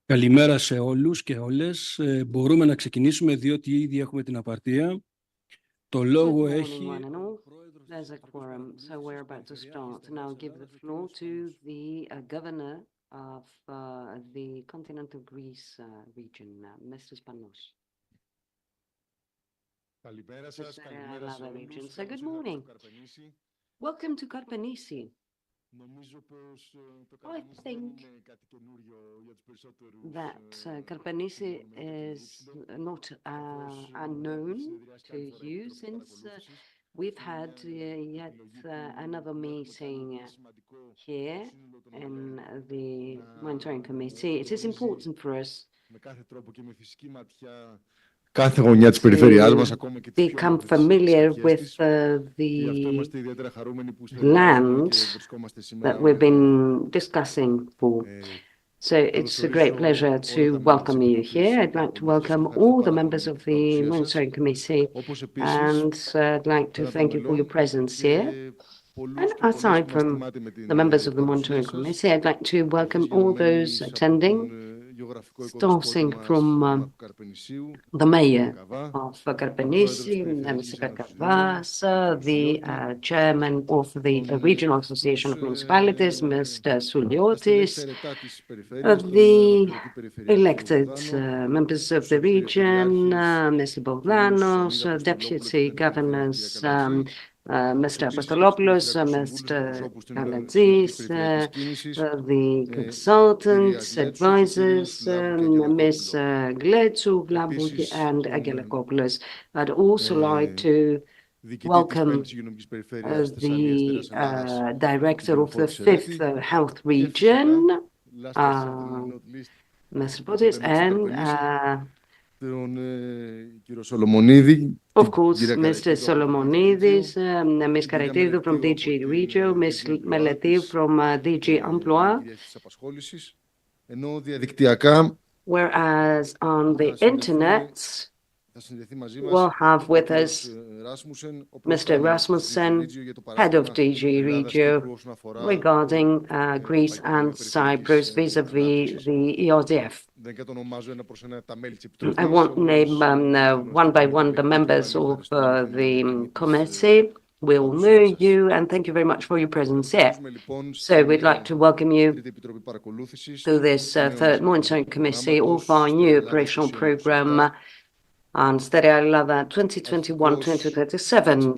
Καλημέρα σε όλους και όλες. Μπορούμε να ξεκινήσουμε διότι ήδη έχουμε την απαρτία. Το λόγο έχει... There's a quorum, so we're about to start. And I'll give the floor to the governor of the continental Greece region, Mr. Spanos. So good morning. Welcome to Karpenisi. I think that Karpenisi is not unknown to you since we've had yet another meeting here in the Monitoring Committee. It is important for us become familiar with the land that we've been discussing for. So it's a great pleasure to welcome you here. I'd like to welcome all the members of the Monitoring Committee and I'd like to thank you for your presence here. And aside from the members of the Monitoring Committee, I'd like to welcome all those attending, starting from the mayor of Karpenisi, Mr. Kakavas, the chairman of the Regional Association of Municipalities, Mr. Souliotis, the elected members of the region, Mr. Bogdanos, deputy governors, Mr. Apostolopoulos, Mr. Kaladzis, the consultants, advisors, Ms. Gletsu, Glambouki, and Agelakopoulos. I'd also like to welcome the director of the 5th Health Region, Mr. Potis, and of course, Mr. Solomonidis, Ms. Karatidou from DG Regio, Ms. Meletiu from DG Emploi. Whereas on the internet, we'll have with us Mr. Rasmussen, head of DG Regio, regarding Greece and Cyprus vis-à-vis the ERDF. I won't name one by one the members of the committee. We'll know you and thank you very much for your presence here. So we'd like to welcome you to this third monitoring committee of our new operational program on Sτερεά Ελλάδα 2021-2037.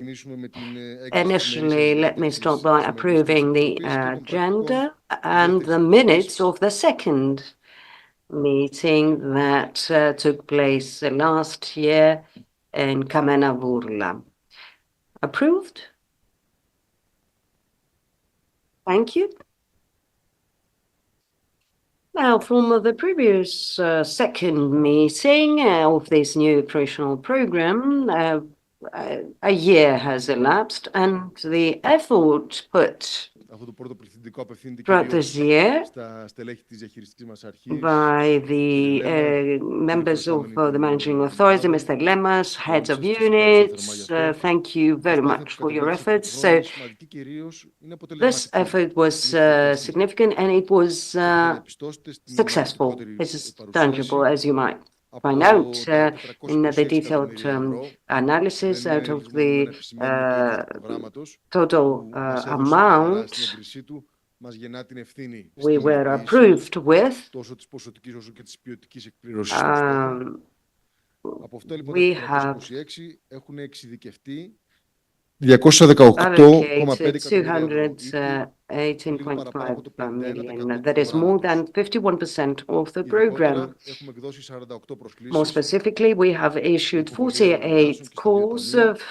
Initially, let me start by approving the agenda and the minutes of the second meeting that took place last year in Kamena Vourla. Approved? Thank you. Now, from the previous second meeting of this new operational program, a year has elapsed and the effort put throughout this year by the members of the managing authority, Mr. Lemas, heads of units, thank you very much for your efforts. So this effort was significant and it was successful. It is tangible, as you might find out in the detailed analysis out of the total amount we were approved with. We have allocated 218.5 million. That is more than 51% of the program. More specifically, we have issued 48 calls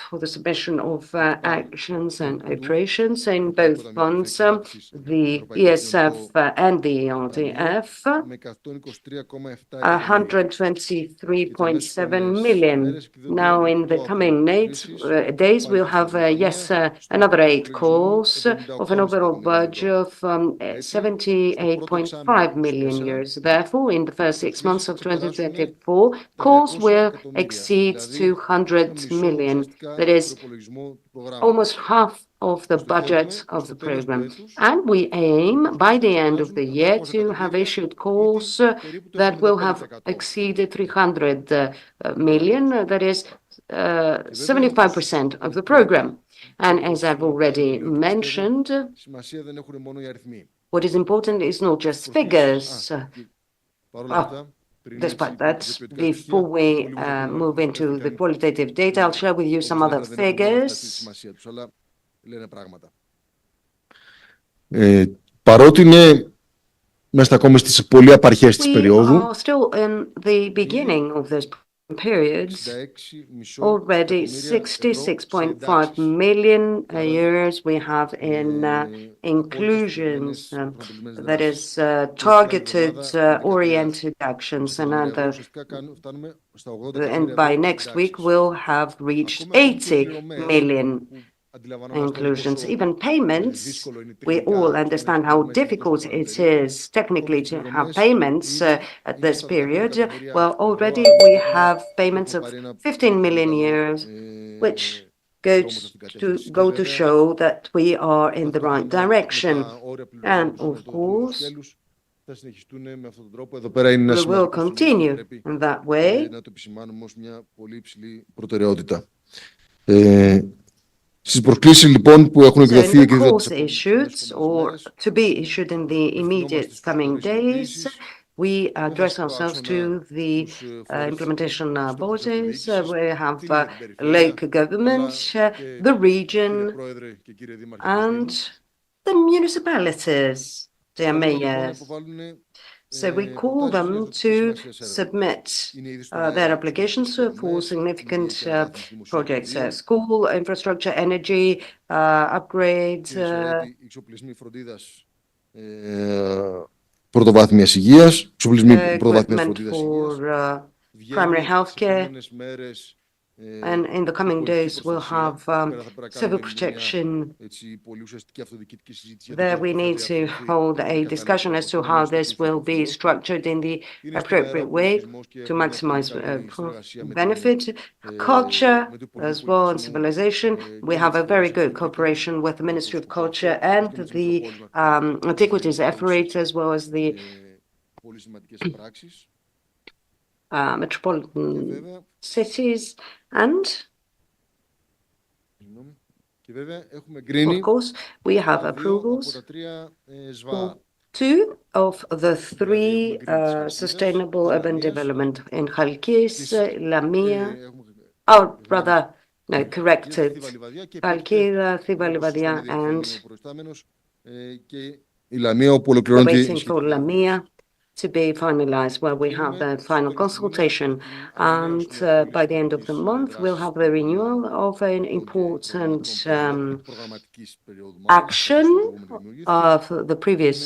for the submission of actions and operations in both funds, the ESF and the ERDF, 123.7 million. Now, in the coming days, we'll have, another 8 calls of an overall budget of 78.5 million euros. Therefore, in the first 6 months of 2024, calls will exceed 200 million. That is almost half of the budget of the program. And we aim, by the end of the year, to have issued calls that will have exceeded 300 million. That is 75% of the program. And as I've already mentioned, what is important is not just figures. Despite that, before we move into the qualitative data, I'll share with you some other figures. Παρότι είναι μέσα ακόμη στις πολύ απαρχές της περίοδου, we are still in the beginning of this period. Already 66.5 million euros we have in inclusions, that is targeted, oriented actions, and by next week we'll have reached 80 million inclusions. Even payments, we all understand how difficult it is technically to have payments at this period. Well, already we have payments of 15 million euros, which go to show that we are in the right direction. And of course, we will continue in that way. Στις προσκλήσεις λοιπόν που έχουν εκδοθεί και issued or to be issued in the immediate coming days, we address ourselves to the implementation bodies. We have local government, the region, and the municipalities, their mayors. So we call them to submit their applications for significant projects, school infrastructure, energy, upgrades, πρωτοβάθμιας υγείας, equipment for primary healthcare. And in the coming days, we'll have civil protection. There we need to hold a discussion as to how this will be structured in the appropriate way to maximize benefit. Culture as well and civilization. We have a very good cooperation with the Ministry of Culture and the Antiquities Efforate, as well as the metropolitan cities, and of course we have approvals for 2 of the 3 sustainable urban development in Chalkis, Lamia, or rather, no, corrected, Chalkida, Thiva-Livadia, and waiting for Lamia to be finalized, where we have the final consultation. And by the end of the month, we'll have the renewal of an important action of the previous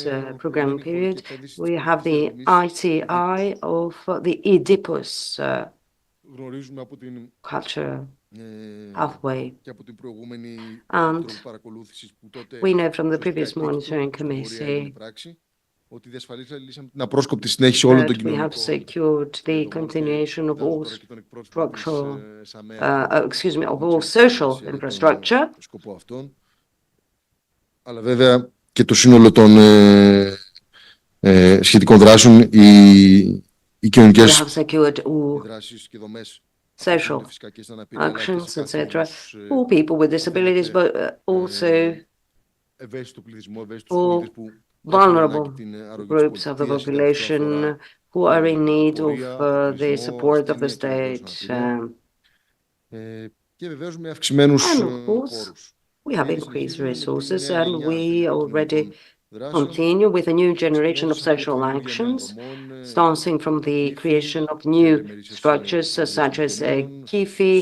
programming period. We have the ITI of the Oedipus culture pathway. And we know from the previous monitoring committee that we have secured the continuation of all structural, of all social infrastructure. Αλλά βέβαια και το σύνολο των σχετικών δράσεων, οι κοινωνικές δράσεις και δομές, social actions, etc., for people with disabilities, but also for vulnerable groups of the population who are in need of the support of the state. And of course, we have increased resources, and we already continue with a new generation of social actions, starting from the creation of new structures such as KIFI,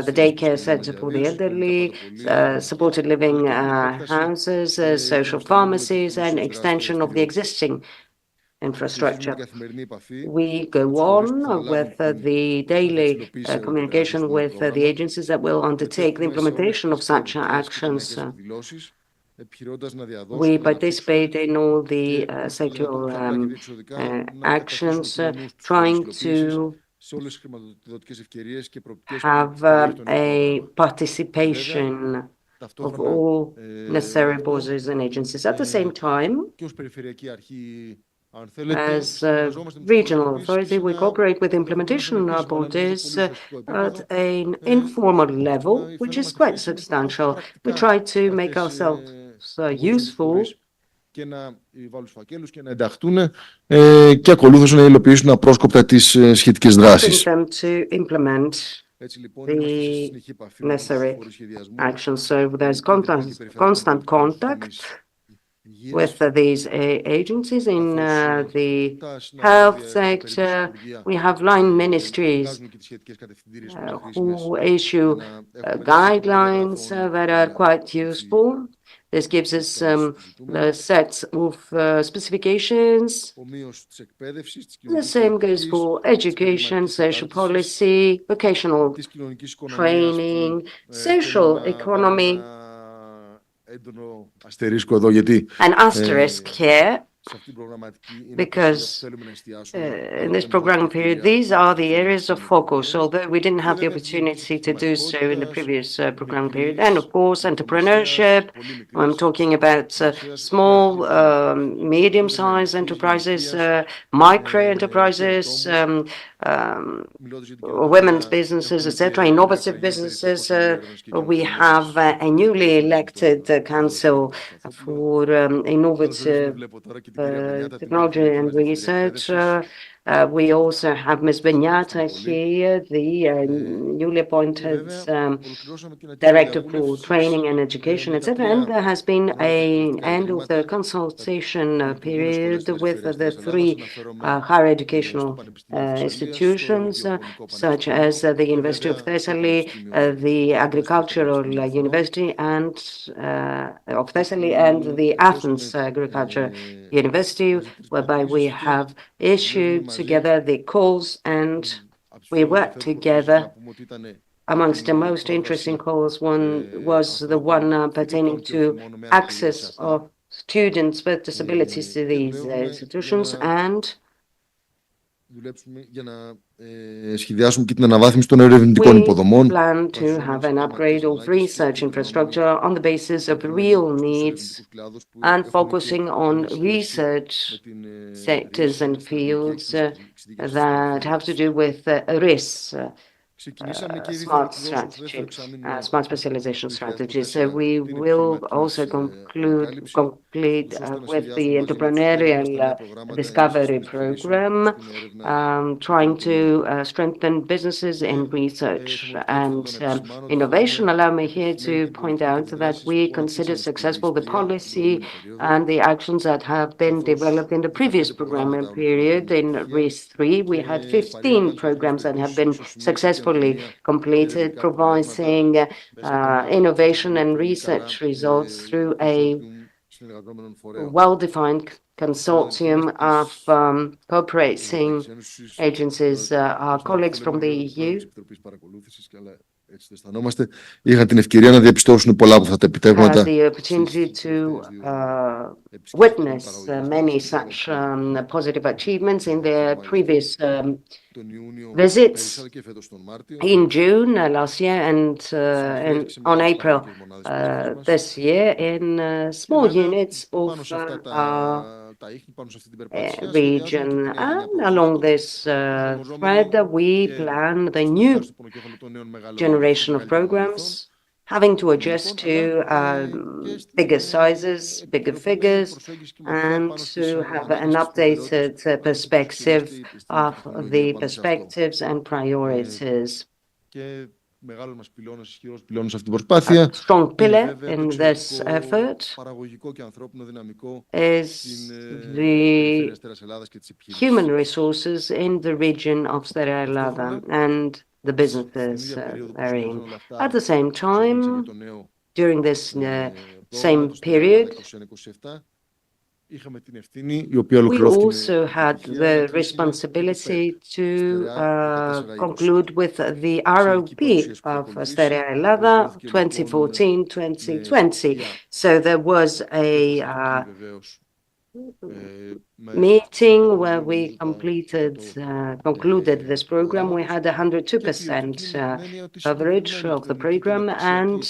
the daycare center for the elderly, supported living houses, social pharmacies, and extension of the existing infrastructure. We go on with the daily communication with the agencies that will undertake the implementation of such actions. We participate in all the sectoral actions, trying to have a participation of all necessary bodies and agencies. At the same time, as a regional authority, we cooperate with implementation bodies at an informal level, which is quite substantial. We try to make ourselves useful και να βάλουν στους φακέλους και να ενταχθούν και ακολούθως να υλοποιήσουν απρόσκοπτα τις σχετικές δράσεις. Έτσι λοιπόν, είμαστε σε συνεχή επαφή με τους φορείς σχεδιασμού. So there's constant contact with these agencies in the health sector. We have line ministries who issue guidelines that are quite useful. This gives us sets of specifications. The same goes for education, social policy, vocational training, social economy. An asterisk here, because in this program period, these are the areas of focus, although we didn't have the opportunity to do so in the previous program period. And of course, entrepreneurship. I'm talking about small, medium-sized enterprises, micro-enterprises, women's businesses, etc., innovative businesses. We have a newly elected council for innovative technology and research. We also have Ms. Benyata here, the newly appointed Director for Training and Education, etc. And there has been an end of the consultation period with the three higher educational institutions, such as the University of Thessaly, the Agricultural University of Thessaly, and the Athens Agricultural University, whereby we have issued together the calls, and we worked together. Amongst the most interesting calls, one was the one pertaining to access of students with disabilities to these institutions, and σχεδιάσουμε και την αναβάθμιση των ερευνητικών υποδομών. We plan to have an upgrade of research infrastructure on the basis of real needs and focusing on research sectors and fields that have to do with risks. Smart strategy, smart specialization strategy. So we will also complete with the entrepreneurial discovery program, trying to strengthen businesses in research and innovation. Allow me here to point out that we consider successful the policy and the actions that have been developed in the previous programming period. In RIS 3, we had 15 programs that have been successfully completed, providing innovation and research results through a well-defined consortium of cooperating agencies. Our colleagues from the EU έτσι αισθανόμαστε, είχαν την ευκαιρία να διαπιστώσουν πολλά από αυτά τα επιτεύγματα. The opportunity to witness many such positive achievements in their previous visits in June last year and on April this year in small units of our region. And along this thread, we plan the new generation of programs, having to adjust to bigger sizes, bigger figures, and to have an updated perspective of the perspectives and priorities. A strong pillar in this effort is the human resources in the region of Sτερεά Ελλάδα and the businesses therein. At the same time, during this same period, είχαμε την ευθύνη, η οποία We ολοκληρώθηκε also had the responsibility to conclude with the ROP of Στερεά Ελλάδα 2014-2020. So there was a meeting where we concluded this program. We had 102% coverage of the program, and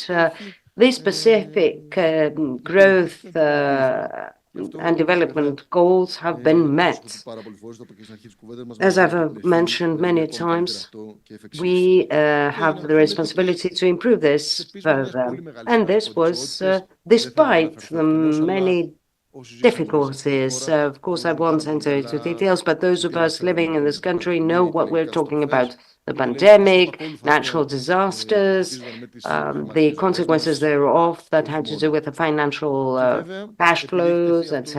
the specific growth and development goals have been met. As I've mentioned many times, we have the responsibility to improve this further. And this was despite the many difficulties. Of course, I won't enter into details, but those of us living in this country know what we're talking about. The pandemic, natural disasters, the consequences thereof that had to do with the financial cash flows, etc.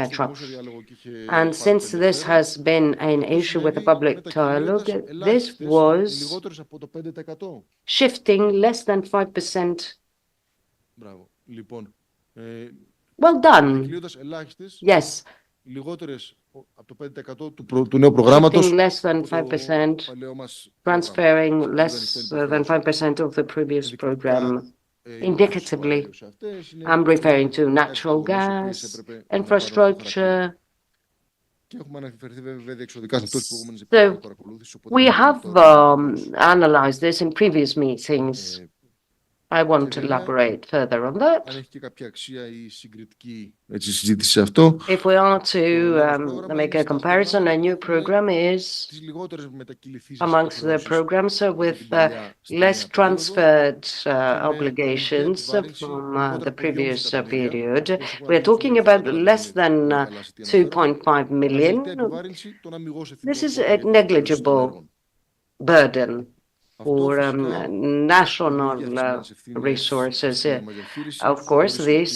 And since this has been an issue with the public dialogue, this was shifting less than 5%. Well done. Yes. Shifting less than 5%, transferring less than 5% of the previous program. Indicatively, I'm referring to natural gas, infrastructure. So we have analyzed this in previous meetings. I won't elaborate further on that. If we are to make a comparison, a new program is amongst the programs with less transferred obligations from the previous period. We're talking about less than 2.5 million. This is a negligible burden for national resources. Of course, this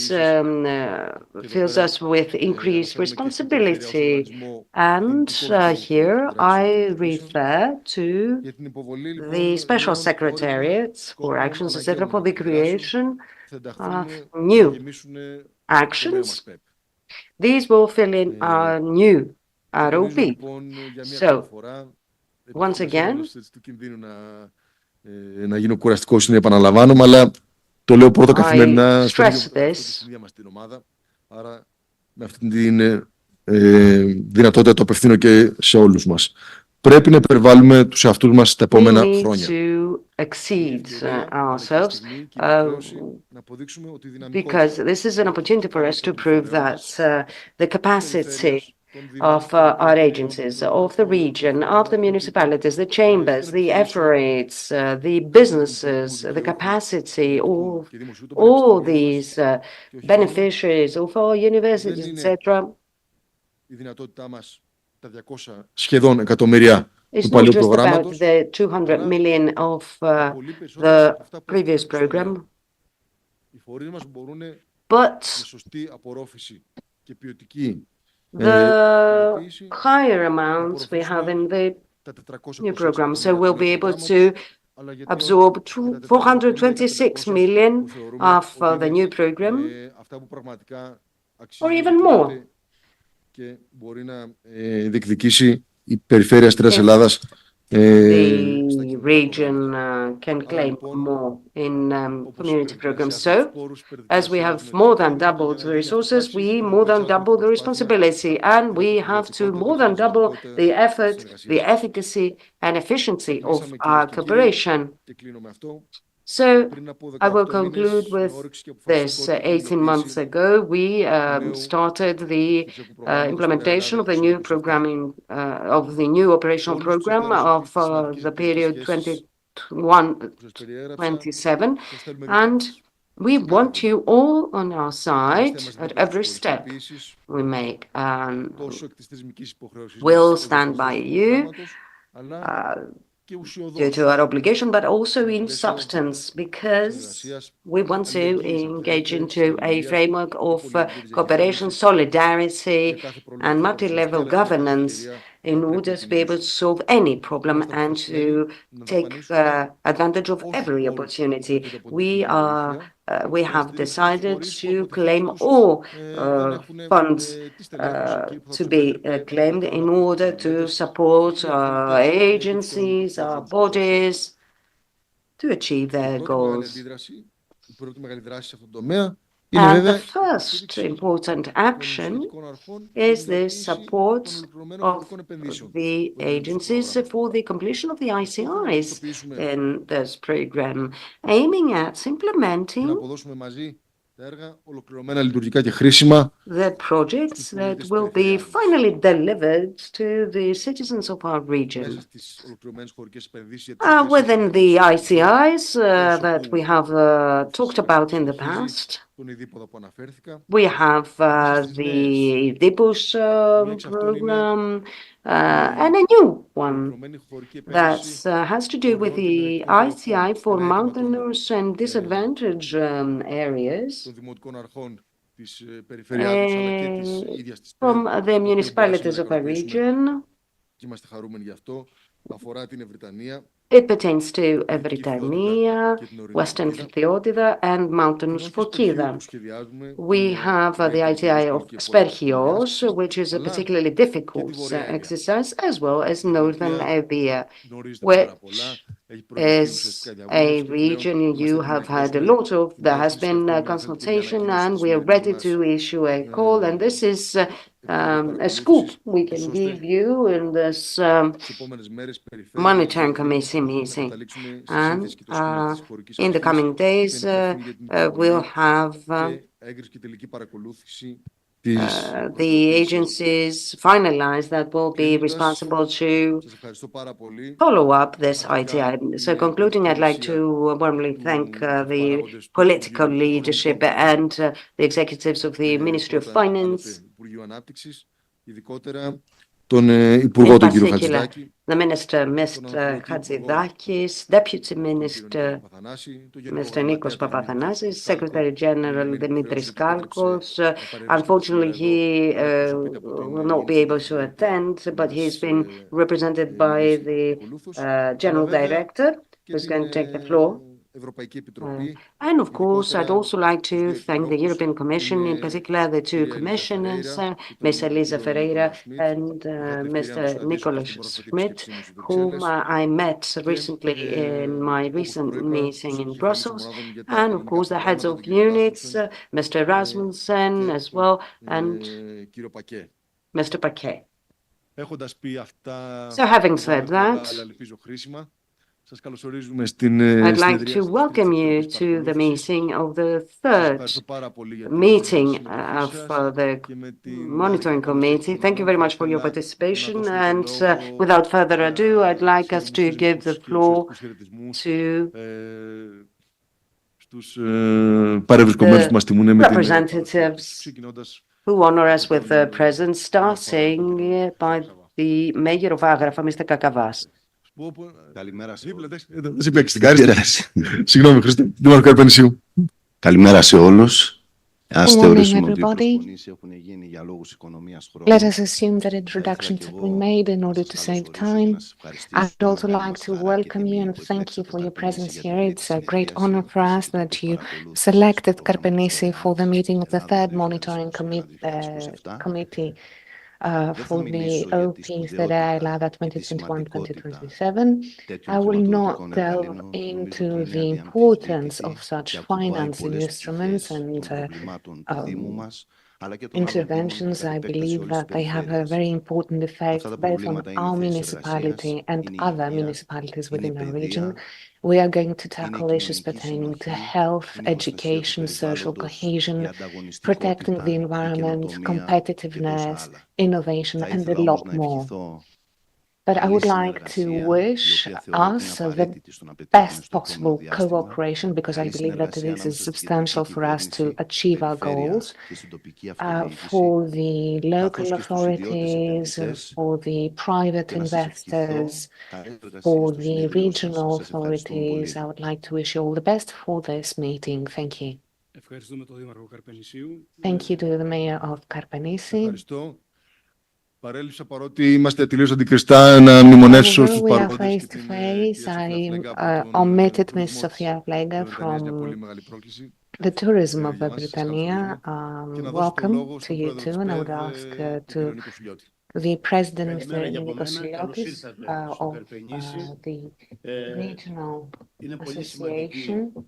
fills us with increased responsibility. And here I refer to the Special Secretariats for Actions, etc., for the creation of new actions. These will fill in our new ROP. So, once again, να γίνω κουραστικός είναι επαναλαμβάνομαι, αλλά το λέω πρώτα καθημερινά στην ίδια μας την ομάδα. Άρα με αυτή την δυνατότητα το απευθύνω και σε όλους μας. Πρέπει να υπερβάλλουμε τους εαυτούς μας τα επόμενα χρόνια. Because this is an opportunity for us to prove that the capacity of our agencies, of the region, of the municipalities, the chambers, the efforts, the businesses, the capacity of all these beneficiaries of our universities, etc. Σχεδόν εκατομμύρια του παλιού προγράμματος. The 200 million of the previous program, but the higher amounts we have in the new program. So we'll be able to absorb 426 million of the new program, or even more. Και μπορεί να διεκδικήσει η περιφέρεια Στερεάς Ελλάδας. The region can claim more in community programs. So, as we have more than doubled the resources, we more than double the responsibility, and we have to more than double the effort, the efficacy, and efficiency of our cooperation. So, I will conclude with this. 18 months ago, we started the implementation of the new programming, of the new operational program of the period 21-27, and we want you all on our side at every step we make. We'll stand by you due to our obligation, but also in substance, because we want to engage into a framework of cooperation, solidarity, and multi-level governance in order to be able to solve any problem and to take advantage of every opportunity. We have decided to claim all funds to be claimed in order to support our agencies, our bodies, to achieve their goals. And the first important action is the support of the agencies for the completion of the ICIs in this program, aiming at implementing the projects that will be finally delivered to the citizens of our region. Within the ICIs that we have talked about in the past, we have the Oedipus program and a new one that has to do with the ICI for mountainous and disadvantaged areas from the municipalities of our region. It pertains to Evrytania, Western Phthioida, and Mountainous Phokida. We have the ITI of Sperchios, which is a particularly difficult exercise, as well as Northern Evia, which is a region you have had a lot of. There has been consultation, and we are ready to issue a call, and this is a scoop we can give you in this monitoring committee meeting. And in the coming days, we'll have the agencies finalized that will be responsible to follow up this ITI. So concluding, I'd like to warmly thank the political leadership and the executives of the Ministry of Finance, the Minister, Mr. Hatzidakis, Deputy Minister, Mr. Nikos Papathanassis, Secretary General Dimitris Kalkos. Unfortunately, he will not be able to attend, but he's been represented by the General Director, who's going to take the floor. And of course, I'd also like to thank the European Commission, in particular the two commissioners, Ms. Elisa Ferreira and Mr. Nicholas Schmidt, whom I met recently in my recent meeting in Brussels, and of course the heads of units, Mr. Rasmussen as well, and Mr. Paquet. So having said that, I'd like to welcome you to the meeting of the third meeting of the Monitoring Committee. Thank you very much for your participation. And without further ado, I'd like us to give the floor to the representatives who honor us with their presence, starting by the Mayor of Agrafa, Mr. Kakavas. Συγγνώμη, Χρήστε. Δήμαρχο Καρπενησίου. Καλημέρα σε όλους. Ας θεωρήσουμε ότι οι προσφωνίες έχουν γίνει για λόγους οικονομίας χρόνου. Let us assume that introductions have been made in order to save time. I'd also like to welcome you and thank you for your presence here. It's a great honor for us that you selected Karpenisi for the meeting of the third monitoring committee for the OP Στερεά Ελλάδα 2021-2027. I will not delve into the importance of such financing instruments and interventions. I believe that they have a very important effect both on our municipality and other municipalities within our region. We are going to tackle issues pertaining to health, education, social cohesion, protecting the environment, competitiveness, innovation, and a lot more. But I would like to wish us the best possible cooperation, because I believe that this is substantial for us to achieve our goals, for the local authorities, for the private investors, for the regional authorities. I would like to wish you all the best for this meeting. Thank you. Thank you to the Mayor of Karpenisi. Παρέλειψα παρότι είμαστε τελείως αντικριστά να μνημονεύσω στους We are παρόντες face και to την face. I από omitted τον Ms. τουρισμό Sofia Vlega της Βρετανίας, μια πολύ from μεγάλη πρόκληση. the tourism of Για μας, σας Britannia. και να δώσω το λόγο Welcome to στον you πρόεδρο της too, and I ΠΕΔ, would ask τον to κύριο Νίκο Σουλιώτη. the President, Mr. Καλημέρα και από Nikos μένα. Καλώς Iliakis ήρθατε of στο Καρπενήσι. the Regional Είναι πολύ σημαντική Association.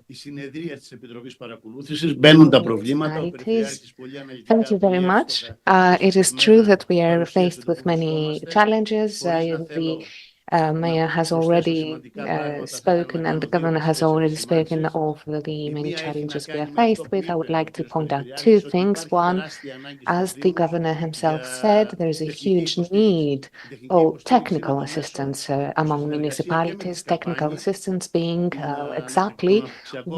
η συνεδρία της Επιτροπής Παρακολούθησης. Μπαίνουν τα προβλήματα. Ο Περιφερειάρχης πολύ αναλυτικά. Thank you very much. It is true that we are faced with many challenges. The mayor has already spoken and the governor has already spoken of the many challenges we are faced with. I would like to point out two things. One, as the governor himself said, there is a huge need for technical assistance among municipalities, technical assistance being exactly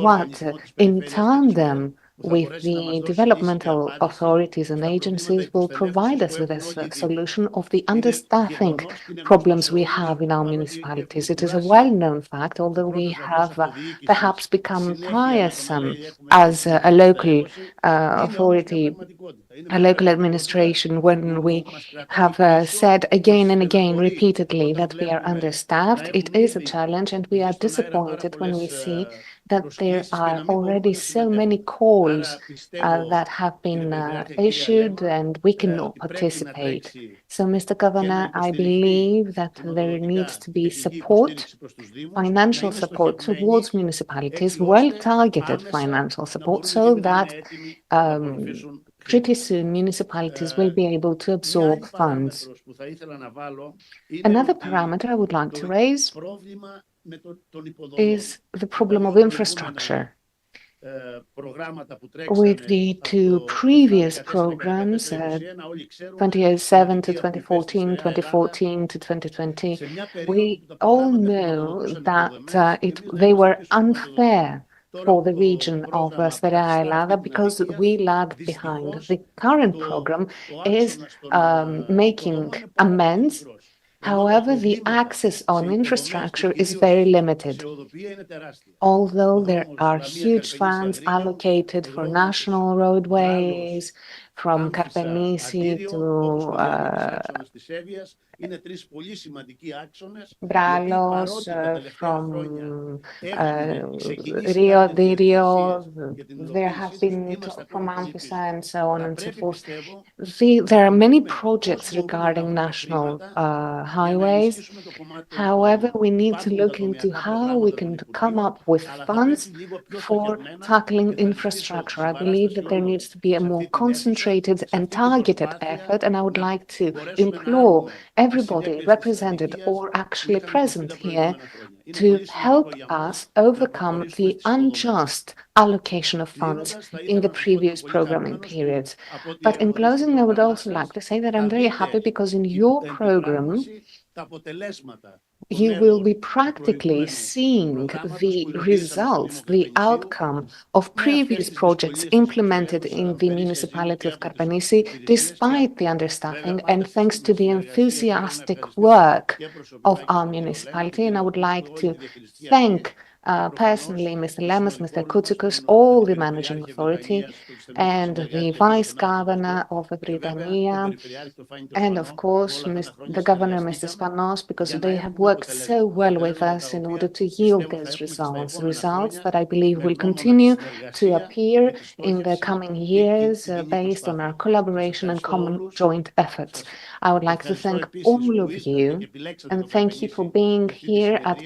what in tandem with the developmental authorities and agencies will provide us with a solution of the understaffing problems we have in our municipalities. It is a well-known fact, although we have perhaps become tiresome as a local authority, a local administration, when we have said again and again repeatedly that we are understaffed. It is a challenge, and we are disappointed when we see that there are already so many calls that have been issued and we cannot participate. So, Mr. Governor, I believe that there needs to be support, financial support towards municipalities, well-targeted financial support, so that pretty soon municipalities will be able to absorb funds. Another parameter I would like to raise is the problem of infrastructure. With the two previous programs, 2007 to 2014, 2014 to 2020, we all know that they were unfair for the region of Sτερεά Ελλάδα because we lagged behind. The current program is making amends. However, the access on infrastructure is very limited. Although there are huge funds allocated for national roadways, from Karpenisi to Bralos, from Rio de Rio, there have been from Amphissa and so on and so forth. There are many projects regarding national highways. However, we need to look into how we can come up with funds for tackling infrastructure. I believe that there needs to be a more concentrated and targeted effort, and I would like to implore everybody represented or actually present here to help us overcome the unjust allocation of funds in the previous programming periods. But in closing, I would also like to say that I'm very happy because in your program, you will be practically seeing the results, the outcome of previous projects implemented in the municipality of Karpenisi, despite the understaffing and thanks to the enthusiastic work of our municipality. And I would like to thank personally Mr. Lemas, Mr. Koutsikos, all the managing authority, and the vice governor of Britannia, and of course the governor, Mr. Spanos, because they have worked so well with us in order to yield those results that I believe will continue to appear in the coming years based on our collaboration and common joint efforts. I would like to thank all of you and thank you for being here at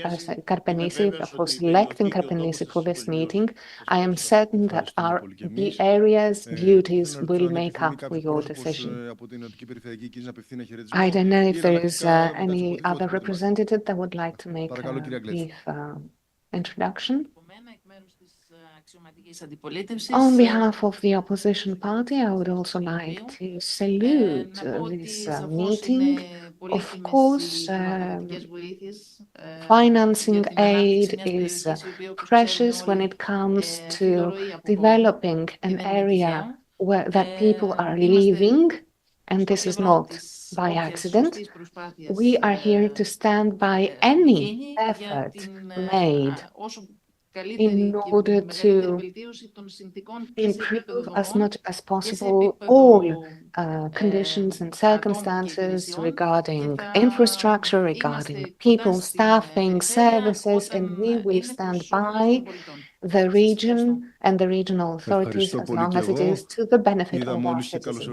Karpenisi, for selecting Karpenisi for this meeting. I am certain that our area's beauties will make up for your decision. I don't know if there is any other representative that would like to make a brief introduction. On behalf of the opposition party, I would also like to salute this meeting. Of course, financing aid is precious when it comes to developing an area that people are leaving, and this is not by accident. We are here to stand by any effort made in order to improve as much as possible all conditions and circumstances regarding infrastructure, regarding people, staffing, services, and we will stand by the region and the regional authorities as long as it is to the benefit of our citizens.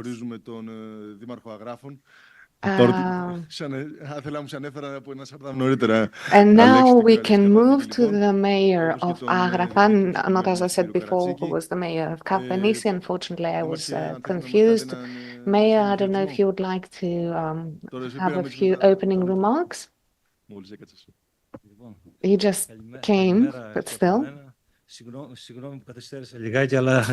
And now we can move to the mayor of Aghrafan, not as I said before, who was the mayor of Karpenisi. Unfortunately, I was confused. Mayor, I don't know if you would like to have a few opening remarks. You just came, but still.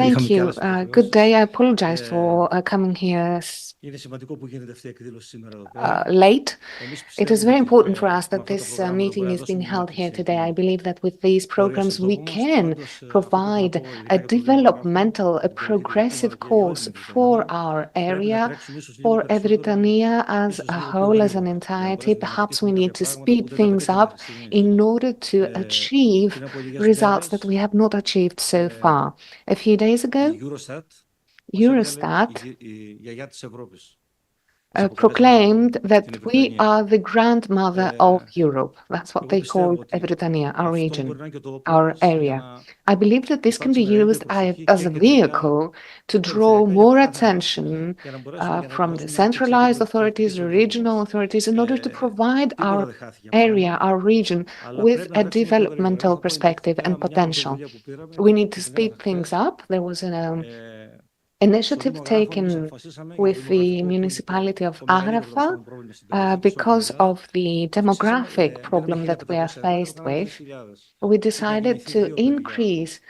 Thank you. Good day. I apologize for coming here late. It is very important for us that this meeting is being held here today. I believe that with these programs we can provide a developmental, a progressive course for our area, for Evrytania as a whole, as an entirety. Perhaps we need to speed things up in order to achieve results that we have not achieved so far. A few days ago, Eurostat proclaimed that we are the grandmother of Europe. That's what they call Evrytania, our region, our area. I believe that this can be used as a vehicle to draw more attention from the centralized authorities, the regional authorities, in order to provide our area, our region, with a developmental perspective and potential. We need to speed things up. There was an initiative taken with the municipality of Aghrafan because of the demographic problem that we are faced with. We decided to increase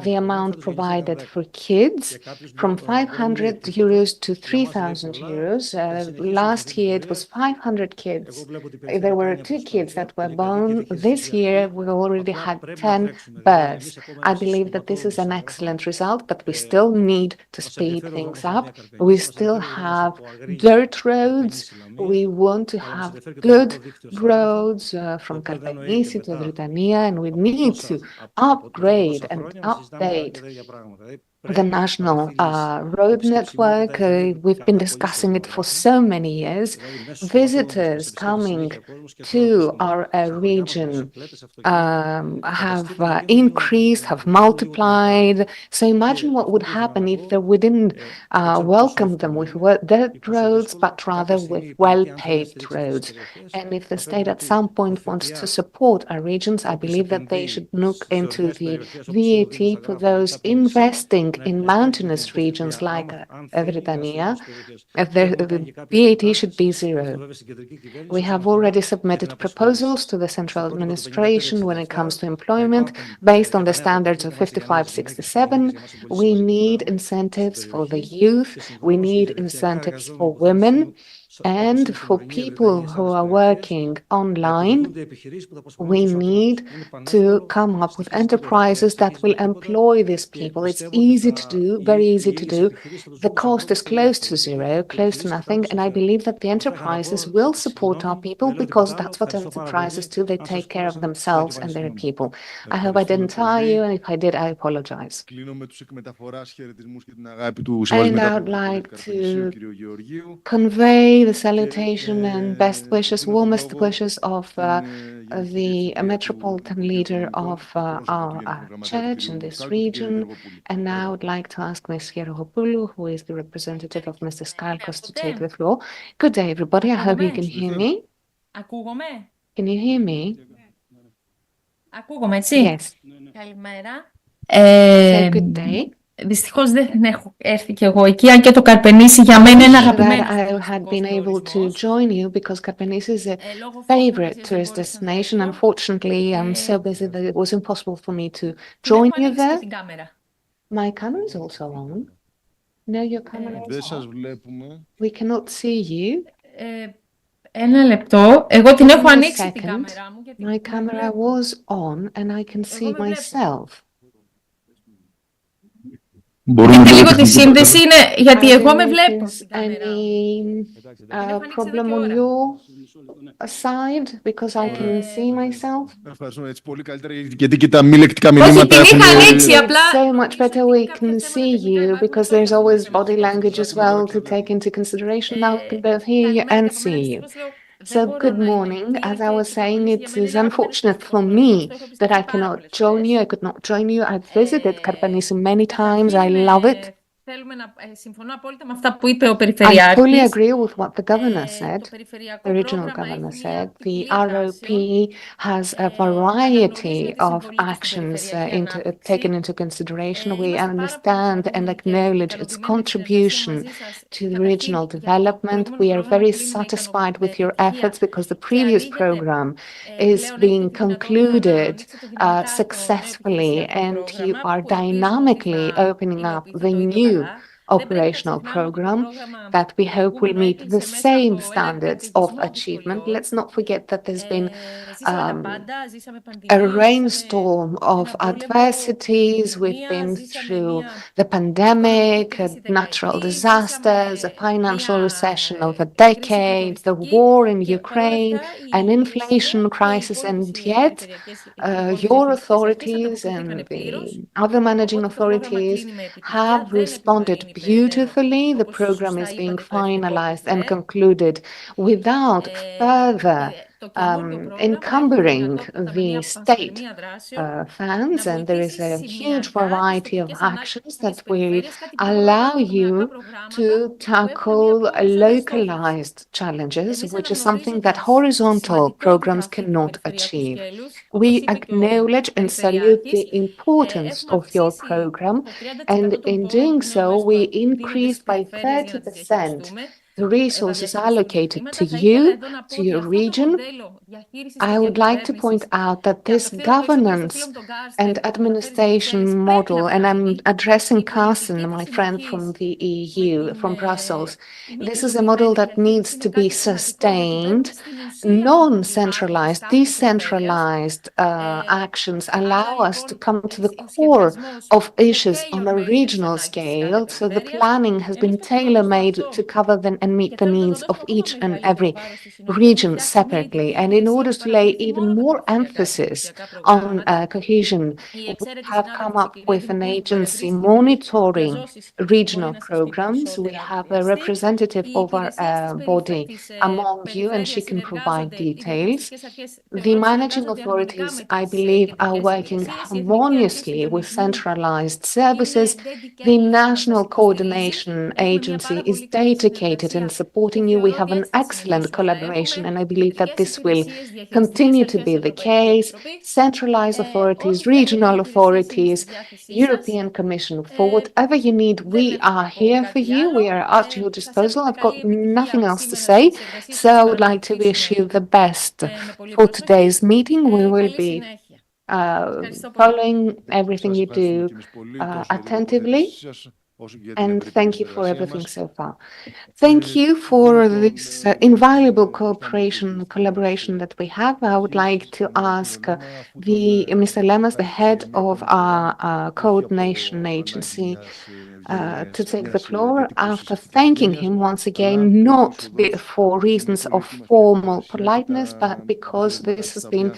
the amount provided for kids from 500 euros to 3,000 euros. Last year it was 500 kids. There were 2 kids that were born. This year we already had 10 births. I believe that this is an excellent result, but we still need to speed things up. We still have dirt roads. We want to have good roads from Karpenisi to Evrytania, and we need to upgrade and update the national road network. We've been discussing it for so many years. Visitors coming to our region have increased, have multiplied. So imagine what would happen if we didn't welcome them with dirt roads, but rather with well-paved roads. And if the state at some point wants to support our regions, I believe that they should look into the VAT for those investing in mountainous regions like Evrytania. The VAT should be 0. We have already submitted proposals to the central administration when it comes to employment based on the standards of 55-67. We need incentives for the youth. We need incentives for women. And for people who are working online, we need to come up with enterprises that will employ these people. It's easy to do, very easy to do. The cost is close to 0, close to nothing. And I believe that the enterprises will support our people because that's what enterprises do. They take care of themselves and their people. I hope I didn't tire you, and if I did, I apologize. And I would like to convey the salutation and best wishes, warmest wishes of the metropolitan leader of our church in this region. And now I would like to ask Ms. Hierogopoulou, who is the representative of Mr. Skalkos, to take the floor. Good day, everybody. I hope you can hear me. Can you hear me? Yes. So good day. Δυστυχώς δεν έχω έρθει κι εγώ εκεί, αν και το Καρπενήσι για μένα είναι αγαπημένο. I had been able to join you because Karpenisi is a favorite tourist destination. Unfortunately, I'm so busy that it was impossible for me to join you there. My camera is also on. No, your camera is on. We cannot see you. Ένα λεπτό, εγώ την έχω ανοίξει την κάμερα μου. My camera was on and I can see myself. Έχετε λίγο τη σύνδεση, είναι γιατί εγώ με βλέπω. Problem on your side because I can see myself. Ευχαριστούμε, έτσι πολύ καλύτερα γιατί και τα μη λεκτικά μηνύματα Όχι, την είχα ανοίξει απλά. So much better we can see you because there's always body language as well to take into consideration. Now we can both hear you and see you. So good morning. As I was saying, it is unfortunate for me that I cannot join you. I could not join you. I've visited Karpanisi many times. I love it. Συμφωνώ απόλυτα με αυτά που είπε ο Περιφερειάρχης. I fully agree with what the governor said, the regional governor said. The ROP has a variety of actions taken into consideration. We understand and acknowledge its contribution to the regional development. We are very satisfied with your efforts because the previous program is being concluded successfully and you are dynamically opening up the new operational program that we hope will meet the same standards of achievement. Let's not forget that there's been a rainstorm of adversities. We've been through the pandemic, natural disasters, a financial recession of a decade, the war in Ukraine, an inflation crisis, and yet your authorities and the other managing authorities have responded beautifully. The program is being finalized and concluded without further encumbering the state funds, and there is a huge variety of actions that will allow you to tackle localized challenges, which is something that horizontal programs cannot achieve. We acknowledge and salute the importance of your program, and in doing so, we increased by 30% the resources allocated to you, to your region. I would like to point out that this governance and administration model, and I'm addressing Carsten, my friend from the EU, from Brussels, this is a model that needs to be sustained. Non-centralized, decentralized actions allow us to come to the core of issues on a regional scale, so the planning has been tailor-made to cover them and meet the needs of each and every region separately. And in order to lay even more emphasis on cohesion, we have come up with an agency monitoring regional programs. We have a representative of our body among you, and she can provide details. The managing authorities, I believe, are working harmoniously with centralized services. The National Coordination Agency is dedicated in supporting you. We have an excellent collaboration, and I believe that this will continue to be the case. Centralized authorities, regional authorities, European Commission, for whatever you need, we are here for you. We are at your disposal. I've got nothing else to say, so I would like to wish you the best for today's meeting. We will be following everything you do attentively. And thank you for everything so far. Thank you for this invaluable cooperation and collaboration that we have. I would like to ask Mr. Lemas, the head of our coordination agency, to take the floor after thanking him once again, not for reasons of formal politeness, but because this has been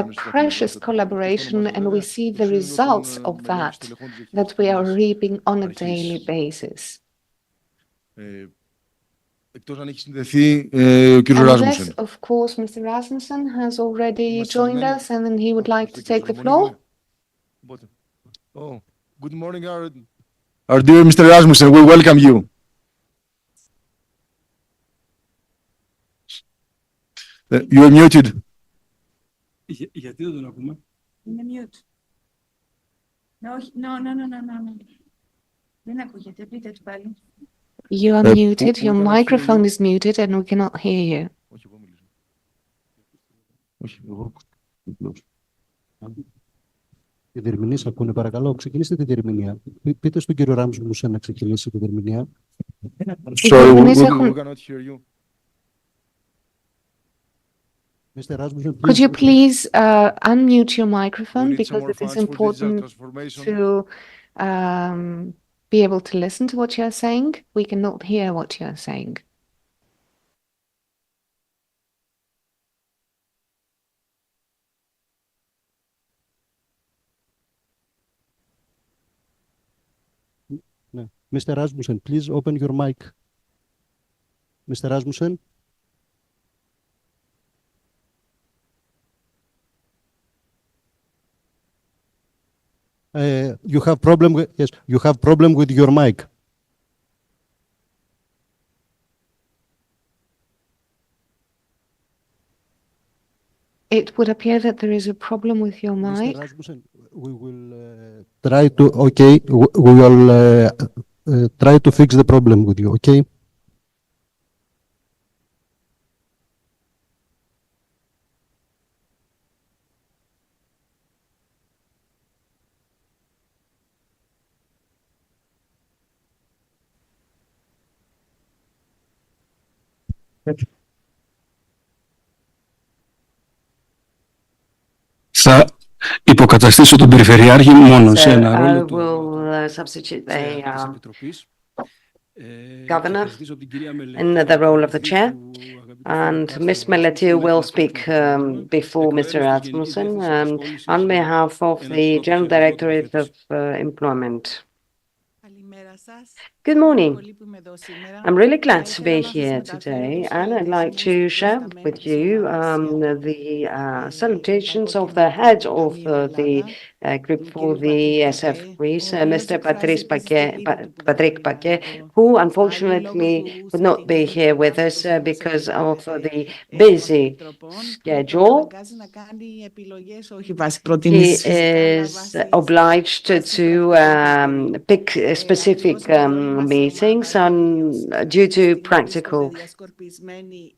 a precious collaboration, and we see the results of that we are reaping on a daily basis. Unless, of course, Mr. Rasmussen has already joined us, and then he would like to take the floor. Oh, good morning, our dear Mr. Rasmussen. We welcome you. You are muted. Γιατί δεν τον ακούμε? Είναι mute. No. Δεν ακούγεται. Πείτε του πάλι. You are muted. Your microphone is muted and we cannot hear you. Οι διερμηνείς ακούνε, παρακαλώ. Ξεκινήστε τη διερμηνία. Πείτε στον κύριο Ράμσμουσεν να ξεκινήσει τη διερμηνία. Sorry, we cannot hear you. Could you please unmute your microphone because it is important to be able to listen to what you're saying. We cannot hear what you're saying. No. Mr. Rasmussen, please open your mic. Mr. Rasmussen? You have problem with, yes, you have problem with your mic. It would appear that there is a problem with your mic. Mr. Rasmussen, we will try to, okay, we will try to fix the problem with you, okay? Θα υποκαταστήσω τον Περιφερειάρχη μόνο σε ένα ρόλο του substitute της the Επιτροπής. governor in the role of the chair, and Ms. Melletiu will speak before Mr. Rasmussen on behalf of the General Directorate of Employment. Good morning. I'm really glad to be here today, and I'd like to share with you the salutations of the head of the group for the ESF Greece, Mr. Patrick Paquet, who unfortunately could not be here with us because of the busy schedule. He is obliged to pick specific meetings due to practical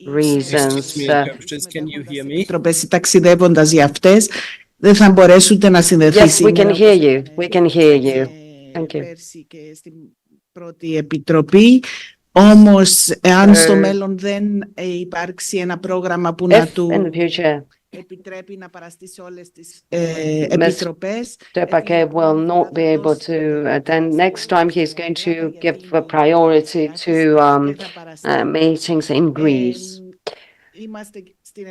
reasons. Can you hear me? Ταξιδεύοντας για αυτές, δεν θα μπορέσουν ούτε να συνδεθεί σήμερα. Yes, we can hear you. We can hear you. Thank you. Πέρσι και στην πρώτη επιτροπή. Όμως, εάν στο μέλλον δεν υπάρξει ένα πρόγραμμα που να του επιτρέπει να παραστεί σε όλες τις επιτροπές. Mr. Paquet will not be able to attend. Next time he's going to give a priority to meetings in Greece.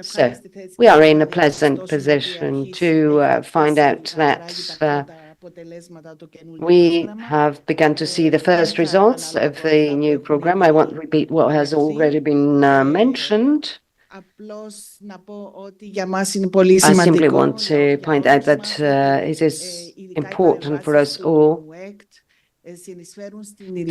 So we are in a pleasant position to find out that we have begun to see the first results of the new program. I won't repeat what has already been mentioned. I simply want to point out that it is important for us all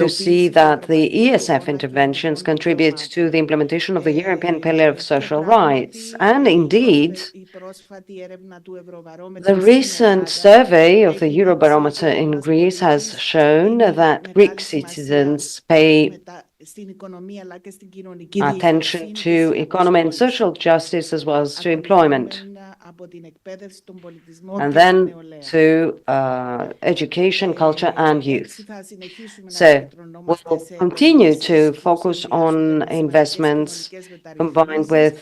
to see that the ESF interventions contribute to the implementation of the European Pillar of Social Rights. And indeed, the recent survey of the Eurobarometer in Greece has shown that Greek citizens pay attention to economy and social justice as well as to employment, and then to education, culture and youth. So we'll continue to focus on investments combined with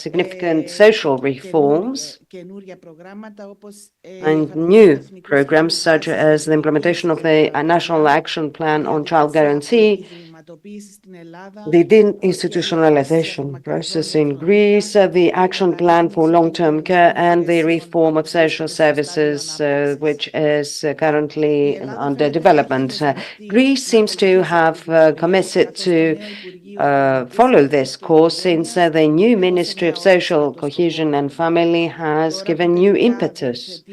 significant social reforms and new programs such as the implementation of the National Action Plan on Child Guarantee, the deinstitutionalization process in Greece, the action plan for long-term care, and the reform of social services, which is currently under development. Greece seems to have committed to follow this course since the new Ministry of Social Cohesion and Family has given new impetus.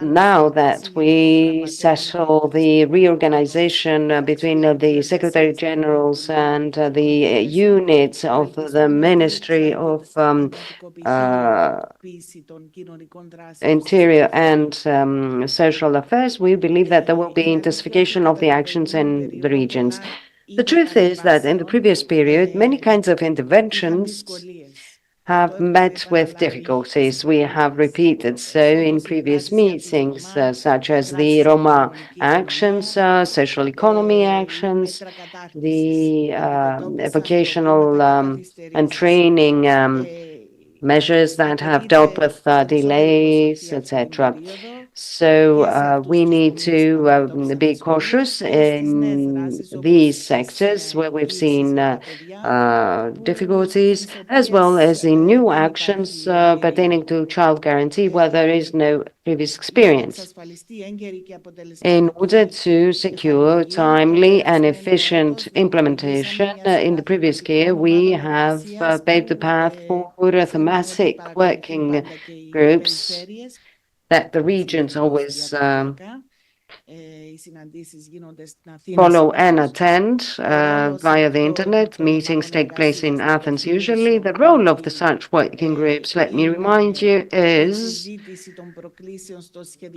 Now that we settle the reorganization between the Secretary Generals and the units of the Ministry of Interior and Social Affairs, we believe that there will be intensification of the actions in the regions. The truth is that in the previous period, many kinds of interventions have met with difficulties. We have repeated so in previous meetings, such as the Roma actions, social economy actions, the vocational and training measures that have dealt with delays, etc. So we need to be cautious in these sectors where we've seen difficulties, as well as in new actions pertaining to child guarantee where there is no previous experience. In order to secure timely and efficient implementation, in the previous year we have paved the path for thematic working groups that the regions always follow and attend via the internet. Meetings take place in Athens usually. The role of the such working groups, let me remind you, is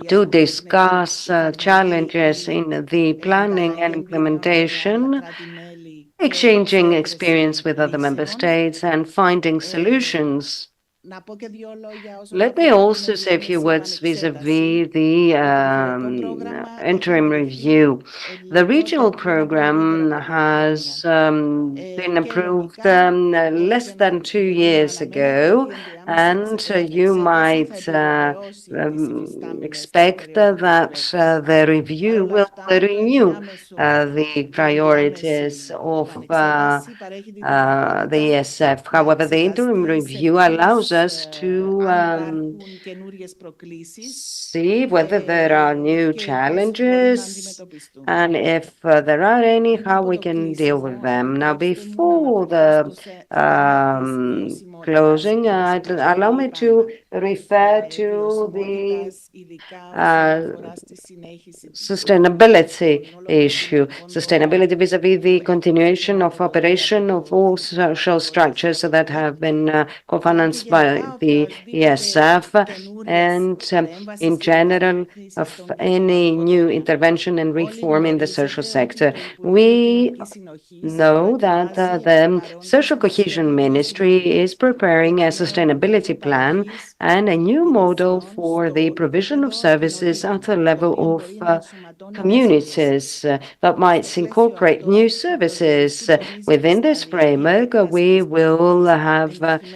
to discuss challenges in the planning and implementation, exchanging experience with other member states, and finding solutions. Let me also say a few words vis-à-vis the interim review. The regional program has been approved less than 2 years ago, and you might expect that the review will renew the priorities of the ESF. However, the interim review allows us to see whether there are new challenges and if there are any, how we can deal with them. Now, before the closing, allow me to refer to the sustainability issue. Sustainability vis-à-vis the continuation of operation of all social structures that have been co-financed by the ESF, and in general of any new intervention and reform in the social sector. We know that the Social Cohesion Ministry is preparing a sustainability plan and a new model for the provision of services at the level of communities that might incorporate new services. Within this framework, we will have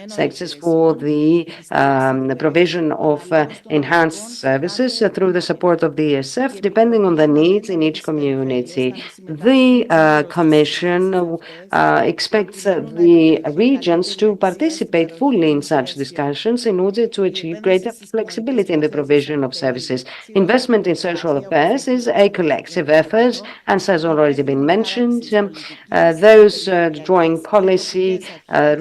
sectors for the provision of enhanced services through the support of the ESF, depending on the needs in each community. The Commission expects the regions to participate fully in such discussions in order to achieve greater flexibility in the provision of services. Investment in social affairs is a collective effort, and has already been mentioned. Those drawing policy,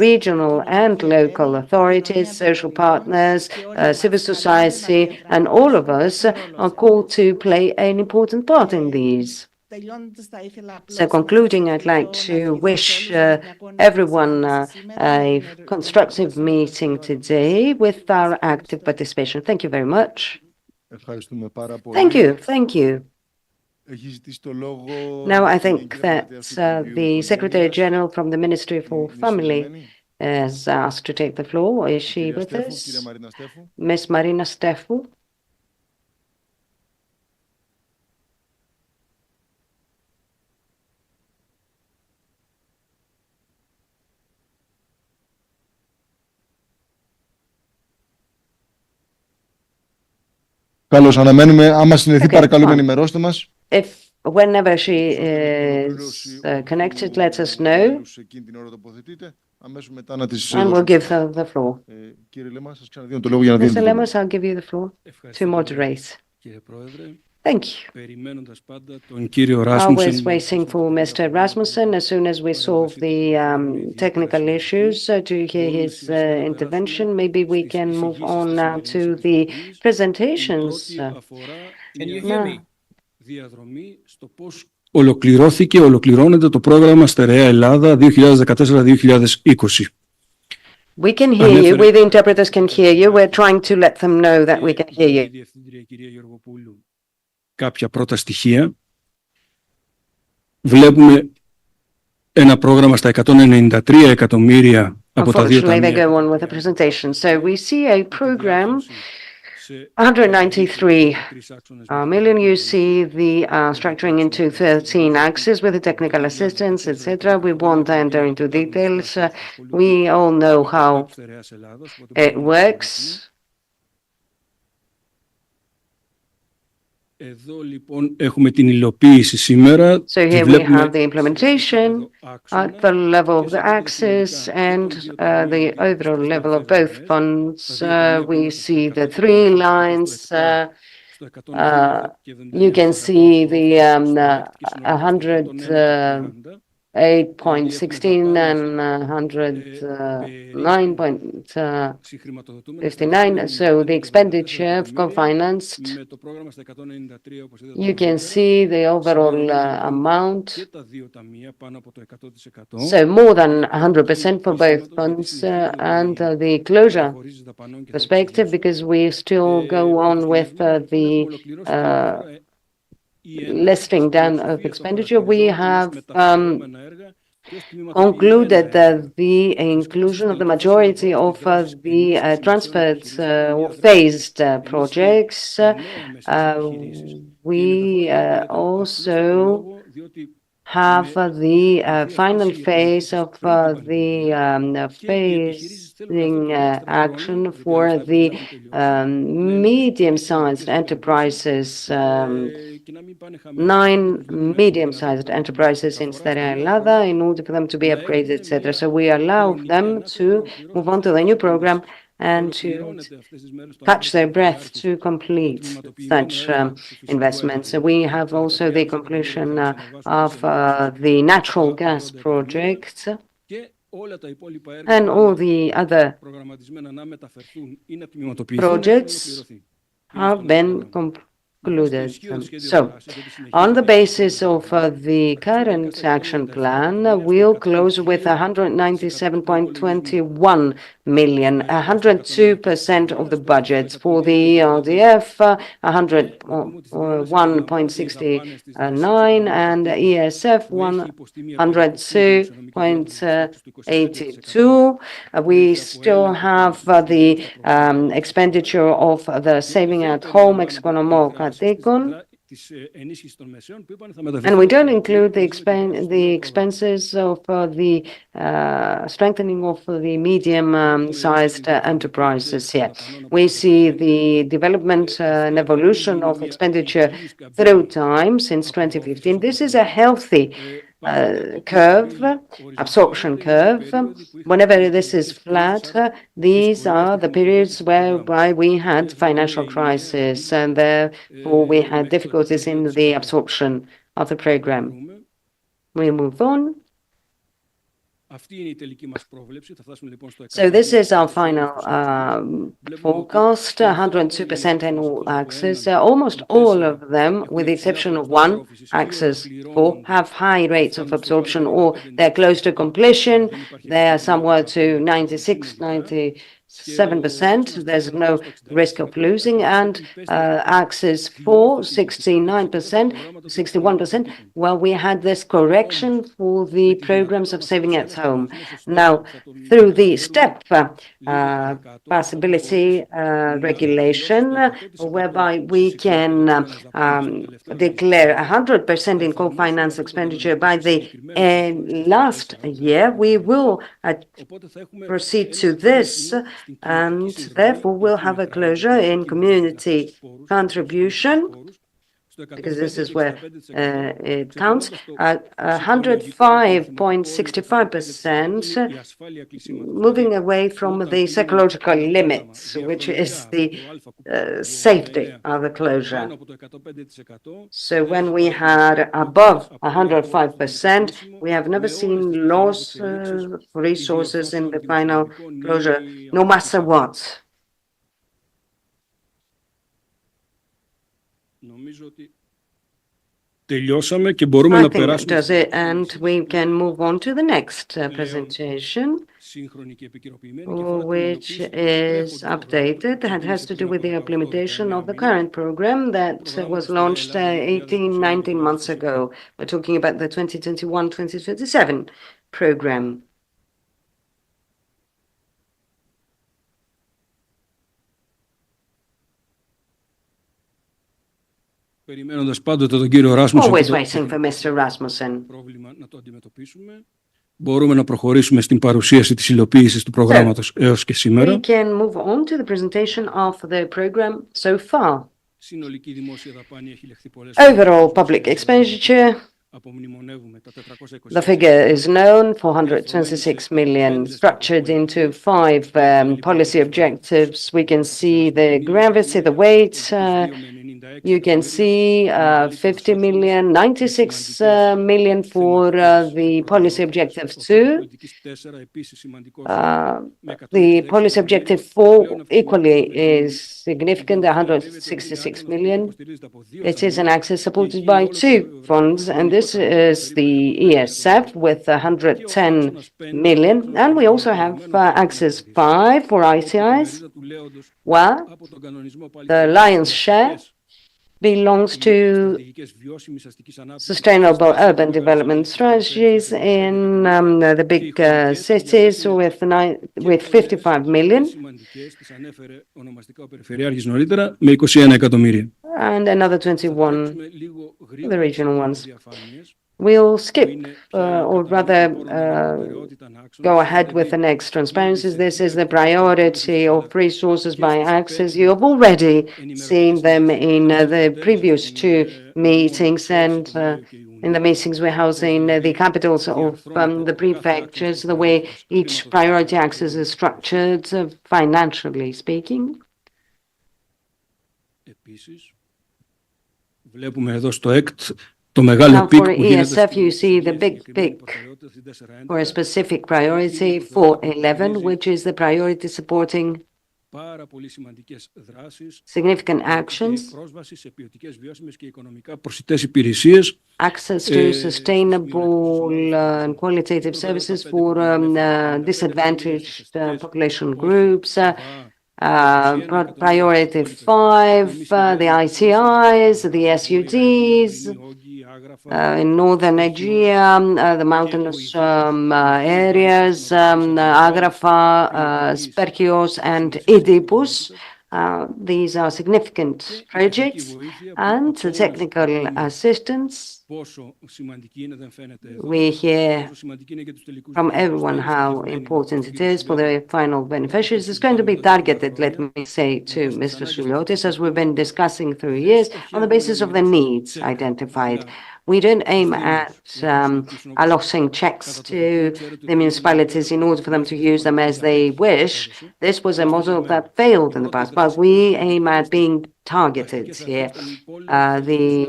regional and local authorities, social partners, civil society, and all of us are called to play an important part in these. So concluding, I'd like to wish everyone a constructive meeting today with our active participation. Thank you very much. Thank you. Thank you. Now I think that the Secretary General from the Ministry for Family is asked to take the floor. Is she with us? Ms. Marina Stefou. Καλώς, αναμένουμε. Άμα συνδεθεί, παρακαλούμε ενημερώστε μας. Whenever she is connected, let us know. And we'll give her the floor. Mr. Lemas, I'll give you the floor to moderate. Thank you. Always waiting for Mr. Rasmussen. As soon as we solve the technical issues to hear his intervention, maybe we can move on now to the presentations. Ολοκληρώνεται το πρόγραμμα Στερεά Ελλάδα 2014-2020. We can hear you. We, the interpreters, can hear you. We're trying to let them know that we can hear you. Κάποια πρώτα στοιχεία. Βλέπουμε ένα πρόγραμμα στα 193 εκατομμύρια από τα δύο ταμεία. Unfortunately, they go on with the presentation. So we see a program, 193 million. You see the structuring into 13 axes with the technical assistance, etc. We won't enter into details. We all know how it works. Εδώ λοιπόν έχουμε την υλοποίηση σήμερα. So here we have the implementation at the level of the axis and the overall level of both funds. We see the three lines. You can see the 108.16 and 109.59. So the expenditure of co-financed, you can see the overall amount. So more than 100% for both funds and the closure perspective, because we still go on with the listing down of expenditure. We have concluded the inclusion of the majority of the transferred or phased projects. We also have the final phase of the phasing action for the medium-sized enterprises, 9 medium-sized enterprises in Στερεά Ελλάδα, in order for them to be upgraded, etc. So we allow them to move on to the new program and to catch their breath to complete such investments. So we have also the completion of the natural gas project, and all the other projects have been concluded. So, on the basis of the current action plan, we'll close with 197.21 million, 102% of the budget. For the RDF, 101.69, and ESF 102.82. We still have the expenditure of the saving at home economic. And we don't include the expenses of the strengthening of the medium-sized enterprises here. We see the development and evolution of expenditure through time since 2015. This is a healthy curve, absorption curve. Whenever this is flat, these are the periods whereby we had financial crisis, and therefore we had difficulties in the absorption of the program. We move on. So this is our final forecast, 102% in all axes. Almost all of them, with the exception of one, axis 4, have high rates of absorption, or they're close to completion. They are somewhere to 96, 97%. There's no risk of losing. And axis 4, 69%, 61%. Well, we had this correction for the programs of saving at home. Now, through the step possibility regulation, whereby we can declare 100% in co-finance expenditure by the last year, we will proceed to this, and therefore we'll have a closure in community contribution, because this is where it counts, 105.65%, moving away from the psychological limits, which is the safety of the closure. So when we had above 105%, we have never seen loss of resources in the final closure, no matter what. Τελειώσαμε και μπορούμε να περάσουμε. Does it, and we can move on to the next presentation, which is updated. That has to do with the implementation of the current program that was launched 18-19 months ago. We're talking about the 2021-2027 program. Περιμένοντας πάντοτε τον κύριο Ράσμουσεν, Always waiting for Mr. Rasmussen. πρόβλημα να το αντιμετωπίσουμε. Μπορούμε να προχωρήσουμε στην παρουσίαση της υλοποίησης του προγράμματος έως και σήμερα. We can move on to the presentation of the program so far. Overall public expenditure, the figure is known, 426 million, structured into 5 policy objectives. We can see the gravity, the weight. You can see 50 million, 96 million for the policy objective 2. The policy objective 4 equally is significant, 166 million. It is an access supported by 2 funds, and this is the ESF with 110 million. And we also have access 5 for ICIs, where the lion's share belongs to sustainable urban development strategies in the big cities with 55 million. And another 21, the regional ones. We'll skip, or rather go ahead with the next transparencies. This is the priority of resources by axis. You have already seen them in the previous 2 meetings, and in the meetings we're housing the capitals of the prefectures, the way each priority axis is structured, financially speaking. Now for ESF, you see the big for a specific priority 411, which is the priority supporting significant actions, access to sustainable and qualitative services for disadvantaged population groups, priority 5, the ICIs, the SUDs, in northern Aegea, the mountainous areas, Agrafa, Sperchios, and Oedipus. These are significant projects, and the technical assistance. We hear from everyone how important it is for the final beneficiaries. It's going to be targeted, let me say, to Mr. Souliotis, as we've been discussing through years, on the basis of the needs identified. We don't aim at allotting checks to the municipalities in order for them to use them as they wish. This was a model that failed in the past, but we aim at being targeted here. The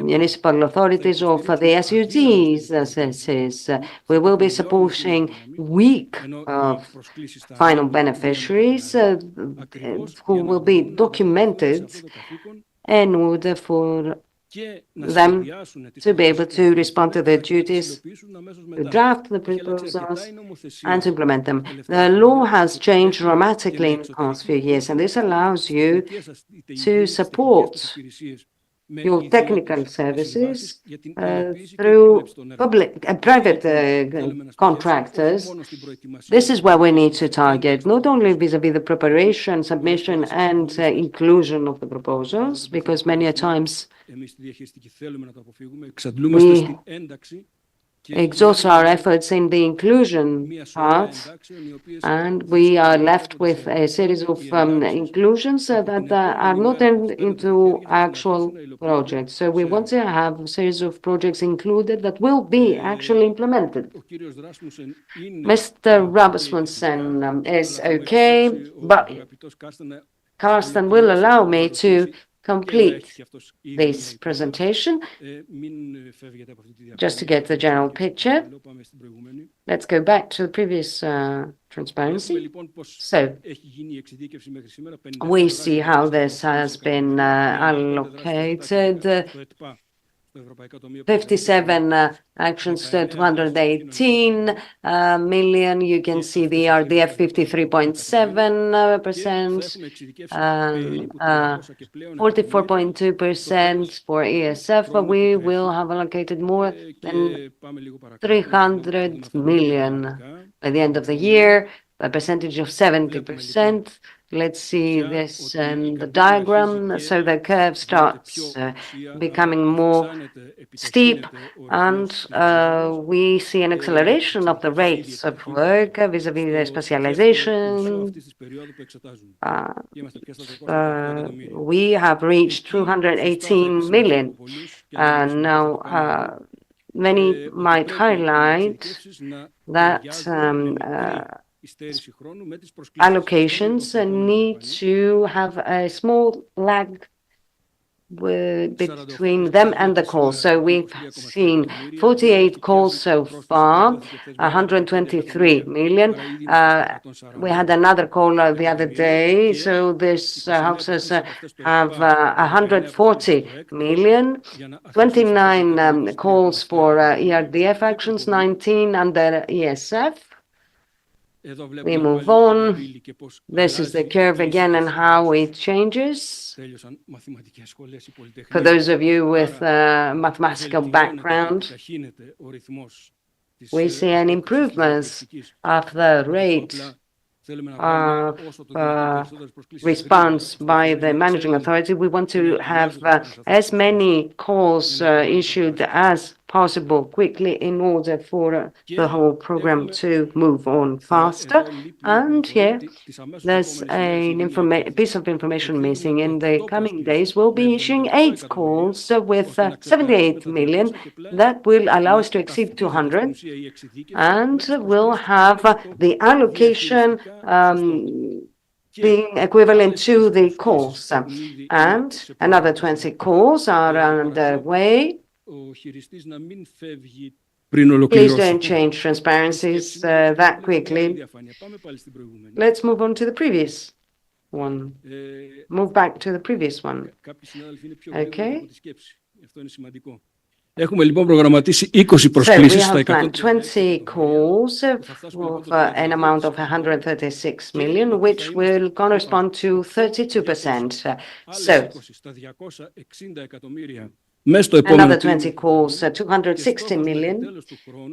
municipal authorities of the SUDs, we will be supporting weak final beneficiaries who will be documented in order for them to be able to respond to their duties, to draft the proposals, and to implement them. The law has changed dramatically in the past few years, and this allows you to support your technical services through private contractors. This is where we need to target, not only vis-à-vis the preparation, submission, and inclusion of the proposals, because many times we exhaust our efforts in the inclusion part, and we are left with a series of inclusions that are not into actual projects. So we want to have a series of projects included that will be actually implemented. Mr. Rasmussen is okay, but Carsten will allow me to complete this presentation just to get the general picture. Let's go back to the previous transparency. So we see how this has been allocated. 57 actions to 218 million. You can see the RDF 53.7%, 44.2% for ESF, but we will have allocated more than 300 million by the end of the year a percentage of 70%. Let's see this in the diagram. So the curve starts becoming more steep, and we see an acceleration of the rates of work vis-à-vis the specialization. We have reached 218 million. Now, many might highlight that allocations need to have a small lag between them and the calls. So we've seen 48 calls so far, 123 million. We had another call the other day, so this helps us have 140 million, 29 calls for ERDF actions, 19 under ESF. We move on. This is the curve again and how it changes. For those of you with a mathematical background, we see an improvement of the rate of response by the managing authority. We want to have as many calls issued as possible quickly in order for the whole program to move on faster. And here, there's a piece of information missing. In the coming days, we'll be issuing 8 calls with 78 million. That will allow us to exceed 200, and we'll have the allocation being equivalent to the calls. And another 20 calls are underway. Please don't change transparencies that quickly. Let's move on to the previous one. Move back to the previous one. Okay. Έχουμε λοιπόν προγραμματίσει 20 προσκλήσεις στα 100. 20 calls of an amount of 136 million, which will correspond to 32%. So, another 20 calls, 260 million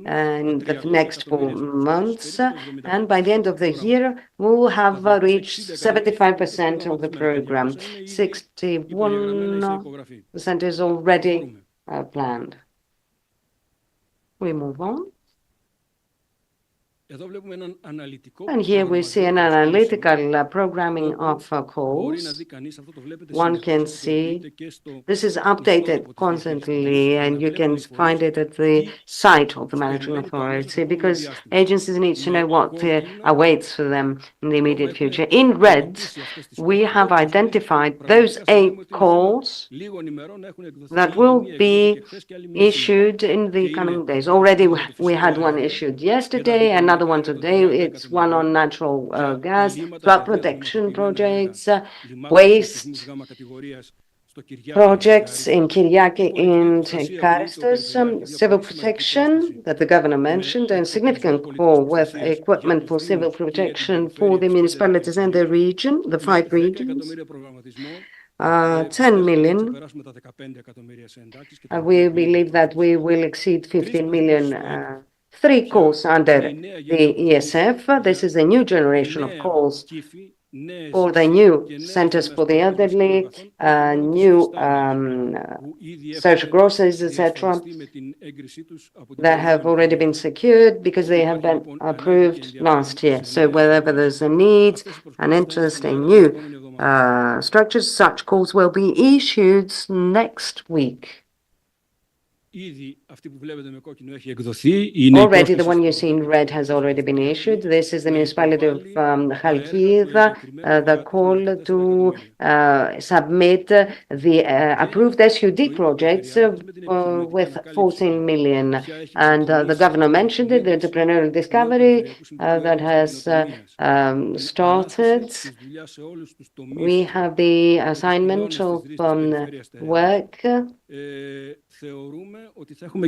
in the next 4 months. And by the end of the year, we will have reached 75% of the program. 61% is already planned. We move on. And here we see an analytical programming of calls. One can see this is updated constantly, and you can find it at the site of the managing authority, because agencies need to know what awaits for them in the immediate future. In red, we have identified those 8 calls that will be issued in the coming days. Already we had one issued yesterday, another one today. It's one on natural gas, flood protection projects, waste projects in Kyriaki and Karistos, civil protection that the governor mentioned, and significant call with equipment for civil protection for the municipalities and the region, the 5 regions. 10 million. We believe that we will exceed 15 million. 3 calls under the ESF. This is a new generation of calls for the new centers for the elderly, new social groceries, etc., that have already been secured because they have been approved last year. So wherever there's a need, an interest in new structures, such calls will be issued next week. Already, the one you see in red has already been issued. This is the municipality of Chalkida, the call to submit the approved SUD projects with 14 million. And the governor mentioned it, the entrepreneurial discovery that has started. We have the assignment of work. And we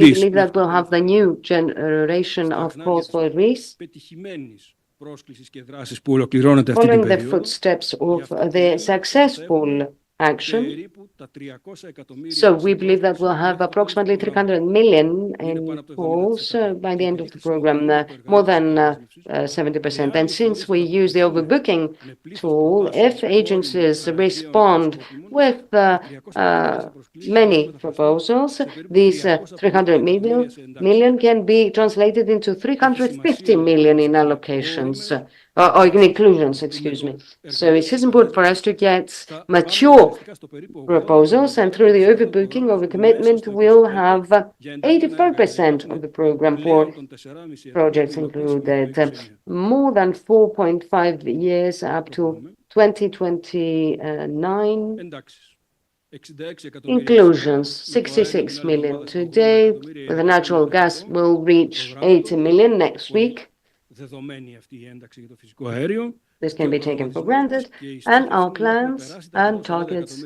believe that we'll have the new generation of calls for RIS, following the footsteps of the successful action. So we believe that we'll have approximately 300 million in calls by the end of the program, more than 70%. And since we use the overbooking tool, if agencies respond with many proposals, these 300 million can be translated into 350 million in allocations. Or in inclusions, excuse me. So it is important for us to get mature proposals, and through the overbooking of the commitment, we'll have 85% of the program for projects included, more than 4.5 years up to 2029. Inclusions, 66 million today, with the natural gas will reach 80 million next week. This can be taken for granted, and our plans and targets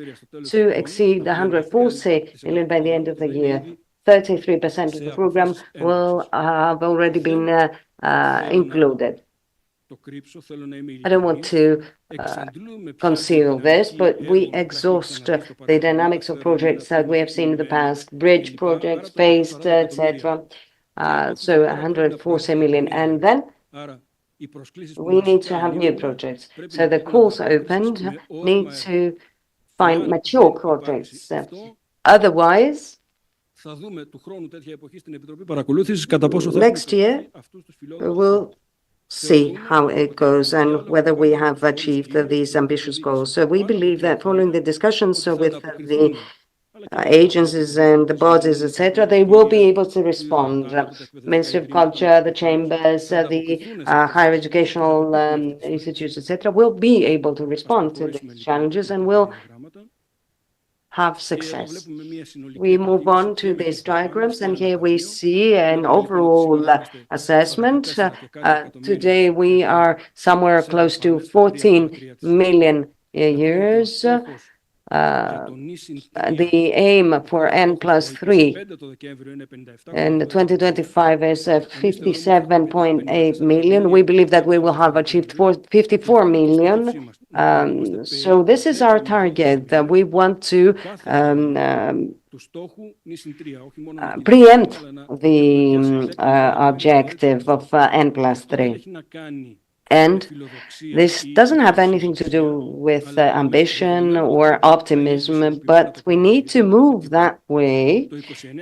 to exceed 140 million by the end of the year. 33% of the program will have already been included. I don't want to conceal this, but we exhaust the dynamics of projects that we have seen in the past, bridge projects, phased, etc. So 140 million, and then we need to have new projects. So the calls opened need to find mature projects. Otherwise, next year, we will see how it goes and whether we have achieved these ambitious goals. So we believe that following the discussions with the agencies and the bodies, etc., they will be able to respond. Ministry of Culture, the chambers, the higher educational institutes, etc., will be able to respond to these challenges and will have success. We move on to these diagrams, and here we see an overall assessment. Today we are somewhere close to 14 million euros. The aim for N+3 in 2025 is 57.8 million. We believe that we will have achieved 54 million. So this is our target. We want to preempt the objective of N+3. And this doesn't have anything to do with ambition or optimism, but we need to move that way,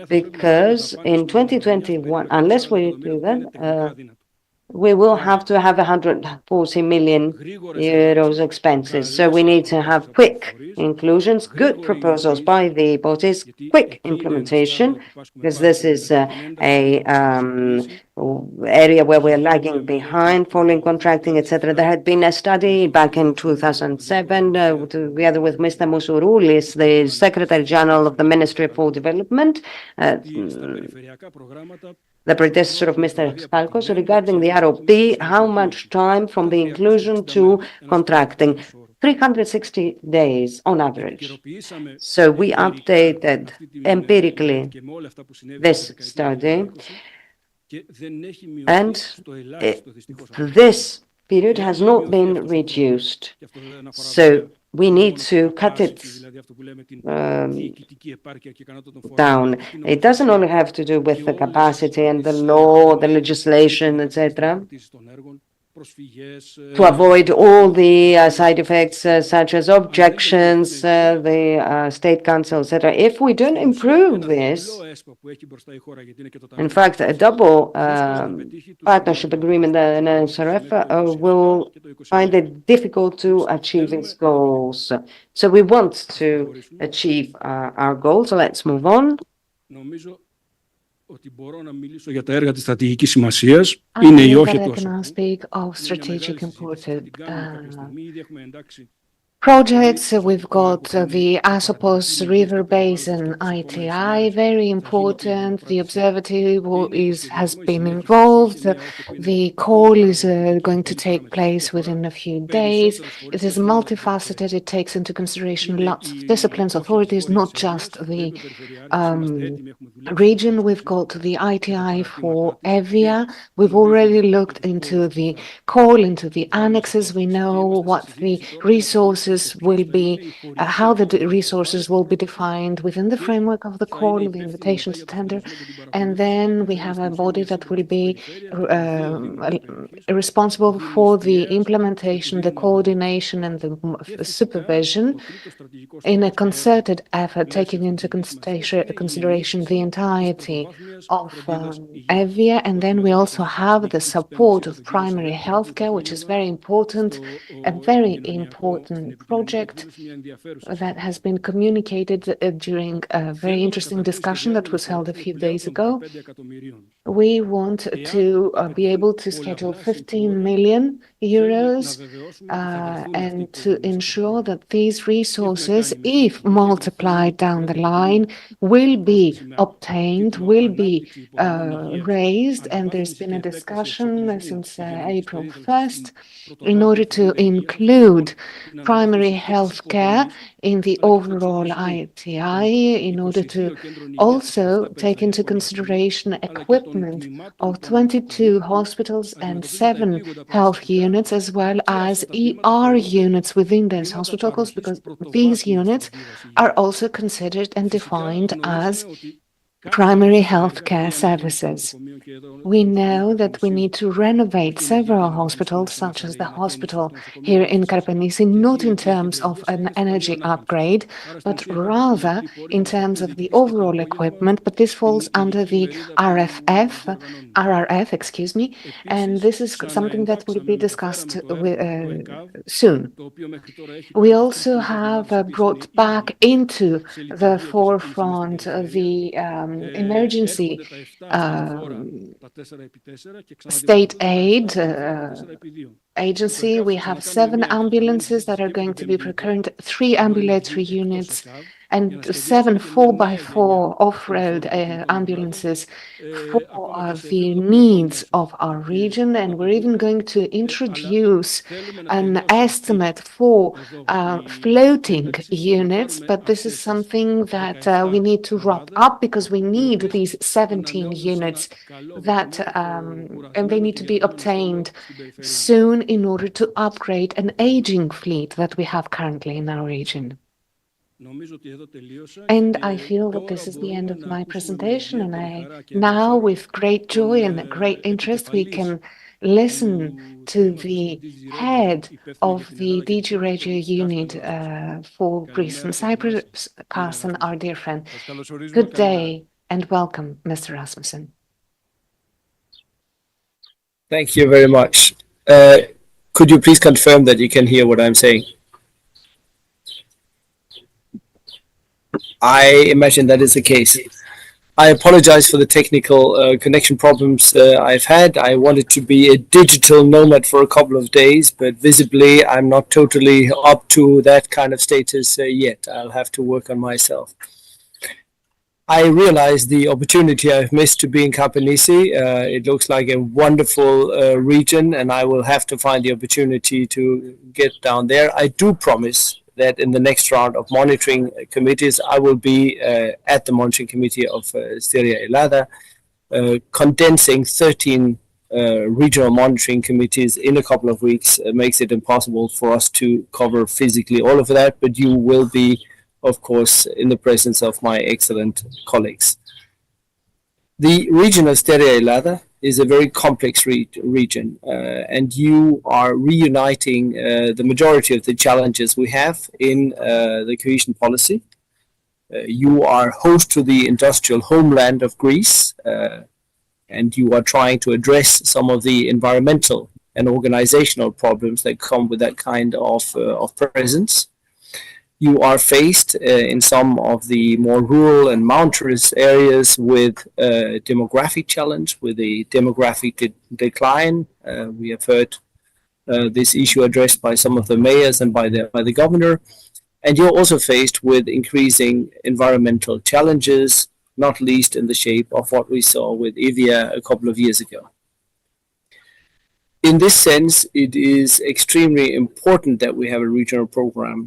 because in 2021, unless we do that, we will have to have 140 million euros expenses. So we need to have quick inclusions, good proposals by the bodies, quick implementation, because this is a area where we're lagging behind, following contracting, etc. There had been a study back in 2007, together with Mr. Mousouroulis, the Secretary General of the Ministry for Development, the predecessor of Mr. Skalkos, regarding the ROP, how much time from the inclusion to contracting? 360 days on average. So we updated empirically this study, and this period has not been reduced. So we need to cut it down. It doesn't only have to do with the capacity and the law, the legislation, etc., to avoid all the side effects such as objections, the state council, etc. If we don't improve this, in fact, a double partnership agreement and SRF will find it difficult to achieve its goals. So we want to achieve our goals. So let's move on. ότι μπορώ να μιλήσω για τα έργα της στρατηγικής σημασίας. Είναι ή όχι τόσο. Projects, we've got the Asopos River Basin ITI, very important. The observatory has been involved. The call is going to take place within a few days. It is multifaceted. It takes into consideration lots of disciplines, authorities, not just the region. We've got the ITI for Evia. We've already looked into the call, into the annexes. We know what the resources resources will be, how the resources will be defined within the framework of the call, the invitation to tender. And then we have a body that will be responsible for the implementation, the coordination, and the supervision in a concerted effort, taking into consideration the entirety of EVIA. And then we also have the support of primary healthcare, which is very important, a very important project that has been communicated during a very interesting discussion that was held a few days ago. We want to be able to schedule 15 million euros and to ensure that these resources, if multiplied down the line, will be obtained, will be raised. And there's been a discussion since April 1st in order to include primary health care in the overall ITI, in order to also take into consideration equipment of 22 hospitals and 7 health units, as well as ER units within those hospitals, because these units are also considered and defined as primary health care services. We know that we need to renovate several hospitals, such as the hospital here in Karpenisi, not in terms of an energy upgrade, but rather in terms of the overall equipment. But this falls under the RRF, excuse me, and this is something that will be discussed soon. We also have brought back into the forefront the emergency state aid agency. We have 7 ambulances that are going to be procured, 3 ambulatory units, and 7 4x4 off-road ambulances for the needs of our region. And we're even going to introduce an estimate for floating units, but this is something that we need to wrap up, because we need these 17 units that and they need to be obtained soon in order to upgrade an aging fleet that we have currently in our region. And I feel that this is the end of my presentation, and now, with great joy and great interest, we can listen to the head of the DG Radio unit for Greece and Cyprus, Carsten, our dear friend. Good day and welcome, Mr. Rasmussen. Thank you very much. Could you please confirm that you can hear what I'm saying? I imagine that is the case. I apologize for the technical connection problems I've had. I wanted to be a digital nomad for a couple of days, but visibly I'm not totally up to that kind of status yet. I'll have to work on myself. I realize the opportunity I've missed to be in Karpenisi. It looks like a wonderful region, and I will have to find the opportunity to get down there. I do promise that in the next round of monitoring committees, I will be at the monitoring committee of Sτερεά Ελλάδα, condensing 13 regional monitoring committees in a couple of weeks. Makes it impossible for us to cover physically all of that, but you will be, of course, in the presence of my excellent colleagues. The region of Sτερεά Ελλάδα is a very complex region, and you are reuniting the majority of the challenges we have in the cohesion policy. You are host to the industrial homeland of Greece, and you are trying to address some of the environmental and organizational problems that come with that kind of presence. You are faced in some of the more rural and mountainous areas with a demographic challenge, with a demographic decline. We have heard this issue addressed by some of the mayors and by the governor. And you're also faced with increasing environmental challenges, not least in the shape of what we saw with EVIA a couple of years ago. In this sense, it is extremely important that we have a regional program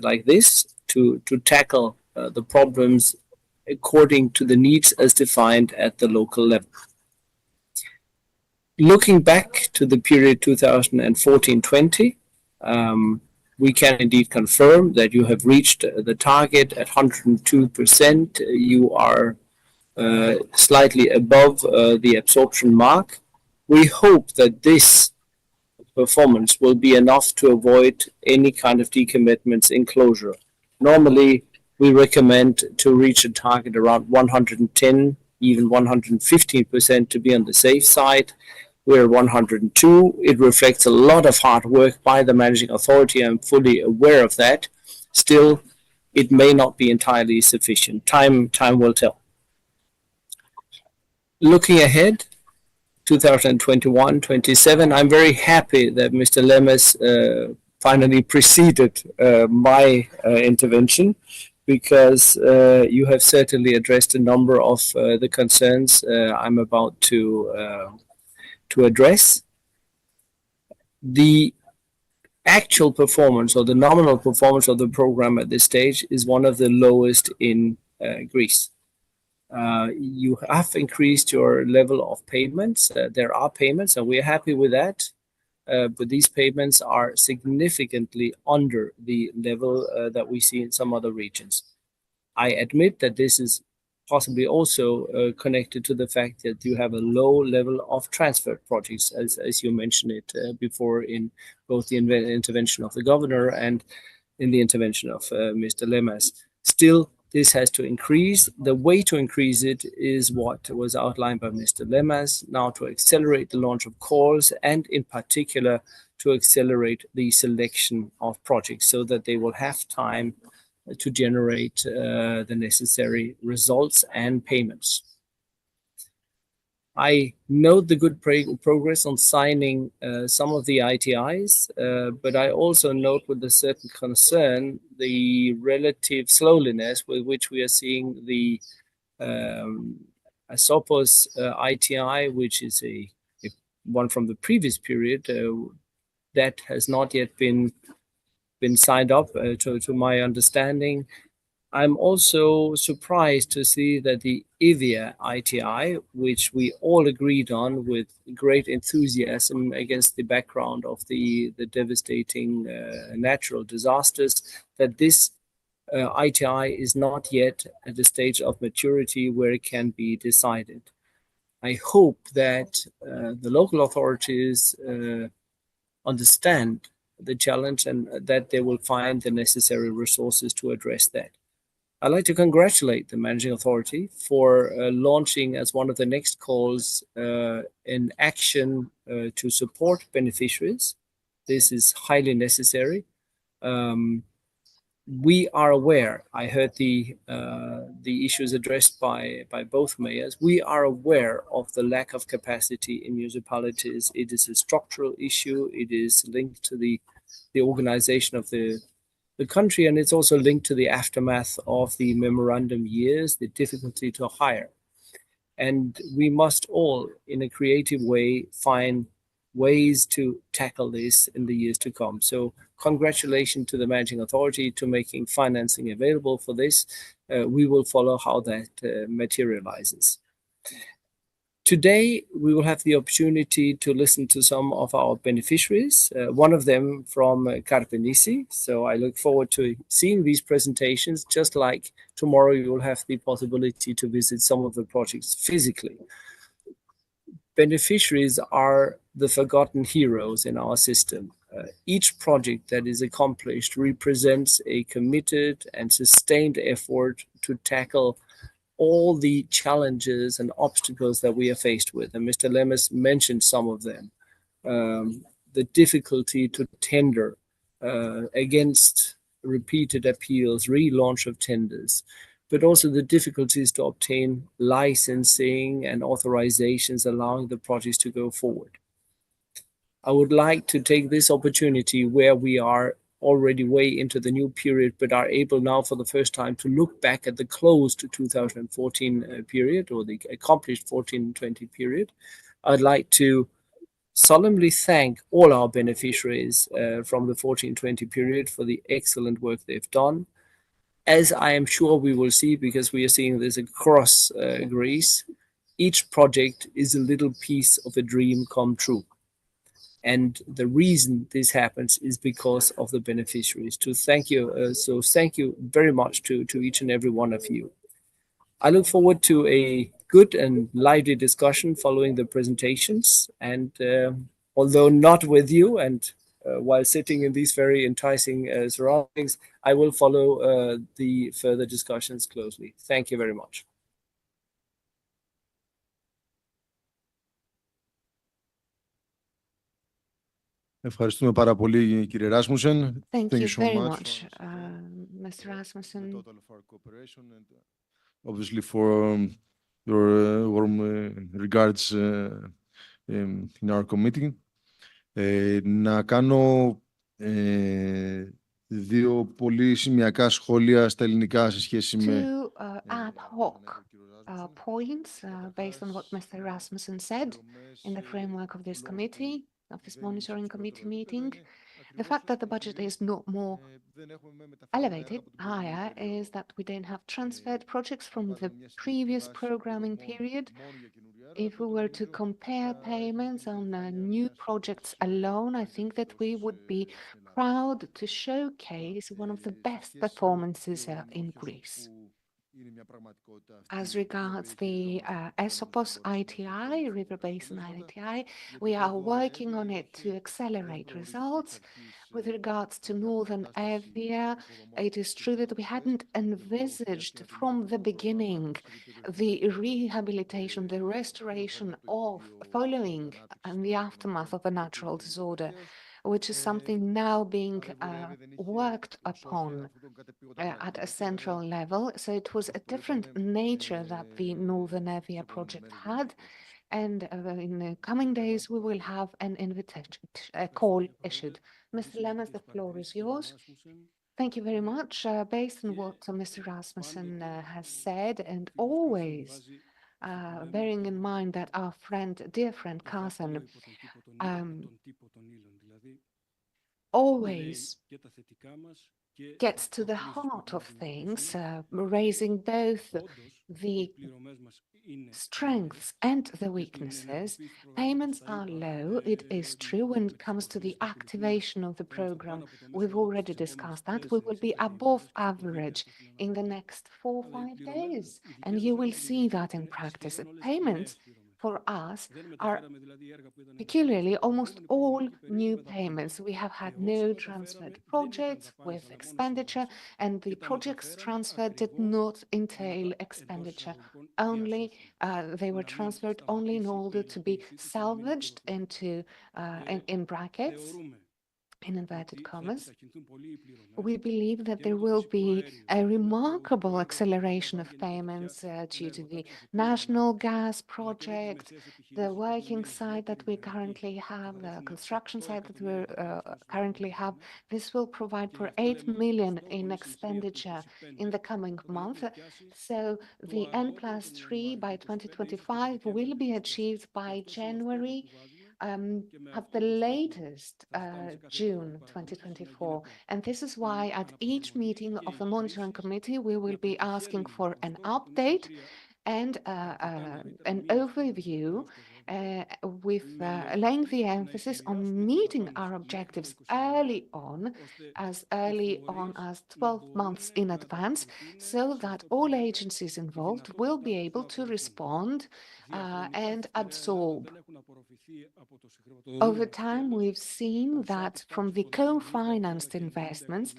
like this to tackle the problems according to the needs as defined at the local level. Looking back to the period 2014-20, we can indeed confirm that you have reached the target at 102%. You are slightly above the absorption mark. We hope that this performance will be enough to avoid any kind of decommitments in closure. Normally, we recommend to reach a target around 110, even 115% to be on the safe side. We're 102. It reflects a lot of hard work by the managing authority. I'm fully aware of that. Still, it may not be entirely sufficient. Time will tell. Looking ahead, 2021-27, I'm very happy that Mr. Lemmes finally preceded my intervention, because you have certainly addressed a number of the concerns I'm about to address. The actual performance, or the nominal performance of the program at this stage, is one of the lowest in Greece. You have increased your level of payments. There are payments, and we're happy with that. But these payments are significantly under the level that we see in some other regions. I admit that this is possibly also connected to the fact that you have a low level of transfer projects, as you mentioned it before, in both the intervention of the governor and in the intervention of Mr. Lemmes. Still, this has to increase. The way to increase it is what was outlined by Mr. Lemmes, now to accelerate the launch of calls, and in particular to accelerate the selection of projects so that they will have time to generate the necessary results and payments. I note the good progress on signing some of the ITIs, but I also note with a certain concern the relative slowness with which we are seeing the Asopos ITI, which is a one from the previous period that has not yet been signed up to my understanding. I'm also surprised to see that the Evia ITI, which we all agreed on with great enthusiasm against the background of the devastating natural disasters, that this ITI is not yet at the stage of maturity where it can be decided. I hope that the local authorities understand the challenge and that they will find the necessary resources to address that. I'd like to congratulate the managing authority for launching as one of the next calls an action to support beneficiaries. This is highly necessary. We are aware, I heard the issues addressed by both mayors. We are aware of the lack of capacity in municipalities. It is a structural issue. It is linked to the organization of the country, and it's also linked to the aftermath of the memorandum years, the difficulty to hire. And we must all, in a creative way, find ways to tackle this in the years to come. So congratulations to the managing authority to making financing available for this. We will follow how that materializes. Today, we will have the opportunity to listen to some of our beneficiaries, one of them from Karpenisi. So I look forward to seeing these presentations, just like tomorrow you will have the possibility to visit some of the projects physically. Beneficiaries are the forgotten heroes in our system. Each project that is accomplished represents a committed and sustained effort to tackle all the challenges and obstacles that we are faced with. And Mr. Lemmes mentioned some of them. The difficulty to tender against repeated appeals, relaunch of tenders, but also the difficulties to obtain licensing and authorizations allowing the projects to go forward. I would like to take this opportunity where we are already way into the new period, but are able now for the first time to look back at the closed 2014 period, or the accomplished 14-20 period. I'd like to solemnly thank all our beneficiaries from the 14-20 period for the excellent work they've done. As I am sure we will see, because we are seeing this across Greece, each project is a little piece of a dream come true. And the reason this happens is because of the beneficiaries. Thank you very much to each and every one of you. I look forward to a good and lively discussion following the presentations. And although not with you and while sitting in these very enticing surroundings, I will follow the further discussions closely. Thank you very much. Ευχαριστούμε πάρα πολύ, κύριε Ράσμουσεν. Thank you very much, Mr. Rasmussen. Obviously for your warm regards in our committee. Να κάνω δύο πολύ σημειακά σχόλια στα ελληνικά σε σχέση με... ad hoc points based on what Mr. Rasmussen said in the framework of this committee, of this monitoring committee meeting. The fact that the budget is not more elevated, higher, is that we don't have transferred projects from the previous programming period. If we were to compare payments on new projects alone, I think that we would be proud to showcase one of the best performances in Greece. As regards the Esopos ITI, River Basin ITI, we are working on it to accelerate results. With regards to Northern Evia, it is true that we hadn't envisaged from the beginning the rehabilitation, the restoration of following and the aftermath of a natural disorder, which is something now being worked upon at a central level. So it was a different nature that the Northern Evia project had. And in the coming days, we will have an invitation, a call issued. Mr. Lemas, the floor is yours. Thank you very much. Based on what Mr. Rasmussen has said, and always bearing in mind that our friend, dear friend Carson, always gets to the heart of things, raising both the strengths and the weaknesses. Payments are low, it is true. When it comes to the activation of the program, we've already discussed that. We will be above average in the next 4 or 5 days, and you will see that in practice. Payments for us are peculiarly almost all new payments. We have had no transferred projects with expenditure, and the projects transferred did not entail expenditure. Only they were transferred only in order to be salvaged into in brackets, in inverted commas. We believe that there will be a remarkable acceleration of payments due to the national gas project, the working site that we currently have, the construction site that we currently have. This will provide for 8 million in expenditure in the coming month. So the N+3 by 2025 will be achieved by January, at the latest June 2024. And this is why at each meeting of the monitoring committee, we will be asking for an update and an overview with laying the emphasis on meeting our objectives early on as 12 months in advance, so that all agencies involved will be able to respond and absorb. Over time, we've seen that from the co-financed investments,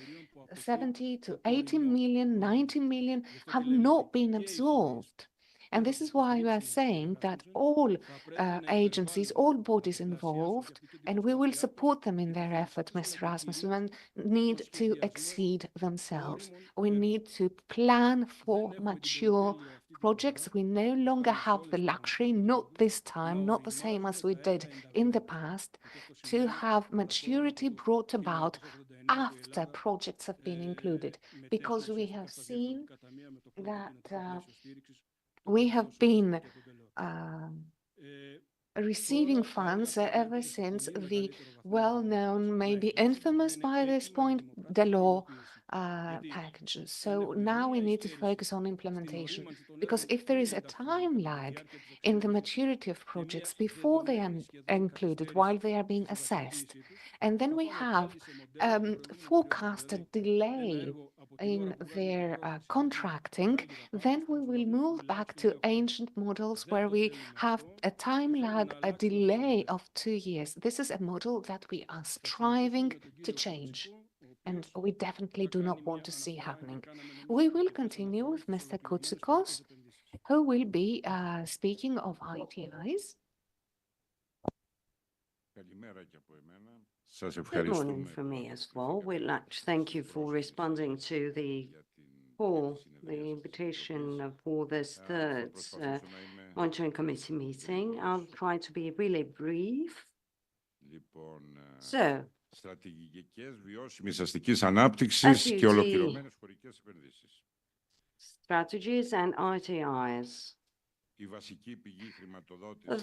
70 to 80 million, 90 million have not been absorbed. And this is why we are saying that all agencies, all bodies involved, and we will support them in their effort, Mr. Rasmussen, need to exceed themselves. We need to plan for mature projects. We no longer have the luxury, not this time, not the same as we did in the past, to have maturity brought about after projects have been included, because we have seen that we have been receiving funds ever since the well-known, maybe infamous by this point, Delors packages. So now we need to focus on implementation, because if there is a time lag in the maturity of projects before they are included, while they are being assessed, and then we have forecasted delay in their contracting, then we will move back to ancient models where we have a time lag, a delay of 2 years. This is a model that we are striving to change, and we definitely do not want to see happening. We will continue with Mr. Koutsikos, who will be speaking of ITIs. Good morning from me as well. We'd like to thank you for responding to the call, the invitation for this third monitoring committee meeting. I'll try to be really brief. So, strategies and ITIs.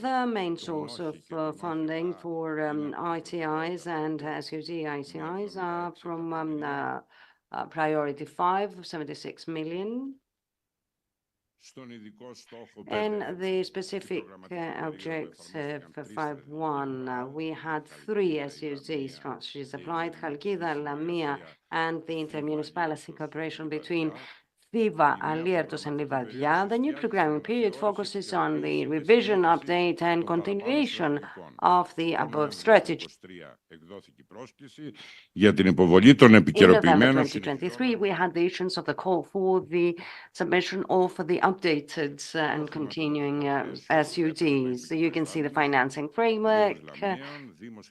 The main source of funding for ITIs and SUD ITIs are from Priority 5, 76 million. And the specific objective for 5.1, we had 3 SUD strategies applied: Chalkida, Lamia, and the intermunicipality cooperation between Thiva, Aliertos, and Livadia. The new programming period focuses on the revision, update, and continuation of the above strategy. In November 2023, we had the issuance of the call for the submission of the updated and continuing SUDs. So you can see the financing framework,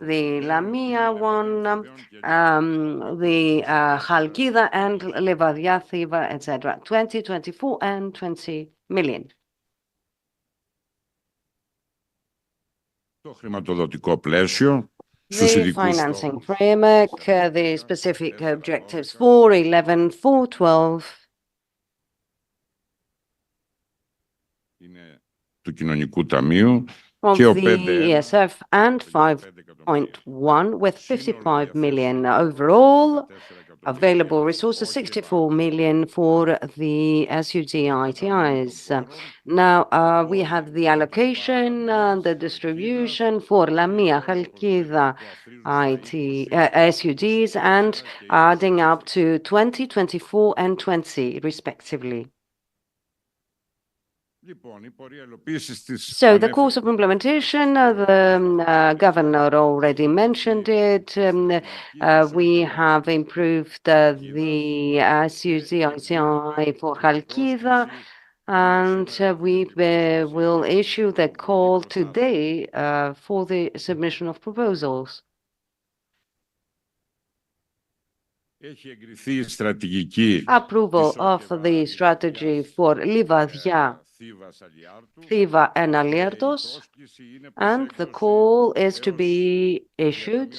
the Lamia one, the Chalkida and Livadia, Thiva, etc. 20, 24, and 20 million. The financing framework, the specific objectives 4.11, 4.12. Of the ESF, and 5.1 with 55 million overall. Available resources, 64 million for the SUD ITIs. Now we have the allocation, the distribution for Lamia, Chalkida SUDs, and adding up to 20, 24, and 20 respectively. So the course of implementation, the governor already mentioned it. We have improved the SUD ITI for Chalkida, and we will issue the call today for the submission of proposals. Approval of the strategy for Livadia, Thiva, and Aliertos, and the call is to be issued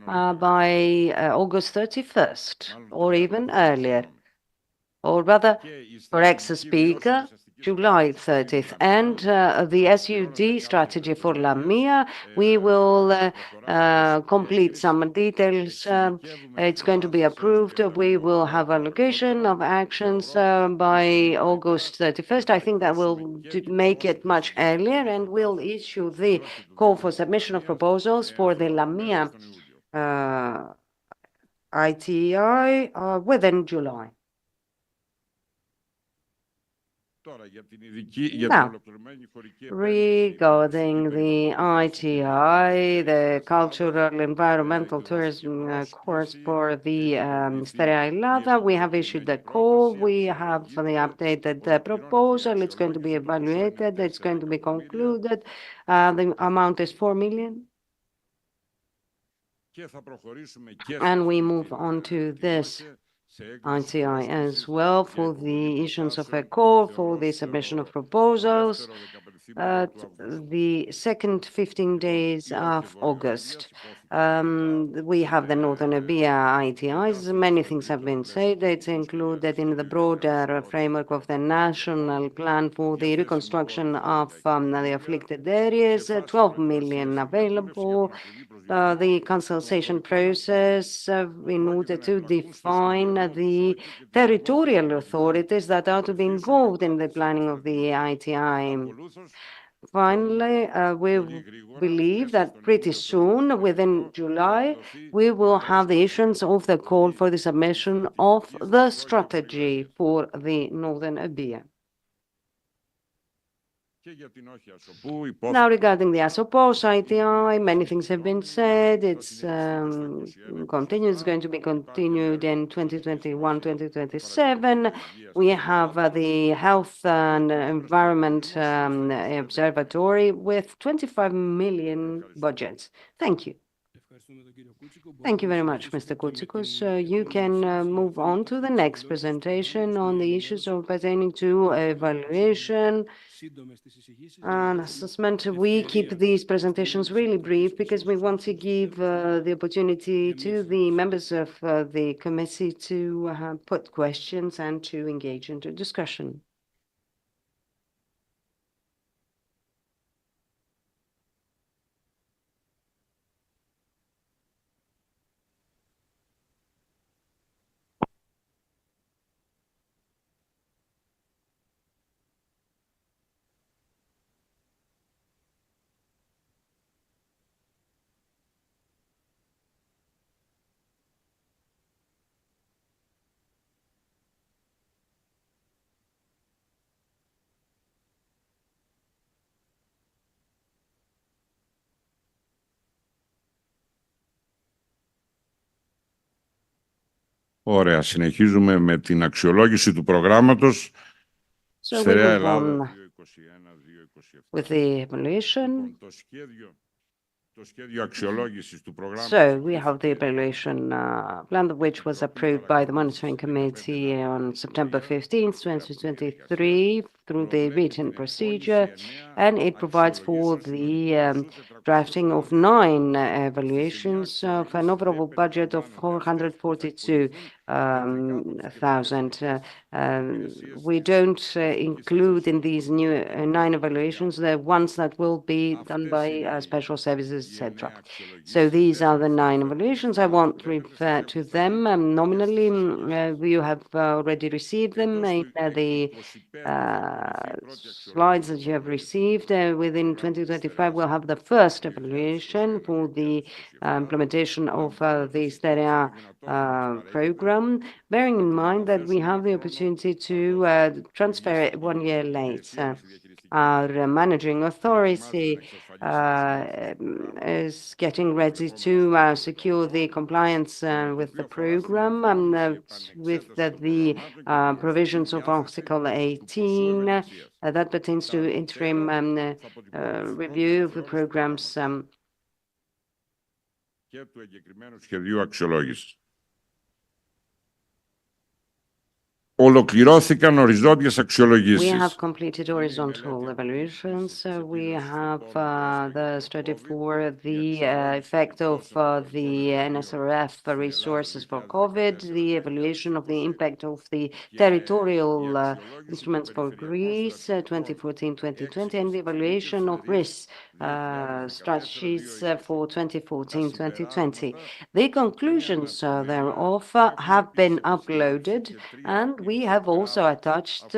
by August 31st, or even earlier, or rather, corrects the speaker, July 30th. And the SUD strategy for Lamia, we will complete some details. It's going to be approved. We will have allocation of actions by August 31st. I think that will make it much earlier, and we'll issue the call for submission of proposals for the Lamia ITI within July. Now, regarding the ITI, the Cultural Environmental Tourism course for the Sτερεά Ελλάδα, we have issued the call. We have the updated proposal. It's going to be evaluated. It's going to be concluded. The amount is 4 million. And we move on to this ITI as well for the issuance of a call for the submission of proposals the second 15 days of August. We have the Northern Ebia ITIs. Many things have been said. It's included in the broader framework of the national plan for the reconstruction of the afflicted areas, 12 million available. the consultation process in order to define the territorial authorities that are to be involved in the planning of the ITI. Finally, we believe that pretty soon, within July, we will have the issuance of the call for the submission of the strategy for the Northern Obbia. Now, regarding the Asopos ITI, many things have been said. It's going to be continued in 2021-2027. We have the Health and Environment Observatory with 25 million budgets. Thank you. Thank you very much, Mr. Koutsikos. You can move on to the next presentation on the issues pertaining to evaluation and assessment. We keep these presentations really brief because we want to give the opportunity to the members of the committee to put questions and to engage into discussion. Ωραία, συνεχίζουμε με την αξιολόγηση του προγράμματος Στερεά Ελλάδα 2021-2027. With the evaluation. Το σχέδιο αξιολόγησης του προγράμματος. So we have the evaluation plan, which was approved by the Monitoring Committee on September 15th, 2023, through the written procedure, and it provides for the drafting of 9 evaluations of an overall budget of 442,000. We don't include in these new 9 evaluations the ones that will be done by special services, etc. So these are the 9 evaluations. I won't refer to them. Nominally, you have already received them in the slides that you have received. Within 2025, we'll have the first evaluation for the implementation of the Sτερεά program, bearing in mind that we have the opportunity to transfer it 1 year later. Our managing authority is getting ready to secure the compliance with the program with the provisions of Article 18 that pertains to interim review of the programs. Και του εγκεκριμένου σχεδίου αξιολόγησης. Ολοκληρώθηκαν οριζόντιες αξιολογήσεις. We have completed horizontal evaluations. We have the study for the effect of the NSRF resources for COVID, the evaluation of the impact of the territorial instruments for Greece, 2014-2020, and the evaluation of risk strategies for 2014-2020. The conclusions thereof have been uploaded, and we have also attached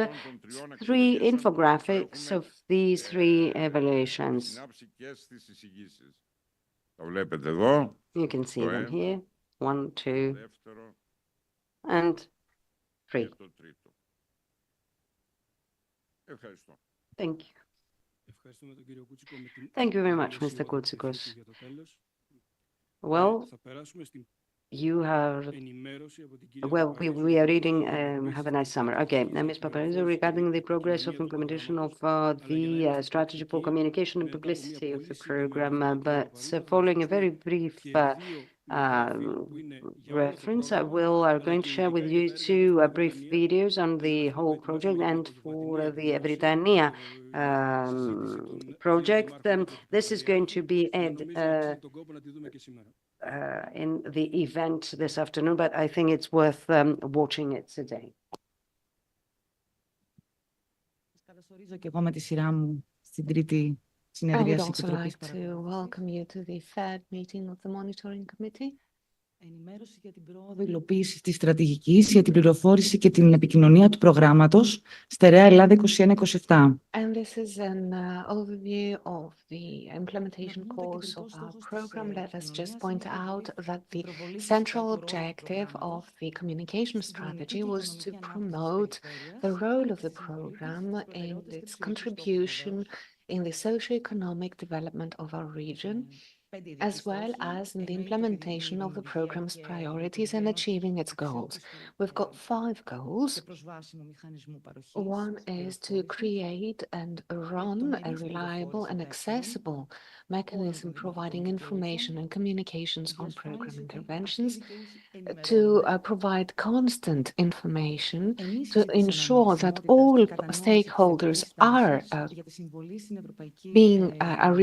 3 infographics of these 3 evaluations. You can see them here, 1, 2, and 3. Thank you. Thank you very much, Mr. Koutsikos. Well, you have, we are reading, have a nice summer. Okay, Ms. Paparizou, regarding the progress of implementation of the strategy for communication and publicity of the program, but following a very brief reference, are going to share with you 2 brief videos on the whole project and for the Evridania project. This is going to be in the event this afternoon, but I think it's worth watching it today. Καλωσορίζω και εγώ με τη σειρά μου στην τρίτη I would also like to welcome you to the third meeting of the Monitoring Committee. Ενημέρωση για την πρόοδο υλοποίησης της στρατηγικής για την πληροφόρηση και την επικοινωνία του προγράμματος Στερεά Ελλάδα 2021-2027. And this is an overview of the implementation course of our program. Let us just point out that the central objective of the communication strategy was to promote the role of the program and its contribution in the socio-economic development of our region, as well as in the implementation of the program's priorities and achieving its goals. We've got 5 goals. One is to create and run a reliable and accessible mechanism providing information and communications on program interventions, to provide constant information to ensure that all stakeholders are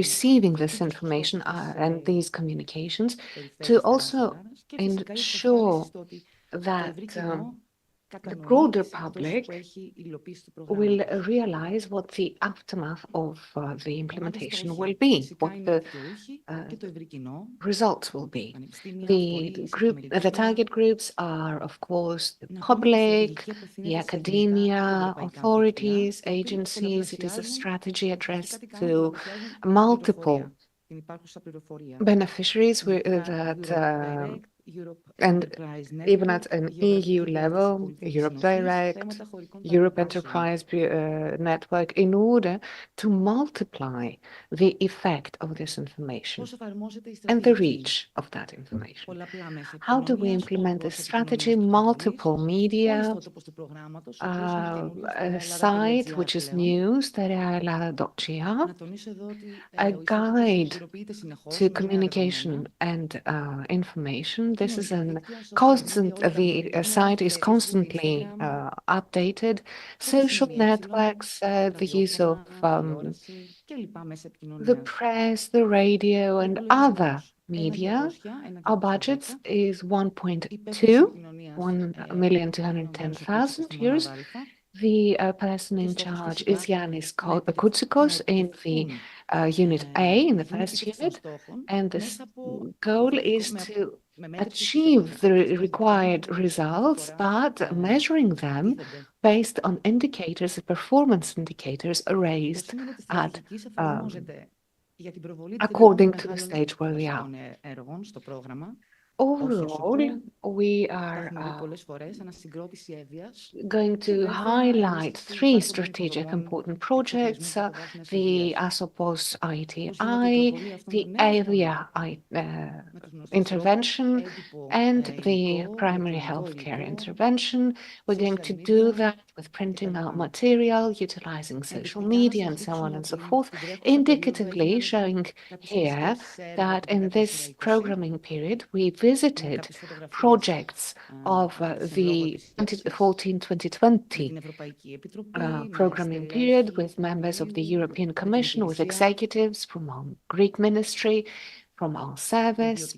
receiving this information and these communications, to also ensure that the broader public will realize what the aftermath of the implementation will be, what the results will be. The target groups are, of course, the public, the academia, authorities, agencies. It is a strategy addressed to multiple beneficiaries and even at an EU level, Europe Direct, Europe Enterprise Network, in order to multiply the effect of this information and the reach of that information. How do we implement this strategy? Multiple media, a site which is new, stereaalada.gr, a guide to communication and information. This is the site is constantly updated. Social networks, the use of the press, the radio, and other media. Our budget is 1,210,000 euros. The person in charge is Yannis Koutsikos in the Unit A, in the first unit, and this goal is to achieve the required results, but measuring them based on indicators, performance indicators raised at according to the stage where we are. Overall, we are going to highlight 3 strategic important projects, the ASOPOS ITI, the area intervention, and the primary healthcare intervention. We're going to do that with printing out material, utilizing social media, and so on and so forth, indicatively showing here that in this programming period, we visited projects of the 2014-2020 programming period with members of the European Commission, with executives from our Greek ministry, from our service,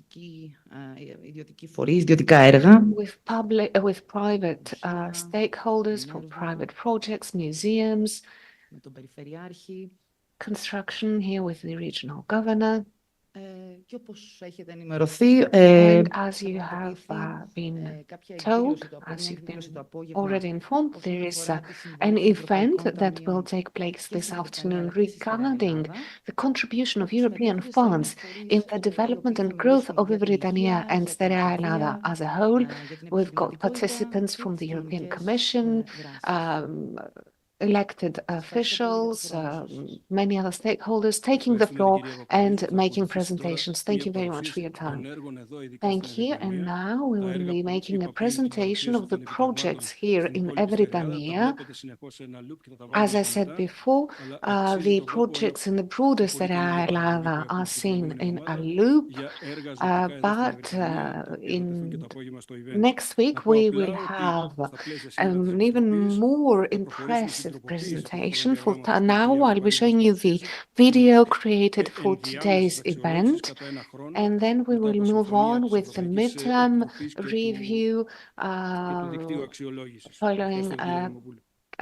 with private stakeholders, from private projects, museums, construction here with the regional governor. And as you have been told, as you've been already informed, there is an event that will take place this afternoon regarding the contribution of European funds in the development and growth of Evridania and Sterea Ελλάδα as a whole. We've got participants from the European Commission, elected officials, many other stakeholders taking the floor and making presentations. Thank you very much for your time. Thank you. And now we will be making a presentation of the projects here in Evridania. As I said before, the projects in the broader Sterea Ελλάδα are seen in a loop, but in next week we will have an even more impressive presentation. For now, I'll be showing you the video created for today's event, and then we will move on with the midterm review following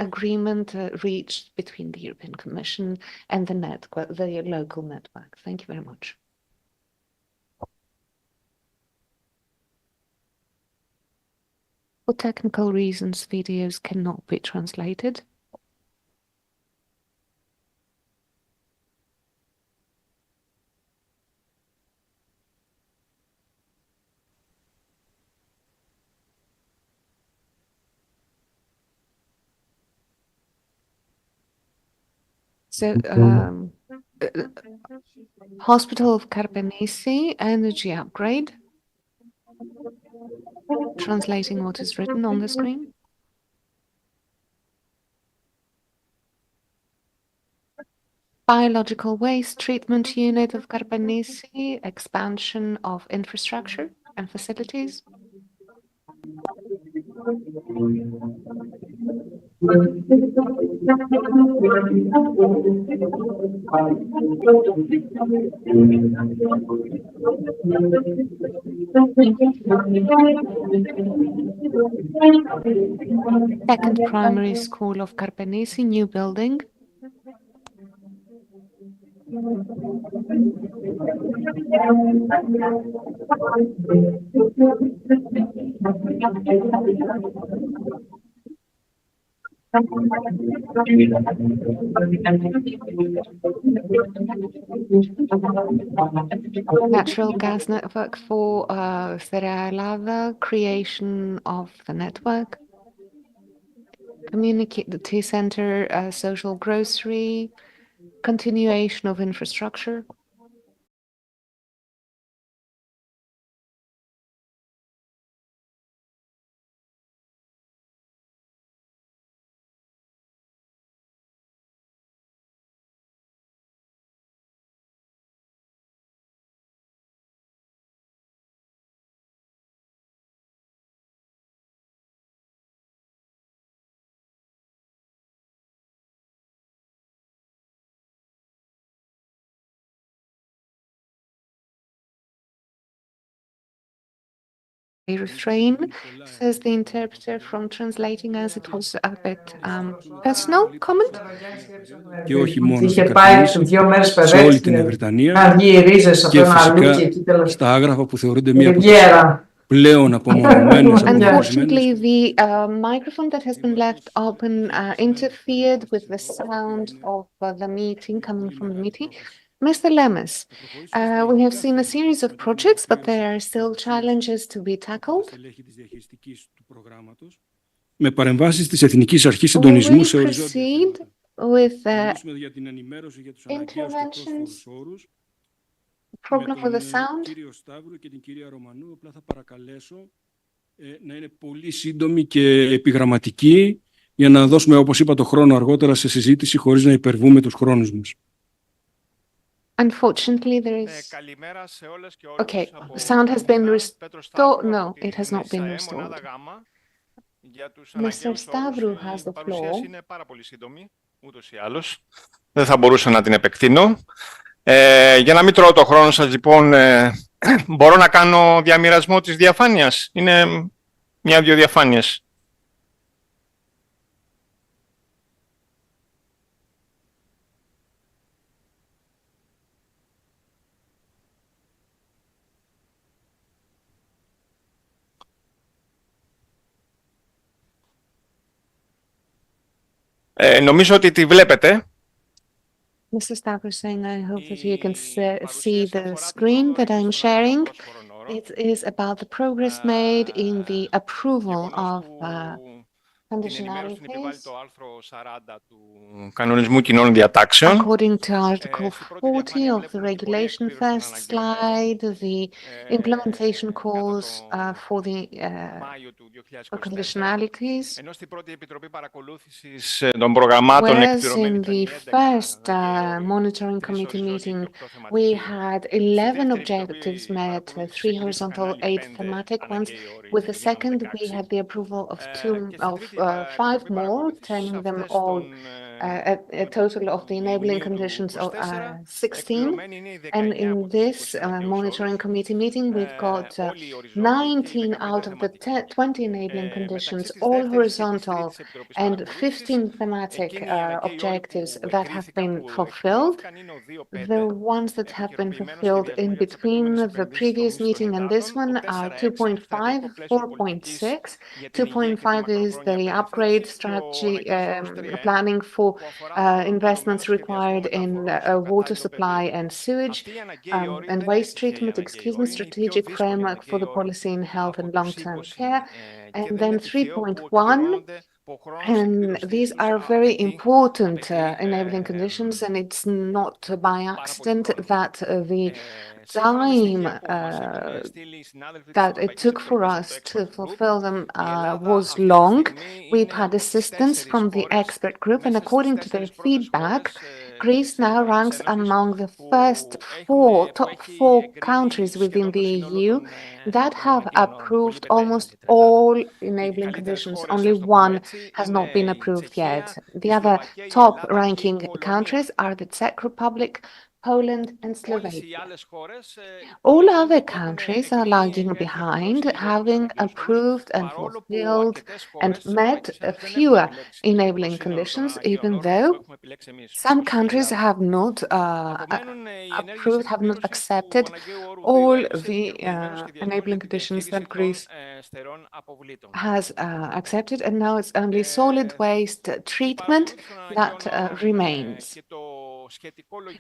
agreement reached between the European Commission and the network, the local network. Thank you very much. For technical reasons, videos cannot be translated. So, Hospital of Karpenisi, energy upgrade. Translating what is written on the screen. Biological waste treatment unit of Karpenisi, expansion of infrastructure and facilities. Second primary school of Karpenisi, new building. Natural gas network for Sτερεά Ελλάδα, creation of the network. Community center, social grocery, continuation of infrastructure. Refrain, says the interpreter, from translating as it was a bit personal comment. Και όχι μόνο στο Καρπενήσι, σε όλη την Βρετανία και φυσικά στα άγραφα που θεωρούνται μία από τις πλέον απομονωμένες. Unfortunately, the microphone that has been left open interfered with the sound of the meeting coming from the meeting. Mr. Lemes, we have seen a series of projects, but there are still challenges to be tackled. Με παρεμβάσεις της Εθνικής Αρχής Συντονισμού σε proceed with interventions. Problem with the sound. Κύριο Σταύρου και την κυρία Ρωμανού, απλά θα παρακαλέσω να είναι πολύ σύντομη και επιγραμματική για να δώσουμε, όπως είπα, το χρόνο αργότερα σε συζήτηση χωρίς να υπερβούμε τους χρόνους μας. Unfortunately, there is... Okay, sound has been restored. No, it has not been restored. Mr. Stavru has the floor. Είναι πάρα πολύ σύντομη, ούτως ή άλλως. Δεν θα μπορούσα να την επεκτείνω. Για να μην τρώω το χρόνο σας, λοιπόν, μπορώ να κάνω διαμοιρασμό της διαφάνειας. Είναι μια-δυο διαφάνειες. Νομίζω ότι τη βλέπετε. Mr. Stavros saying, I hope that you can see the screen that I'm sharing. It is about the progress made in the approval of conditionalities. According to Article 40 of the regulation, first slide, the implementation calls for the conditionalities. Whereas in the first monitoring committee meeting, we had 11 objectives met, 3 horizontal, 8 thematic ones. With the second, we had the approval of 5 more, turning them all a total of the enabling conditions of 16. And in this monitoring committee meeting, we've got 19 out of the 20 enabling conditions, all horizontal, and 15 thematic objectives that have been fulfilled. The ones that have been fulfilled in between the previous meeting and this one are 2.5, 4.6. 2.5 is the upgrade strategy planning for investments required in water supply and sewage and waste treatment, strategic framework for the policy in health and long-term care. And then 3.1, and these are very important enabling conditions, and it's not by accident that the time that it took for us to fulfill them was long. We've had assistance from the expert group, and according to their feedback, Greece now ranks among the top four countries within the EU that have approved almost all enabling conditions. Only one has not been approved yet. The other top-ranking countries are the Czech Republic, Poland, and Slovakia. All other countries are lagging behind, having approved and fulfilled and met fewer enabling conditions, even though some countries have not approved, have not accepted all the enabling conditions that Greece has accepted, and now it's only solid waste treatment that remains.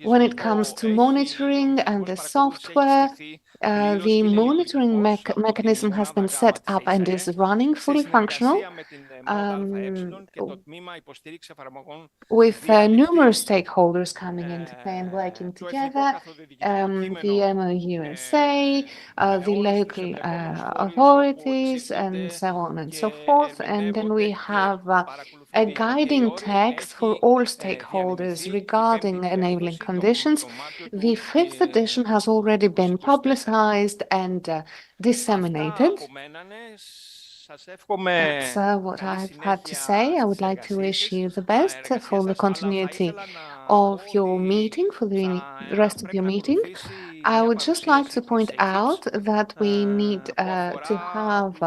When it comes to monitoring and the software, the monitoring mechanism has been set up and is running fully functional with numerous stakeholders coming into play and working together, the MOUSA, the local authorities, and so on and so forth. And then we have a guiding text for all stakeholders regarding enabling conditions. The 5th edition has already been publicized and disseminated. That's what I've had to say. I would like to wish you the best for the continuity of your meeting, for the rest of your meeting. I would just like to point out that we need to have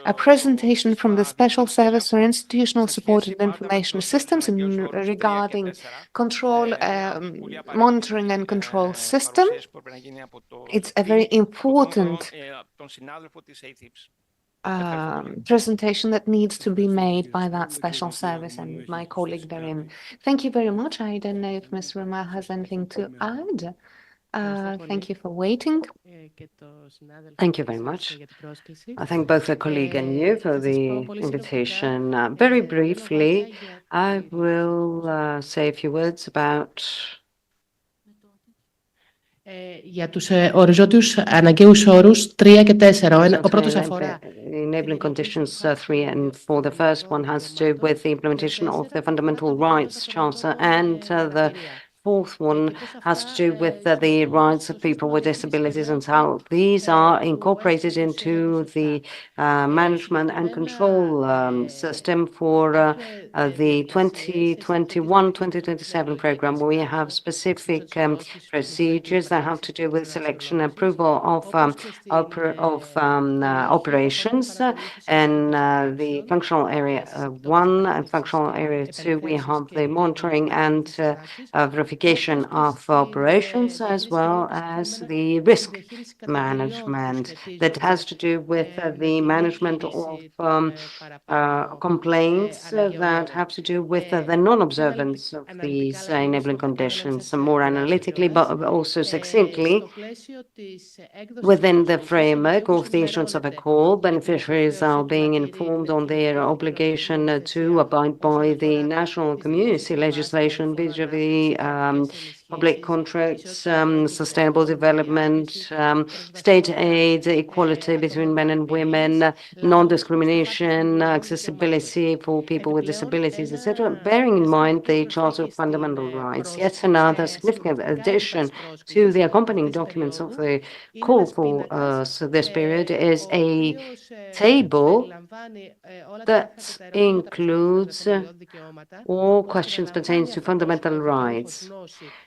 a presentation from the Special Service for Institutional Support and Information Systems regarding control, monitoring and control system. It's a very important presentation that needs to be made by that special service and my colleague therein. Thank you very much. I don't know if Ms. Roma has anything to add. Thank you for waiting. Thank you very much. I thank both the colleague and you for the invitation. Very briefly, I will say a few words about για τους οριζόντιους αναγκαίους όρους 3 και 4. Ο πρώτος αφορά enabling conditions 3 and 4. The first one has to do with the implementation of the Fundamental Rights Charter, and the fourth one has to do with the rights of people with disabilities and how these are incorporated into the management and control system for the 2021-2027 program. We have specific procedures that have to do with selection and approval of operations and the functional area 1 and functional area 2. We have the monitoring and verification of operations, as well as the risk management that has to do with the management of complaints that have to do with the non-observance of these enabling conditions, more analytically but also succinctly. Within the framework of the issuance of a call, beneficiaries are being informed on their obligation to abide by the national community legislation vis-à-vis public contracts, sustainable development, state aid, equality between men and women, non-discrimination, accessibility for people with disabilities, etc., bearing in mind the Charter of Fundamental Rights. Yet another significant addition to the accompanying documents of the call for this period is a table that includes all questions pertaining to fundamental rights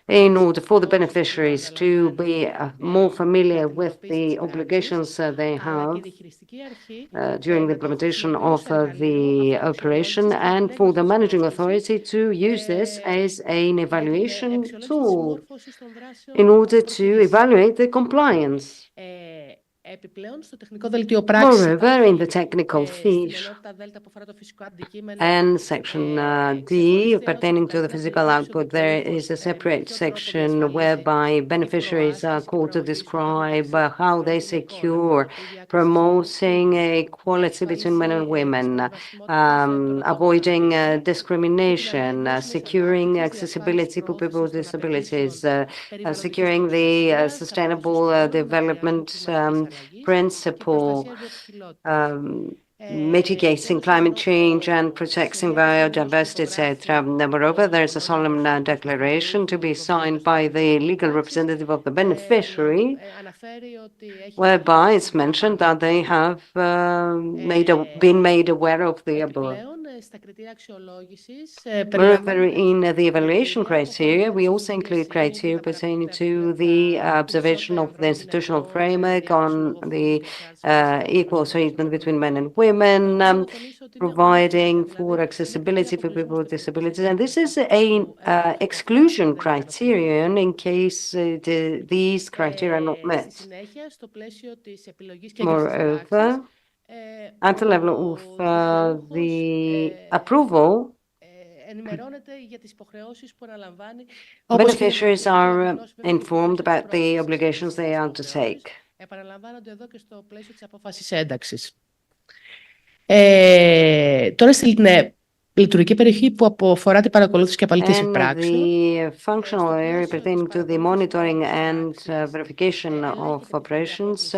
in order for the beneficiaries to be more familiar with the obligations they have during the implementation of the operation, and for the managing authority to use this as an evaluation tool in order to evaluate the compliance. Moreover, in the technical field and section D pertaining to the physical output, there is a separate section whereby beneficiaries are called to describe how they secure promoting equality between men and women, avoiding discrimination, securing accessibility for people with disabilities, securing the sustainable development principle, mitigating climate change and protecting biodiversity, etc. Moreover, there is a solemn declaration to be signed by the legal representative of the beneficiary, whereby it's mentioned that they have been made aware of the above. Moreover, in the evaluation criteria, we also include criteria pertaining to the observation of the institutional framework on the equal treatment between men and women, providing for accessibility for people with disabilities. And this is an exclusion criterion in case these criteria are not met. Moreover, at the level of the approval, beneficiaries are informed about the obligations they undertake. Τώρα στην λειτουργική περιοχή που αφορά την παρακολούθηση και επαλήθευση πράξεων. The functional area pertaining to the monitoring and verification of operations,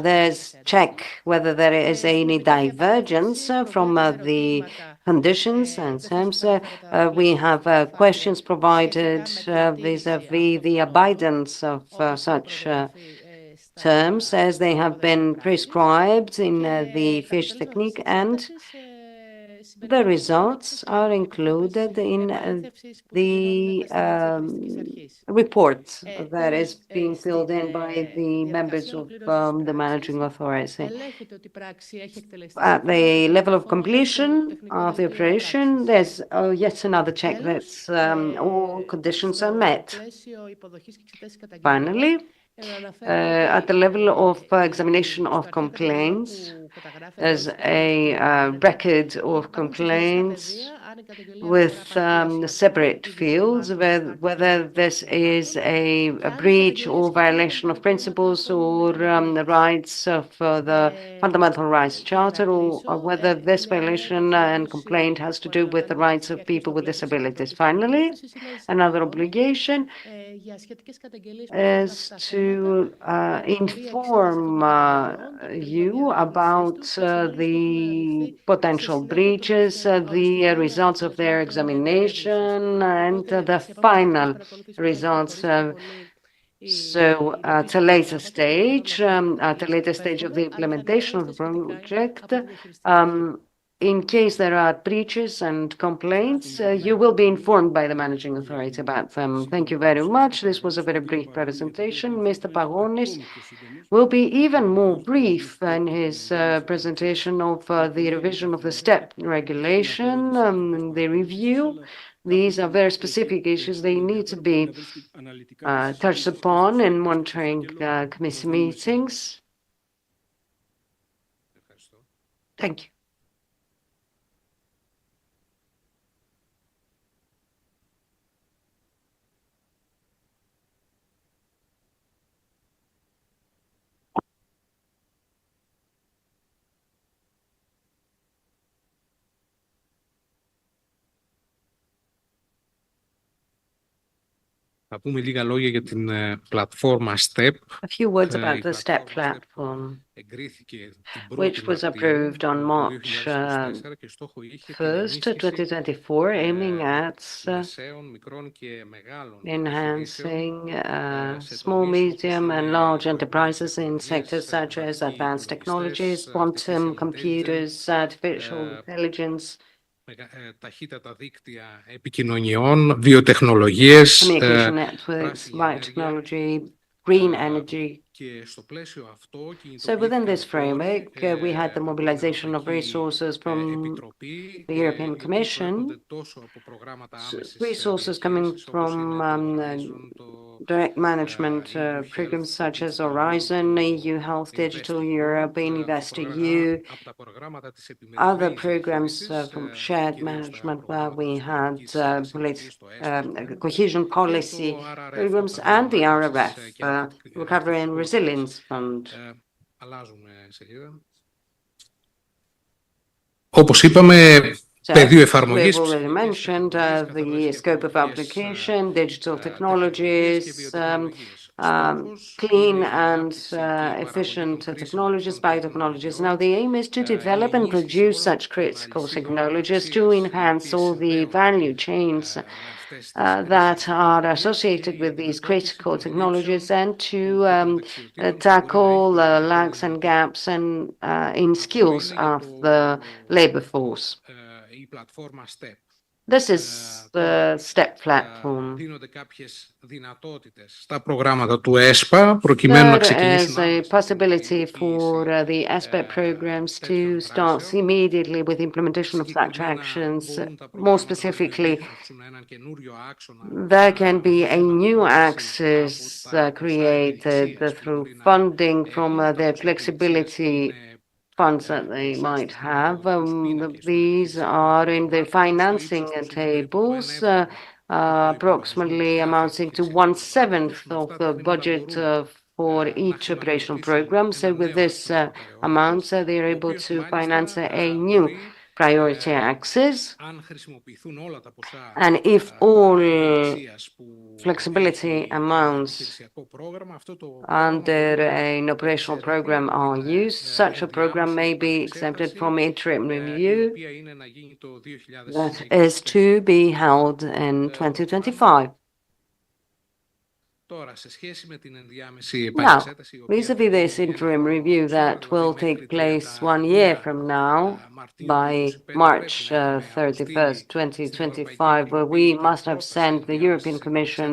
there's check whether there is any divergence from the conditions and terms. We have questions provided vis-à-vis the abidance of such terms as they have been prescribed in the fish technique, and the results are included in the report that is being filled in by the members of the managing authority. At the level of completion of the operation, there's yet another check that all conditions are met. Finally, at the level of examination of complaints, as a record of complaints with separate fields, whether this is a breach or violation of principles or the rights of the Fundamental Rights Charter, or whether this violation and complaint has to do with the rights of people with disabilities. Finally, another obligation is to inform you about the potential breaches, the results of their examination, and the final results. So at a later stage of the implementation of the project, in case there are breaches and complaints, you will be informed by the managing authority about them. Thank you very much. This was a very brief presentation. Mr. Pagonis will be even more brief in his presentation of the revision of the STEP regulation, the review. These are very specific issues. They need to be touched upon in monitoring committee meetings. Thank you. Θα πούμε λίγα λόγια για την πλατφόρμα STEP. A few words about the STEP platform, which was approved on March 1st, 2024, aiming at enhancing small, medium, and large enterprises in sectors such as advanced technologies, quantum computers, artificial intelligence, ταχύτατα δίκτυα επικοινωνιών, βιοτεχνολογίες, communication networks, biotechnology, green energy. So within this framework, we had the mobilization of resources from the European Commission, resources coming from direct management programs such as Horizon, EU Health, Digital Europe, InvestEU, other programs from shared management where we had cohesion policy programs and the RRF, Recovery and Resilience Fund. Όπως είπαμε, πεδίο εφαρμογής. We've already mentioned the scope of application, digital technologies, clean and efficient technologies, biotechnologies. Now, the aim is to develop and produce such critical technologies to enhance all the value chains that are associated with these critical technologies and to tackle lacks and gaps and in skills of the labor force. This is the STEP platform. Στα προγράμματα του ΕΣΠΑ, προκειμένου να ξεκινήσουν. There is a possibility for the ESPA programs to start immediately with implementation of such actions. More specifically, there can be a new axis created through funding from their flexibility funds that they might have. These are in the financing tables, approximately amounting to 1/7 of the budget for each operational program. So with this amount, they are able to finance a new priority axis. And if all flexibility amounts under an operational program are used, such a program may be exempted from interim review that is to be held in 2025. Now, vis-à-vis this interim review that will take place 1 year from now, by March 31st, 2025, where we must have sent the European Commission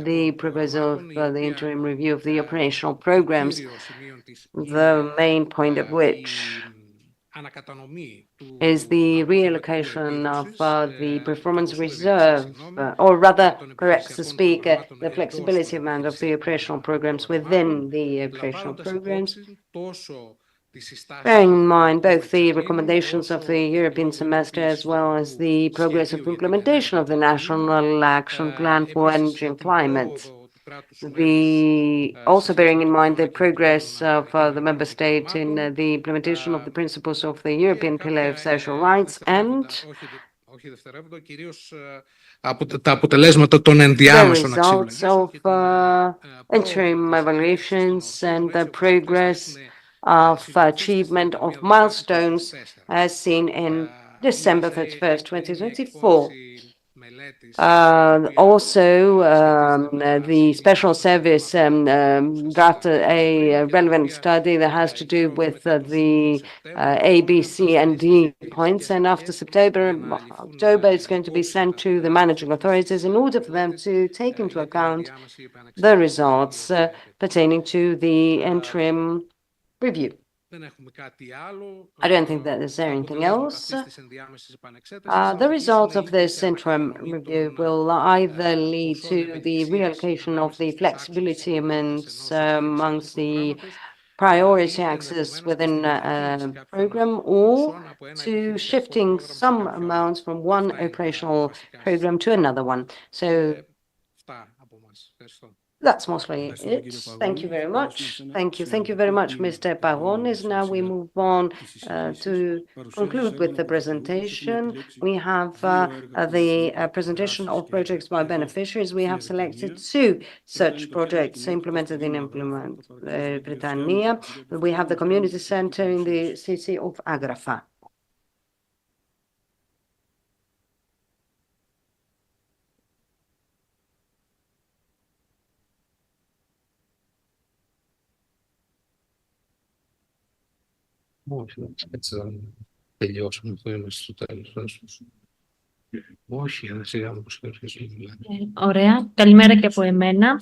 the proposal for the interim review of the operational programs, the main point of which is the reallocation of the performance reserve, or rather, correct to speak, the flexibility amount of the operational programs within the operational programs, bearing in mind both the recommendations of the European semester as well as the progress of implementation of the National Action Plan for Energy and Climate. Also bearing in mind the progress of the member state in the implementation of the principles of the European Pillar of Social Rights and the results of interim evaluations and the progress of achievement of milestones as seen in December 31st, 2024. Also, the special service drafted a relevant study that has to do with the A, B, C, and D points. And after October, it's going to be sent to the managing authorities in order for them to take into account the results pertaining to the interim review. I don't think that there's anything else. The results of this interim review will either lead to the reallocation of the flexibility amounts amongst the priority axis within a program or to shifting some amounts from one operational program to another one. So That's mostly it. Thank you very much. Thank you. Thank you very much, Mr. Pagonis. Now we move on to conclude with the presentation. We have the presentation of projects by beneficiaries. We have selected 2 such projects implemented in Britannia. We have the community center in the city of Agrafa. Όχι, έτσι θα τελειώσουμε, που είμαστε στο τέλος. Όχι, σιγά μου πως Ωραία. Καλημέρα και από εμένα.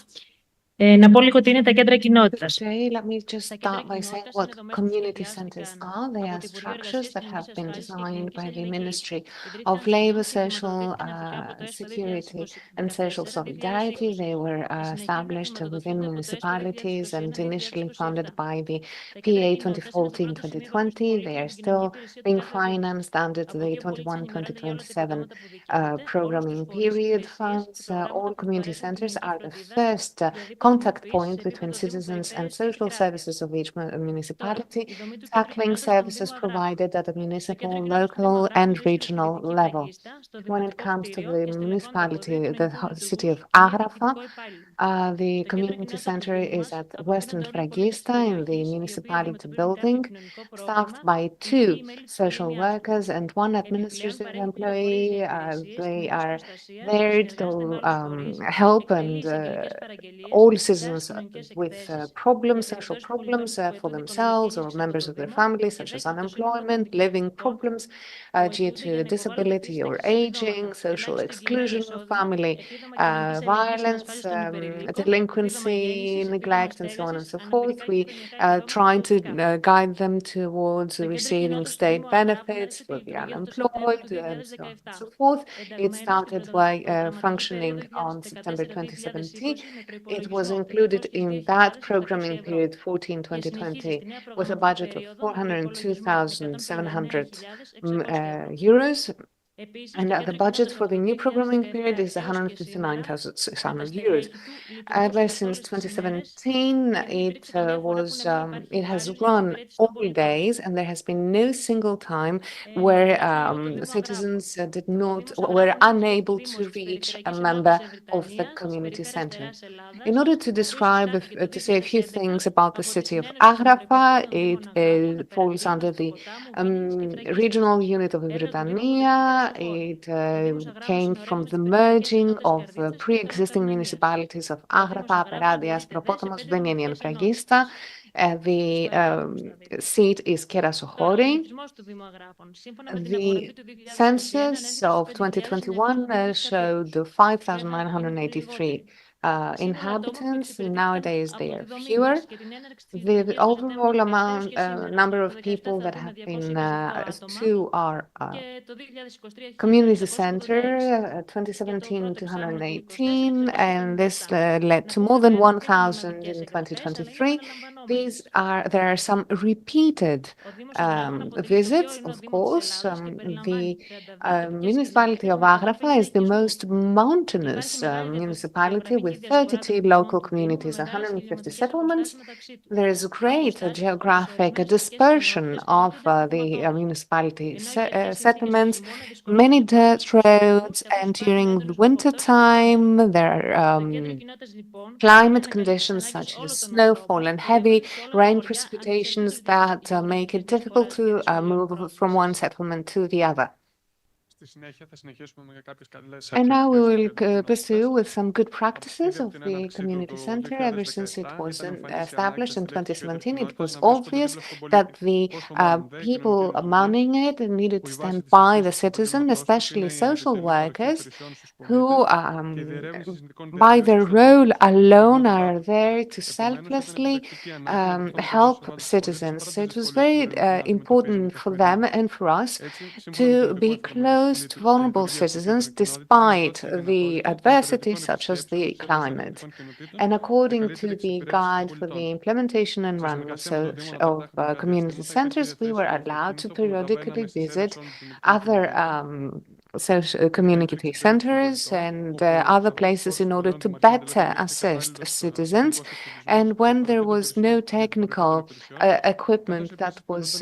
Να πω λίγο τι είναι τα κέντρα κοινότητας. Let me just start by saying what community centers are. They are structures that have been designed by the Ministry of Labour, Social Security and Social Solidarity. They were established within municipalities and initially funded by the PA 2014-2020. They are still being financed under the 21-2027 programming period funds. All community centers are the first contact point between citizens and social services of each municipality, tackling services provided at the municipal, local, and regional level. When it comes to the municipality, the city of Agrafa, the community center is at Western Fragista in the municipality building, staffed by 2 social workers and 1 administrative employee. They are there to help and all citizens with problems, social problems for themselves or members of their family, such as unemployment, living problems due to disability or aging, social exclusion, family violence, delinquency, neglect, and so on and so forth. We try to guide them towards receiving state benefits for the unemployed and so on and so forth. It started by functioning on September 2017. It was included in that programming period 2014-2020 with a budget of 402,700 euros. And the budget for the new programming period is 159,600 euros. Ever since 2017, it has run all days, and there has been no single time where citizens were unable to reach a member of the community center. In order to say a few things about the city of Agrafa, it falls under the regional unit of Britannia. It came from the merging of pre-existing municipalities of Agrafa, Peradia, Propotamos, Veniani, and Fragista. The seat is Kerasochori. The census of 2021 showed 5,983 inhabitants. Nowadays, they are fewer. The overall number of people that have been to our community center, 2017, 218, and this led to more than 1,000 in 2023. There are some repeated visits, of course. The municipality of Agrafa is the most mountainous municipality with 32 local communities, 150 settlements. There is great geographic dispersion of the municipality settlements, many dirt roads, and during the winter time, there are climate conditions such as snowfall and heavy rain precipitations that make it difficult to move from one settlement to the other. And now we will pursue with some good practices of the community center. Ever since it was established in 2017, it was obvious that the people manning it needed to stand by the citizen, especially social workers, who by their role alone are there to selflessly help citizens. So it was very important for them and for us to be close to vulnerable citizens despite the adversities such as the climate. And according to the guide for the implementation and running of community centers, we were allowed to periodically visit other social community centers and other places in order to better assist citizens. And when there was no technical equipment that was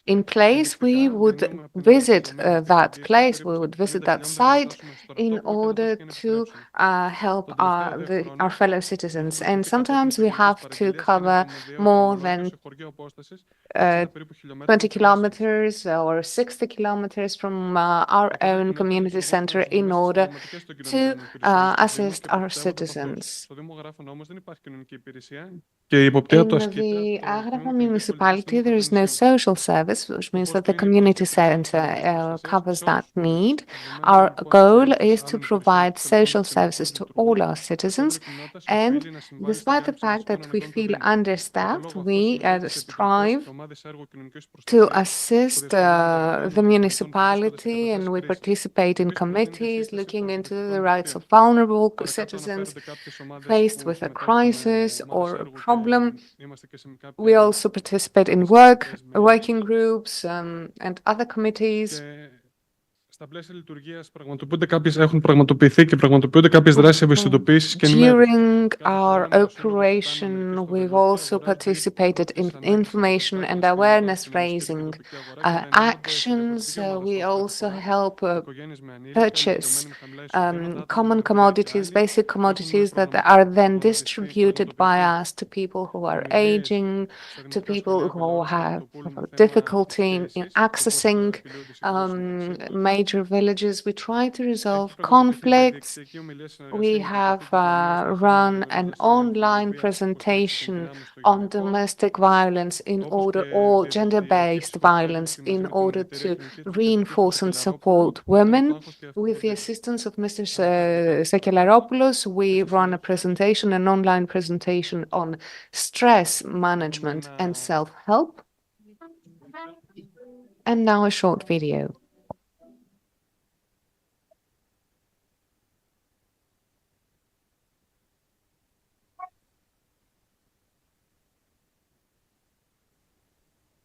in place, we would visit that place, we would visit that site in order to help our fellow citizens. And sometimes we have to cover more than 20 kilometers or 60 kilometers from our own community center in order to assist our citizens. In the Agrafa municipality, there is no social service, which means that the community center covers that need. Our goal is to provide social services to all our citizens, and despite the fact that we feel understaffed, we strive to assist the municipality, and we participate in committees looking into the rights of vulnerable citizens faced with a crisis or a problem. We also participate in working groups and other committees. Στα πλαίσια λειτουργίας έχουν πραγματοποιηθεί και πραγματοποιούνται κάποιες δράσεις ευαισθητοποίησης και ενημέρωσης. During our operation, we've also participated in information and awareness-raising actions. We also help purchase common commodities, basic commodities that are then distributed by us to people who are aging, to people who have difficulty in accessing major villages. We try to resolve conflicts. We have run an online presentation on domestic violence or gender-based violence in order to reinforce and support women. With the assistance of Mr. Sakelaropoulos, we run a presentation, an online presentation on stress management and self-help. And now a short video.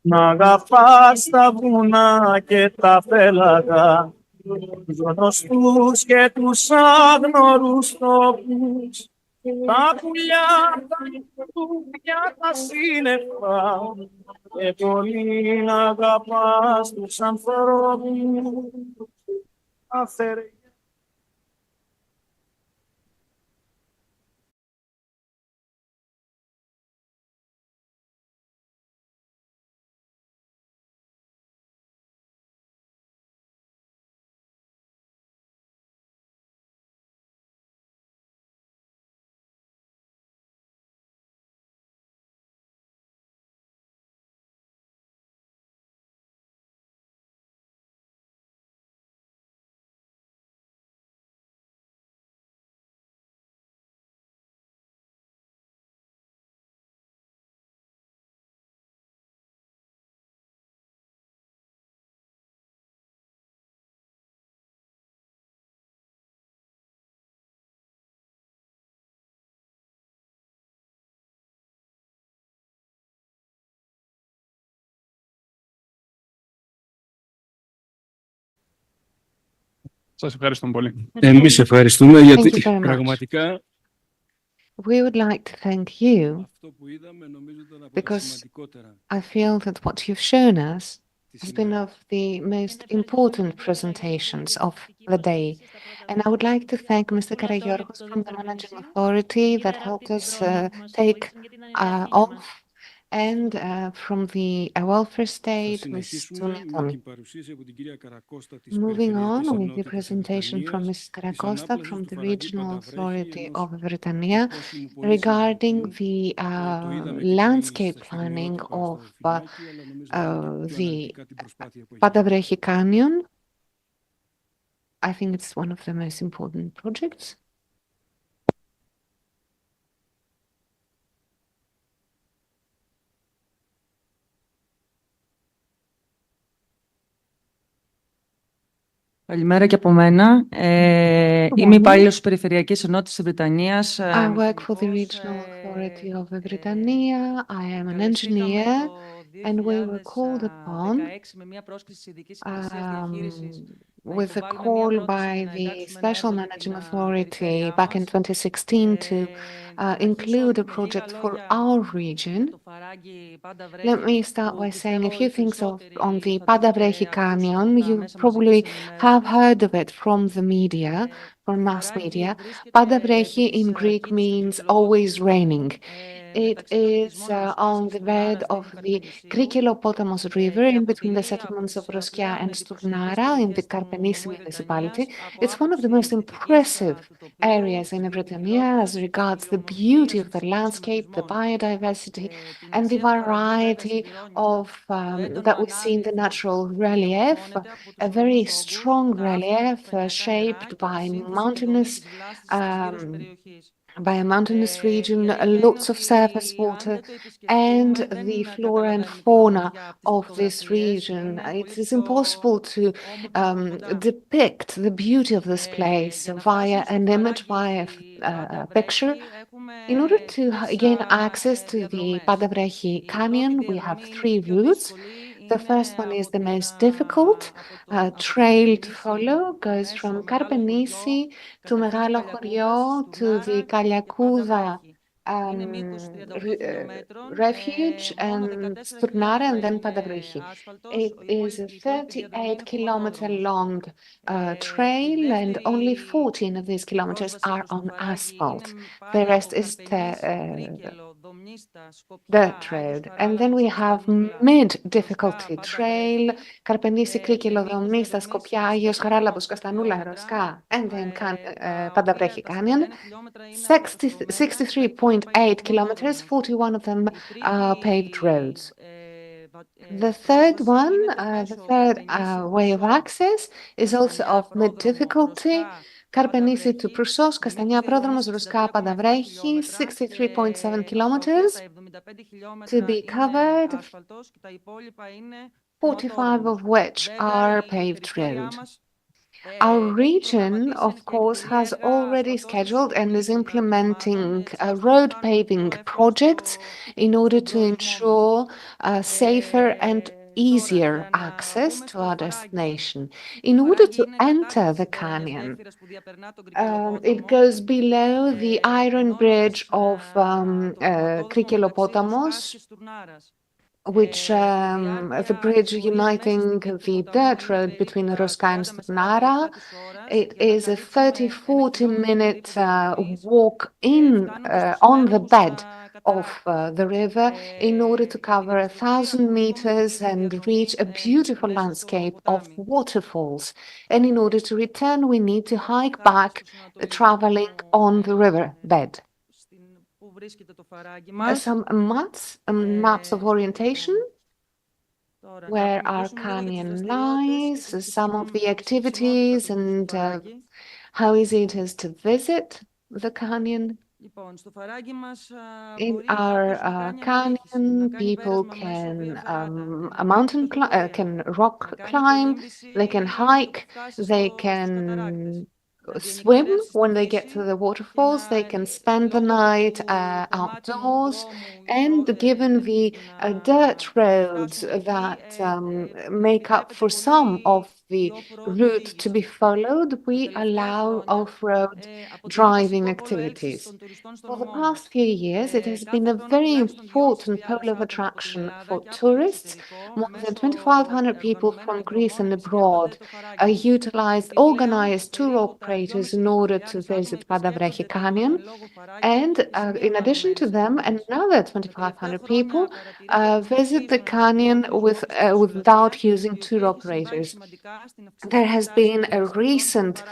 Να αγαπάς τα βουνά και τα πέλαγα, τους γνωστούς και τους άγνωρους τόπους, τα πουλιά, τα λουλούδια, τα σύννεφα, και πολύ να αγαπάς τους ανθρώπους. Σας ευχαριστούμε πολύ. Εμείς ευχαριστούμε γιατί πραγματικά We would like to thank you because I feel that what you've shown us has been of the most important presentations of the day. And I would like to thank Mr. Karagiorgos from the Managing Authority that helped us take off, and from the welfare state, Ms. Tsunitoni. Moving on with the presentation from Ms. Karakosta from the Regional Authority of Britannia regarding the landscape planning of the Padavrechi Canyon. I think it's one of the most important projects. Καλημέρα και από μένα. Είμαι υπάλληλος της Περιφερειακής Ενότητας της Βρυτανίας. I work for the Regional Authority of Britannia. I am an engineer and we were called upon with a call by the Special Managing Authority back in 2016 to include a project for our region. Let me start by saying a few things on the Padavrechi Canyon. You probably have heard of it from the media, from mass media. Padavrechi in Greek means always raining. It is on the bed of the Krikylopotamos River in between the settlements of Roskia and Stournara in the Karpenisi municipality. It's one of the most impressive areas in Evrotonia as regards the beauty of the landscape, the biodiversity, and the variety of that we see in the natural relief, a very strong relief shaped by a mountainous region, lots of surface water, and the flora and fauna of this region. It is impossible to depict the beauty of this place via an image, via a picture. In order to gain access to the Padavrechi Canyon, we have 3 routes. The first one is the most difficult trail to follow, goes from Karpenisi to Megalo Chorio to the Kalyakuda refuge and Stournara and then Padavrechi. It is a 38-kilometer long trail and only 14 of these kilometers are on asphalt. The rest is dirt road. And then we have mid-difficulty trail, Karpenisi, Krikilo, Domnista, Skopia, Agios Charalabos, Castanula, Rosca, and then Padavrechi Canyon. 63.8 kilometers, 41 of them are paved roads. The third one, the third way of access is also of mid-difficulty. Karpenisi to Prusos, Castania Prodromos, Rosca, Padavrechi, 63.7 kilometers to be covered, 45 of which are paved road. Our region, of course, has already scheduled and is implementing road paving projects in order to ensure safer and easier access to our destination. In order to enter the canyon, it goes below the iron bridge of Krikylopotamos, which the bridge uniting the dirt road between Rosca and Stournara. It is a 30-40 minute walk on the bed of the river in order to cover 1,000 meters and reach a beautiful landscape of waterfalls. And in order to return, we need to hike back, traveling on the river bed. Some maps of orientation where our canyon lies, some of the activities and how easy it is to visit the canyon. In our canyon, people can can rock climb, they can hike, they can swim when they get to the waterfalls, they can spend the night outdoors, and given the dirt roads that make up for some of the route to be followed, we allow off-road driving activities. For the past few years, it has been a very important pole of attraction for tourists. More than 2,500 people from Greece and abroad utilized organized tour operators in order to visit Padavrechi Canyon. And in addition to them, another 2,500 people visit the canyon without using tour operators. There has been a recent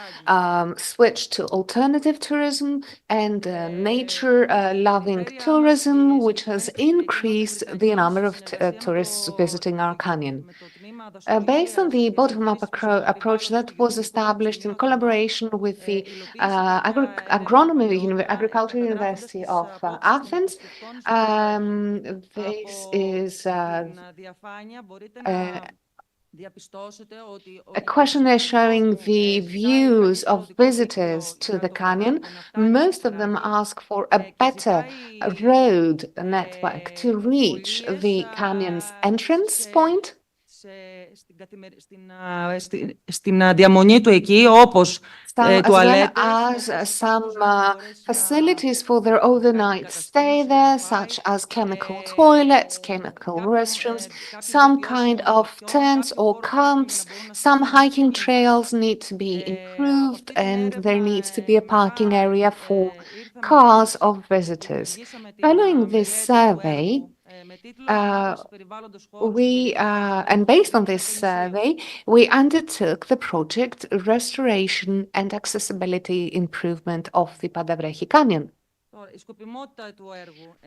switch to alternative tourism and nature-loving tourism, which has increased the number of tourists visiting our canyon. Based on the bottom-up approach that was established in collaboration with the Agricultural University of Athens, this is a questionnaire showing the views of visitors to the canyon. Most of them ask for a better road network to reach the canyon's entrance point. Στην διαμονή του εκεί, όπως As well τουαλέτες. as some facilities for their overnight stay there, such as chemical toilets, chemical restrooms, some kind of tents or camps. Some hiking trails need to be improved, and there needs to be a parking area for cars of visitors. Following this survey, and based on this survey, we undertook the project Restoration and Accessibility Improvement of the Padavrechi Canyon.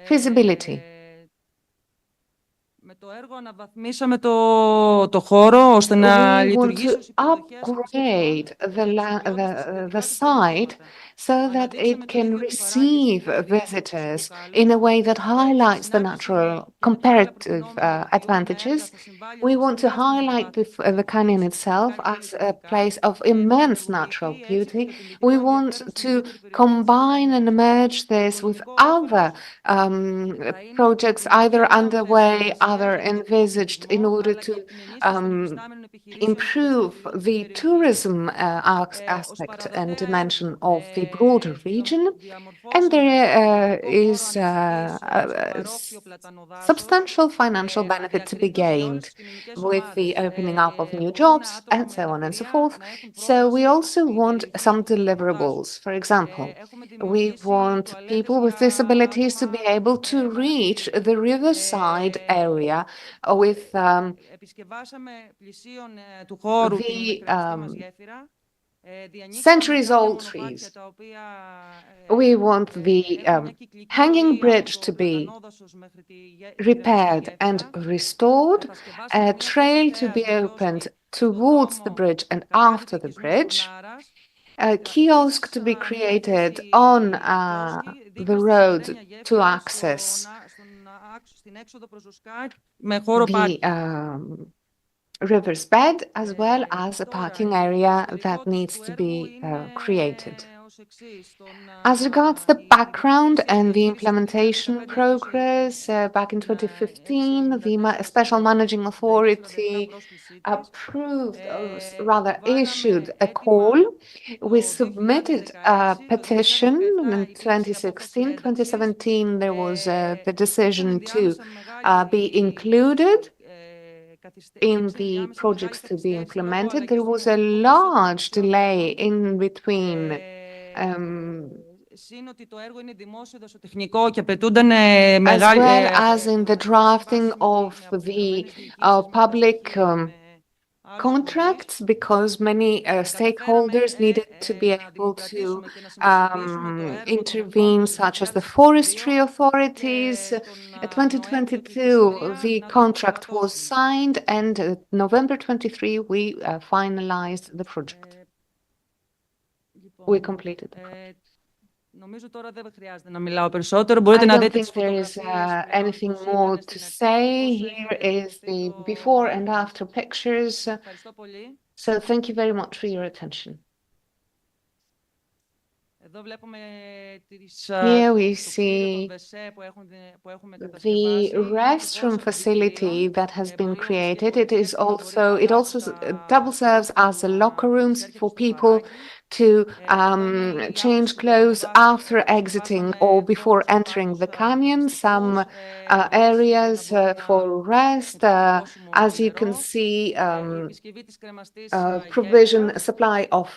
Feasibility. Με το έργο αναβαθμίσαμε το χώρο ώστε να λειτουργήσει. We want to upgrade the site so that it can receive visitors in a way that highlights the natural comparative advantages. We want to highlight the canyon itself as a place of immense natural beauty. We want to combine and merge this with other projects either underway, other envisaged in order to improve the tourism aspect and dimension of the broader region. And there is substantial financial benefit to be gained with the opening up of new jobs and so on and so forth. So we also want some deliverables. For example, we want people with disabilities to be able to reach the riverside area with the centuries-old trees. We want the hanging bridge to be repaired and restored, a trail to be opened towards the bridge and after the bridge, a kiosk to be created on the road to access the river's bed, as well as a parking area that needs to be created. As regards the background and the implementation progress, back in 2015, the Special Managing Authority approved, or rather issued a call. We submitted a petition in 2016. 2017, there was the decision to be included in the projects to be implemented. There was a large delay in between. As well as in the drafting of the public contracts, because many stakeholders needed to be able to intervene, such as the forestry authorities. In 2022, the contract was signed, and November 23, we finalized the project. We completed the project. I don't think there is anything more to say. Here is the before and after pictures. So thank you very much for your attention. Here we see the restroom facility that has been created. It also double serves as a locker rooms for people to change clothes after exiting or before entering the canyon. Some areas for rest. As you can see, supply of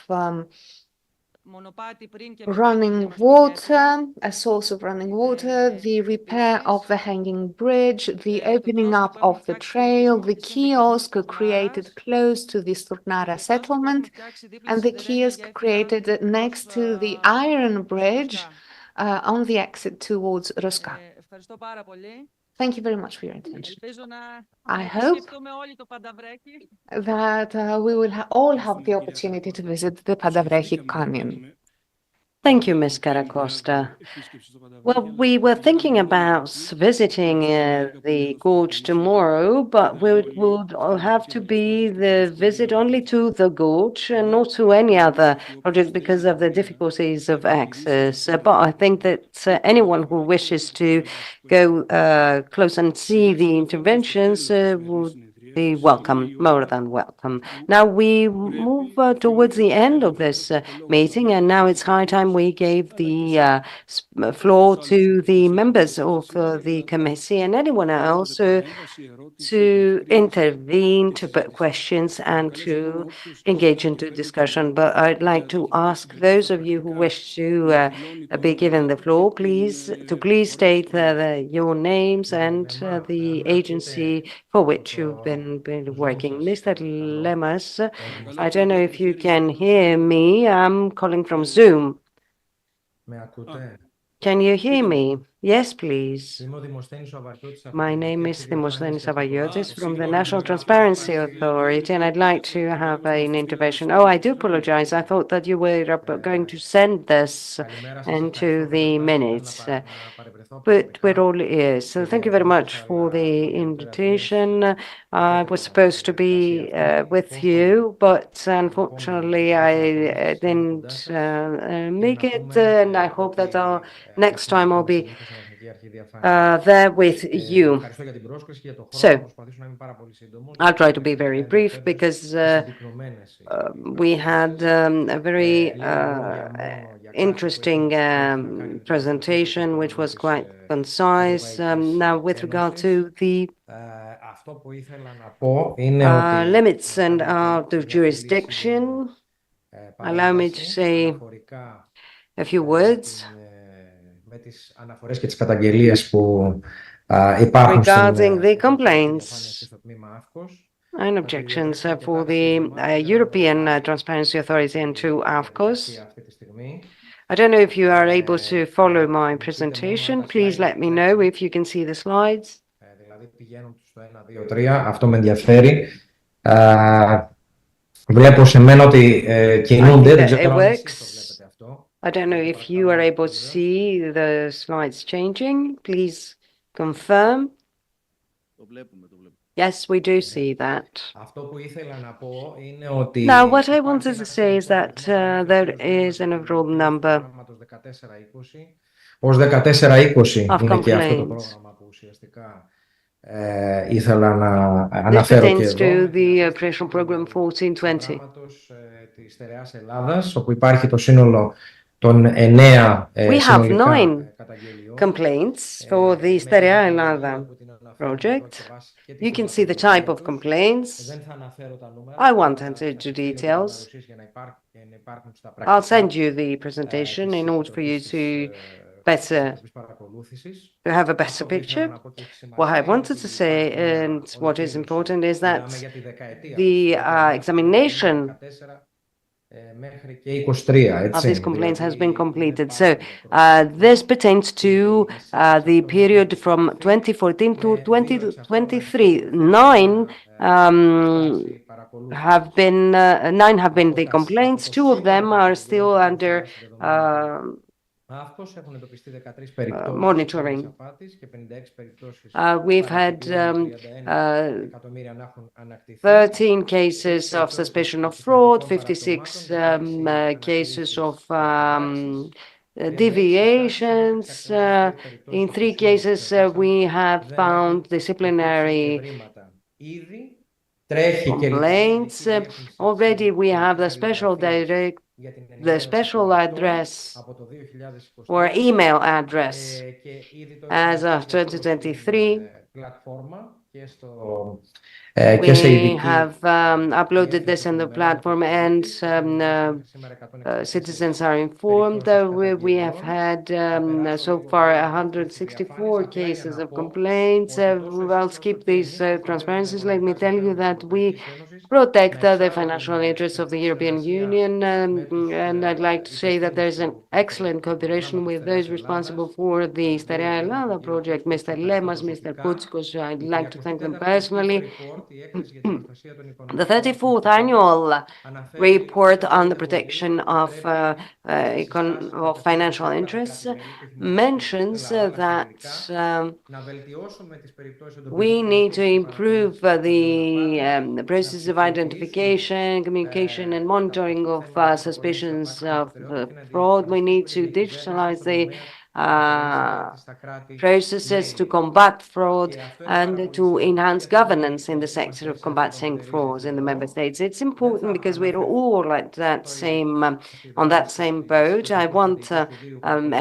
running water, a source of running water, the repair of the hanging bridge, the opening up of the trail, the kiosk created close to the Stournara settlement, and the kiosk created next to the iron bridge on the exit towards Roska. Thank you very much for your attention. I hope that we will all have the opportunity to visit the Padavrechi Canyon. Thank you, Ms. Karakosta. Well, we were thinking about visiting the gorge tomorrow, but we would have to be the visit only to the gorge and not to any other project because of the difficulties of access. But I think that anyone who wishes to go close and see the interventions would be welcome, more than welcome. Now we move towards the end of this meeting, and now it's high time we gave the floor to the members of the committee and anyone else to intervene, to put questions and to engage into discussion. But I'd like to ask those of you who wish to be given the floor, please state your names and the agency for which you've been working. Mr. Lemas, I don't know if you can hear me. I'm calling from Zoom. Can you hear me? Yes, please. My name is Demosthenis Avagiotis from the National Transparency Authority, and I'd like to have an intervention. Oh, I do apologize. I thought that you were going to send this into the minutes. But we're all ears. So thank you very much for the invitation. I was supposed to be with you, but unfortunately I didn't make it, and I hope that next time I'll be there with you. So I'll try to be very brief because we had a very interesting presentation, which was quite concise. Now, with regard to the limits and out of jurisdiction, allow me to say a few words regarding the complaints and objections for the European Transparency Authority and to AFCOS. I don't know if you are able to follow my presentation. Please let me know if you can see the slides. Αυτό με ενδιαφέρει. Βλέπω σε μένα ότι κινούνται. Δεν ξέρω αν βλέπετε αυτό. I don't know if you are able to see the slides changing. Please confirm. Yes, we do see that. Now, what I wanted to say is that there is an overall number ως 14-20 είναι και αυτό το πρόγραμμα που ουσιαστικά ήθελα να αναφέρω και εδώ. To the operational program 1420. Της Στερεάς Ελλάδας, όπου υπάρχει το σύνολο των 9 We have 9 complaints for the Sτερεά Ελλάδα project. You can see the type of complaints. I won't enter into details. I'll send you the presentation in order for you to have a better picture. What I wanted to say, and what is important, is that the examination of these complaints has been completed. So this pertains to the period from 2014 to 2023. Nine have been the complaints. 2 of them are still under monitoring. We've had 13 cases of suspicion of fraud, 56 cases of deviations. In 3 cases, we have found disciplinary complaints. Already, we have the special address or email address as of 2023. We have uploaded this on the platform, and citizens are informed. We have had so far 164 cases of complaints. I'll skip these transparencies. Let me tell you that we protect the financial interests of the European Union, and I'd like to say that there's an excellent cooperation with those responsible for the Sτερεά Ελλάδα project, Mr. Lemas, Mr. Koutsikos. I'd like to thank them personally. The 34th annual report on the protection of financial interests mentions that we need to improve the process of identification, communication, and monitoring of suspicions of fraud. We need to digitalize the processes to combat fraud and to enhance governance in the sector of combating frauds in the member states. It's important because we're all at that on that same boat. I won't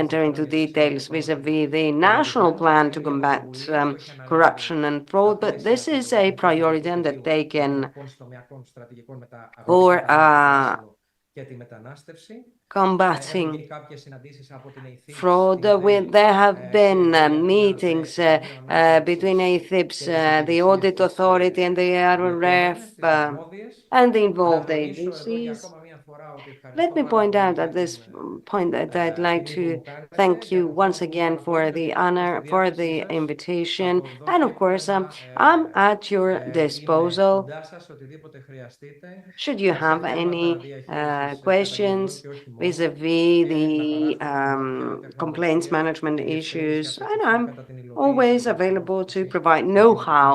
enter into details vis-à-vis the national plan to combat corruption and fraud, but this is a priority undertaken for combating fraud. There have been meetings between AFIPS, the Audit Authority, and the RRF, and the involved agencies. Let me point out at this point that I'd like to thank you once again for the honor, for the invitation, and of course, I'm at your disposal. Should you have any questions vis-à-vis the complaints management issues, and I'm always available to provide know-how.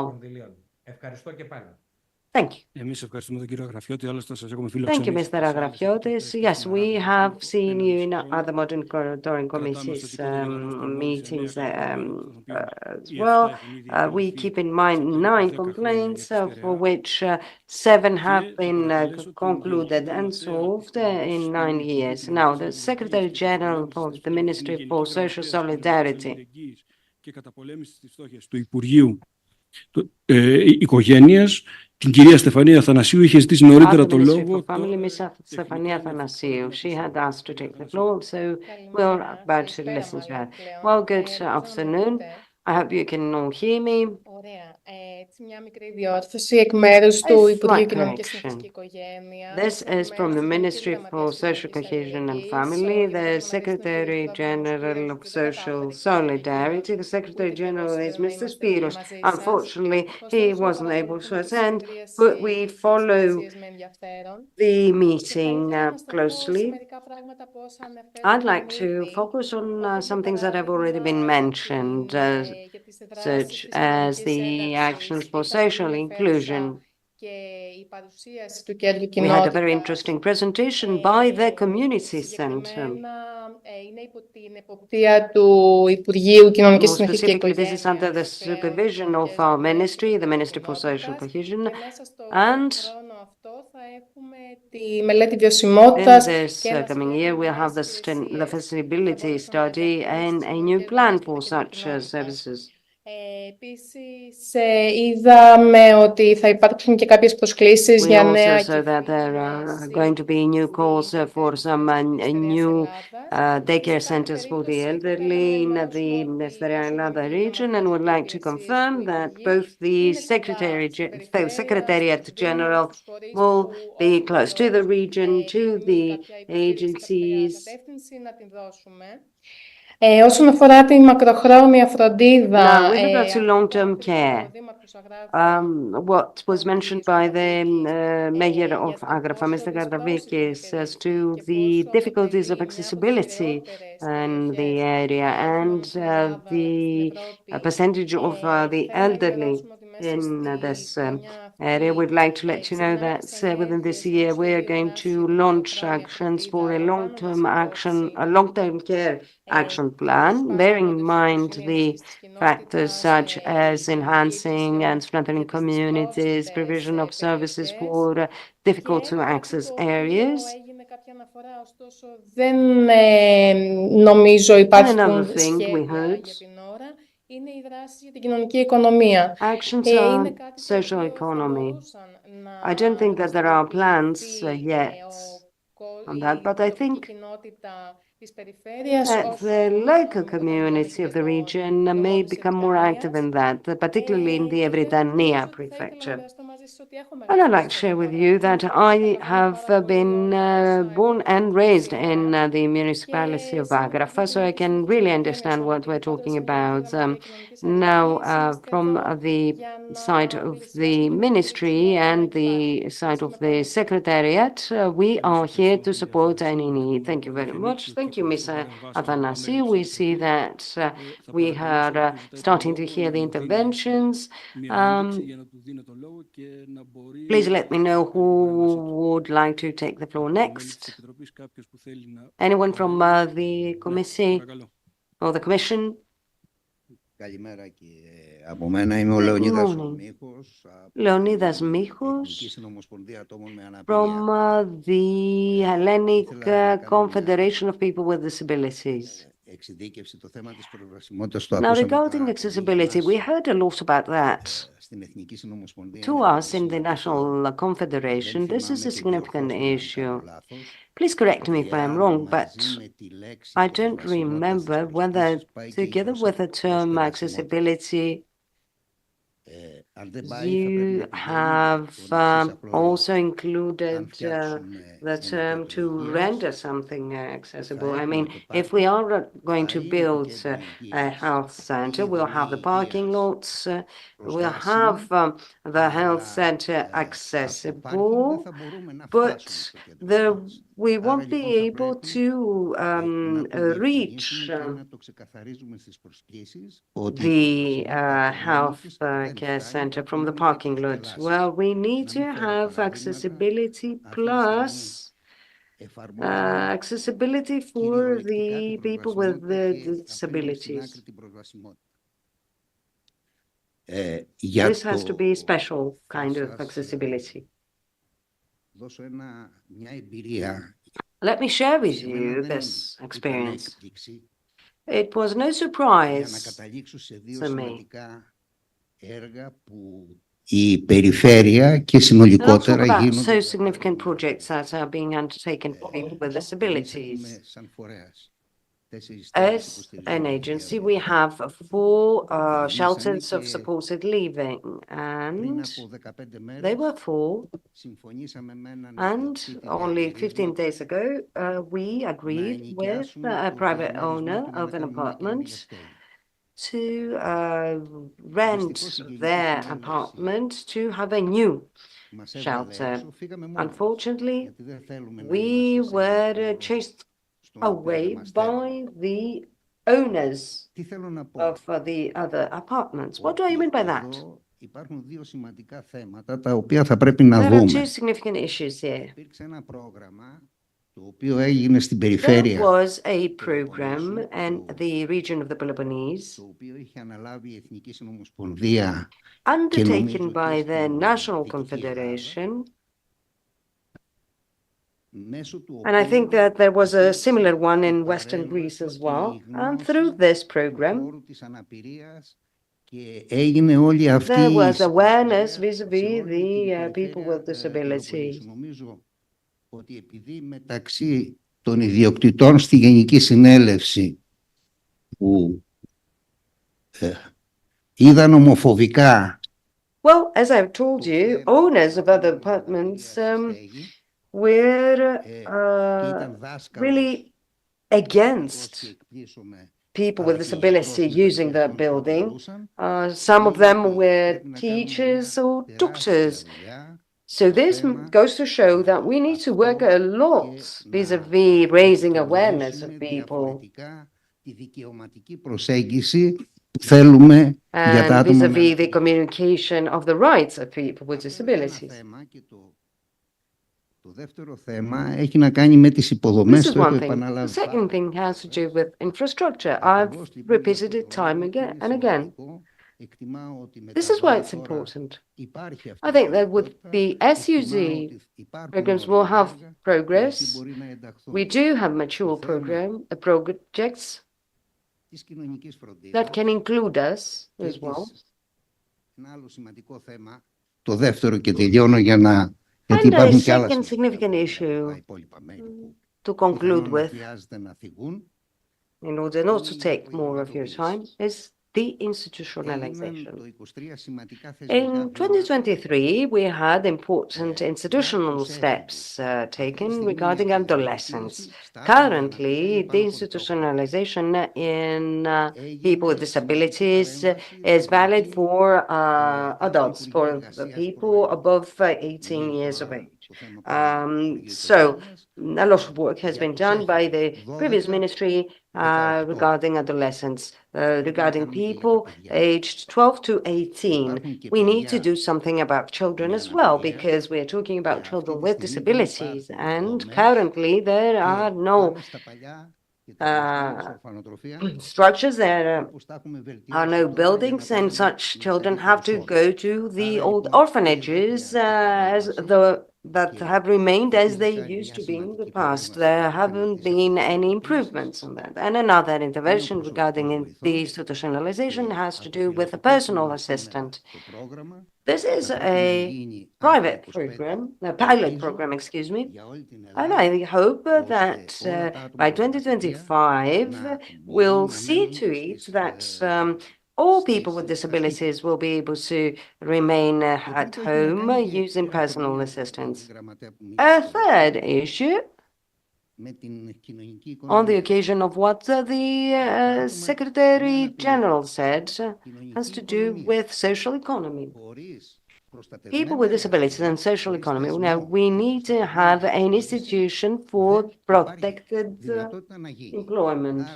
Thank you. Thank you, Mr. Agrafiotis. Yes, we have seen you in other monitoring committees meetings as well. We keep in mind 9 complaints, for which 7 have been concluded and solved in 9 years. Now, the Secretary General of the Ministry for Social Solidarity. Την κυρία Στεφανία Αθανασίου είχε ζητήσει νωρίτερα το λόγο. Στεφανία Αθανασίου. She had asked to take the floor, so we're about to listen to her. Well, good afternoon. I hope you can all hear me. Ωραία. Έτσι μια μικρή διόρθωση εκ μέρους του Υπουργείου Κοινωνικής Συνοχής και Οικογένειας. This is from the Ministry for Social Cohesion and Family, the Secretary General of Social Solidarity. The Secretary General is Mr. Spiros. Unfortunately, he wasn't able to attend, but we follow the meeting closely. I'd like to focus on some things that have already been mentioned, such as the actions for social inclusion. We had a very interesting presentation by the Community Center. More specifically, this is under the supervision of our ministry, the Ministry for Social Cohesion, and in this coming year, we'll have the feasibility study and a new plan for such services. Επίσης, είδαμε ότι θα υπάρξουν και κάποιες προσκλήσεις για νέα... We also saw that there are going to be new calls for some new daycare centers for the elderly in the Στερεά Ελλάδα region, and would like to confirm that both the Secretariat General will be close to the region, to the agencies. Όσον αφορά τη μακροχρόνια φροντίδα... Now, with regard to long-term care, what was mentioned by the Mayor of Agrafa, Mr. Gardavikis, as to the difficulties of accessibility in the area and the percentage of the elderly in this area, we'd like to let you know that within this year we are going to launch actions for a long-term care action plan, bearing in mind the factors such as enhancing and strengthening communities, provision of services for difficult to access areas. Another thing we heard, είναι οι δράσεις για την κοινωνική οικονομία. Actions on social economy. I don't think that there are plans yet on that, but I think that the local community of the region may become more active in that, particularly in the Evridania prefecture. And I'd like to share with you that I have been born and raised in the municipality of Agrafa, so I can really understand what we're talking about. Now, from the side of the ministry and the side of the secretariat, we are here to support any need. Thank you very much. Thank you, Ms. Athanasiou. We see that we are starting to hear the interventions. Please let me know who would like to take the floor next. Anyone from the committee or the commission? Καλημέρα και από μένα. Είμαι ο Λεωνίδας Μίχος. Leonidas Michos from the Hellenic Confederation of People with Disabilities. Now, regarding accessibility, we heard a lot about that. To us in the National Confederation, this is a significant issue. Please correct me if I'm wrong, but I don't remember whether, together with the term accessibility, you have also included the term to render something accessible. I mean, if we are going to build a health center, we'll have the parking lots, we'll have the health center accessible, but we won't be able to reach the health care center from the parking lot. Well, we need to have accessibility plus accessibility for the people with the disabilities. This has to be a special kind of accessibility. Let me share with you this experience. It was no surprise for me. Η περιφέρεια και συνολικότερα γίνονται. So significant projects that are being undertaken for people with disabilities. As an agency, we have 4 shelters of supported living, and they were 4. And only 15 days ago, we agreed with a private owner of an apartment to rent their apartment to have a new shelter. Unfortunately, we were chased away by the owners of the other apartments. What do I mean by that? Υπάρχουν δύο σημαντικά θέματα τα οποία θα πρέπει να δούμε. There are 2 significant issues here. Υπήρξε ένα πρόγραμμα το οποίο έγινε στην περιφέρεια. There was a program in the region of the Peloponnese, το οποίο είχε αναλάβει η Εθνική Συνομοσπονδία, undertaken by the National Confederation. And I think that there was a similar one in Western Greece as well. And through this program, there was awareness vis-a-vis the people with disabilities. Ότι επειδή μεταξύ των ιδιοκτητών στη Γενική Συνέλευση που είδαν ομοφοβικά. Well, as I've told you, owners of other apartments were really against people with disability using the building. Some of them were teachers or doctors. So this goes to show that we need to work a lot vis-a-vis raising awareness of people. And vis-a-vis the communication of the rights of people with disabilities. Το δεύτερο θέμα έχει να κάνει με τις υποδομές. This is one thing. The second thing has to do with infrastructure. I've repeated it time and again. This is why it's important. I think that with the SUZ programs will have progress. We do have mature projects that can include us as well. Το δεύτερο και τελειώνω για να. And a second significant issue to conclude with, in order not to take more of your time, is deinstitutionalization. In 2023, we had important institutional steps taken regarding adolescents. Currently, deinstitutionalization in people with disabilities is valid for adults, for the people above 18 years of age. So a lot of work has been done by the previous ministry regarding adolescents, regarding people aged 12 to 18. We need to do something about children as well, because we are talking about children with disabilities, and currently there are no structures, there are no buildings, and such children have to go to the old orphanages that have remained as they used to be in the past. There haven't been any improvements on that. And another intervention regarding deinstitutionalization has to do with a personal assistant. This is a private program, a pilot program, excuse me, and I hope that by 2025 we'll see to it that all people with disabilities will be able to remain at home using personal assistance. A third issue, on the occasion of what the Secretary General said, has to do with social economy. People with disabilities and social economy. Now, we need to have an institution for protected employment.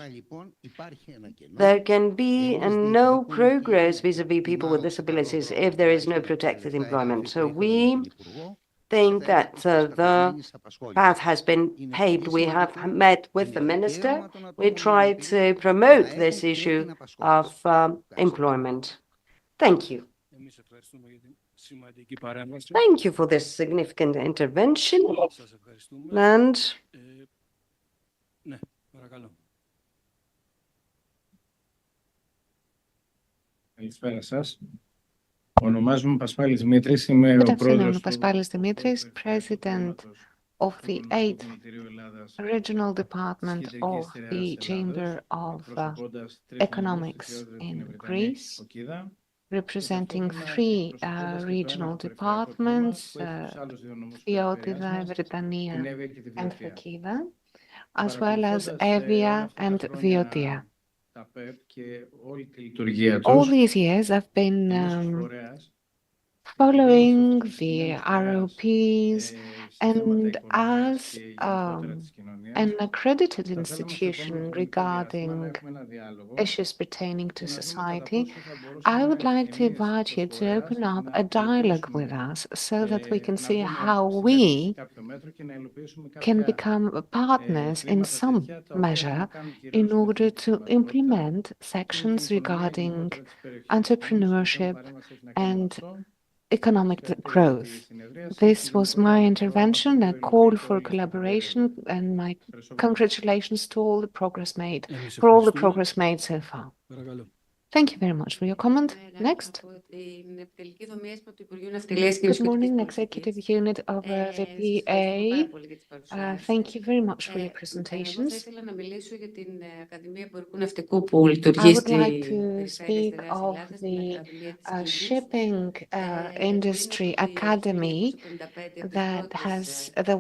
There can be no progress vis-à-vis people with disabilities if there is no protected employment. So we think that the path has been paved. We have met with the minister. We tried to promote this issue of employment. Thank you. Thank you for this significant intervention. And Καλησπέρα σας. Ονομάζομαι Πασπάλης Δημήτρης. Είμαι ο πρόεδρος του Paspalis Dimitris, President of the 8th Regional Department of the Chamber of Economics in Greece, representing three regional departments, Theotida, Evrytania, and Phokida, as well as Evia and Viotia. All these years I've been following the ROPs, and as an accredited institution regarding issues pertaining to society, I would like to invite you to open up a dialogue with us so that we can see how we can become partners in some measure in order to implement sections regarding entrepreneurship and economic growth. This was my intervention, a call for collaboration, and my congratulations to all the progress made, for all the progress made so far. Thank you very much for your comment. Next. Good morning, Executive Unit of the PA. Thank you very much for your presentations. I would like to speak of the Shipping Industry Academy that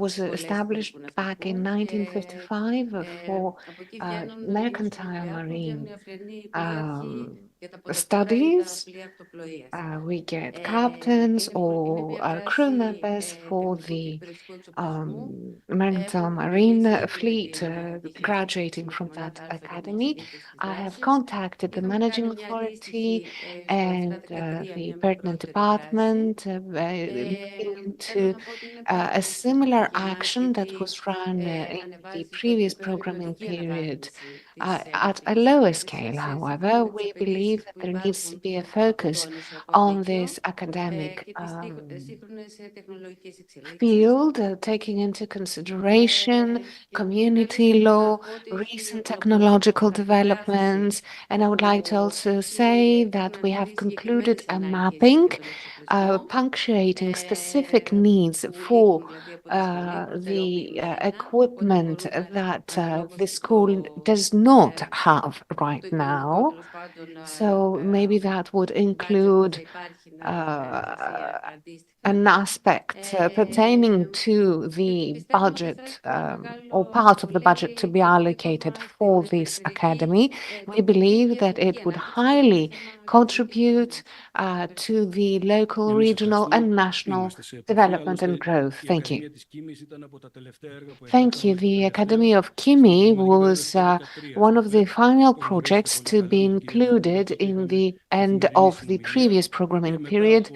was established back in 1955 for mercantile marine studies. We get captains or crew members for the mercantile marine fleet graduating from that academy. I have contacted the managing authority and the pertinent department looking into a similar action that was run in the previous programming period at a lower scale. However, we believe that there needs to be a focus on this academic field, taking into consideration community law, recent technological developments, and I would like to also say that we have concluded a mapping punctuating specific needs for the equipment that the school does not have right now. So maybe that would include an aspect pertaining to the budget or part of the budget to be allocated for this academy. We believe that it would highly contribute to the local, regional and national development and growth. Thank you. Thank you. The Academy of Kimi was one of the final projects to be included in the end of the previous programming period.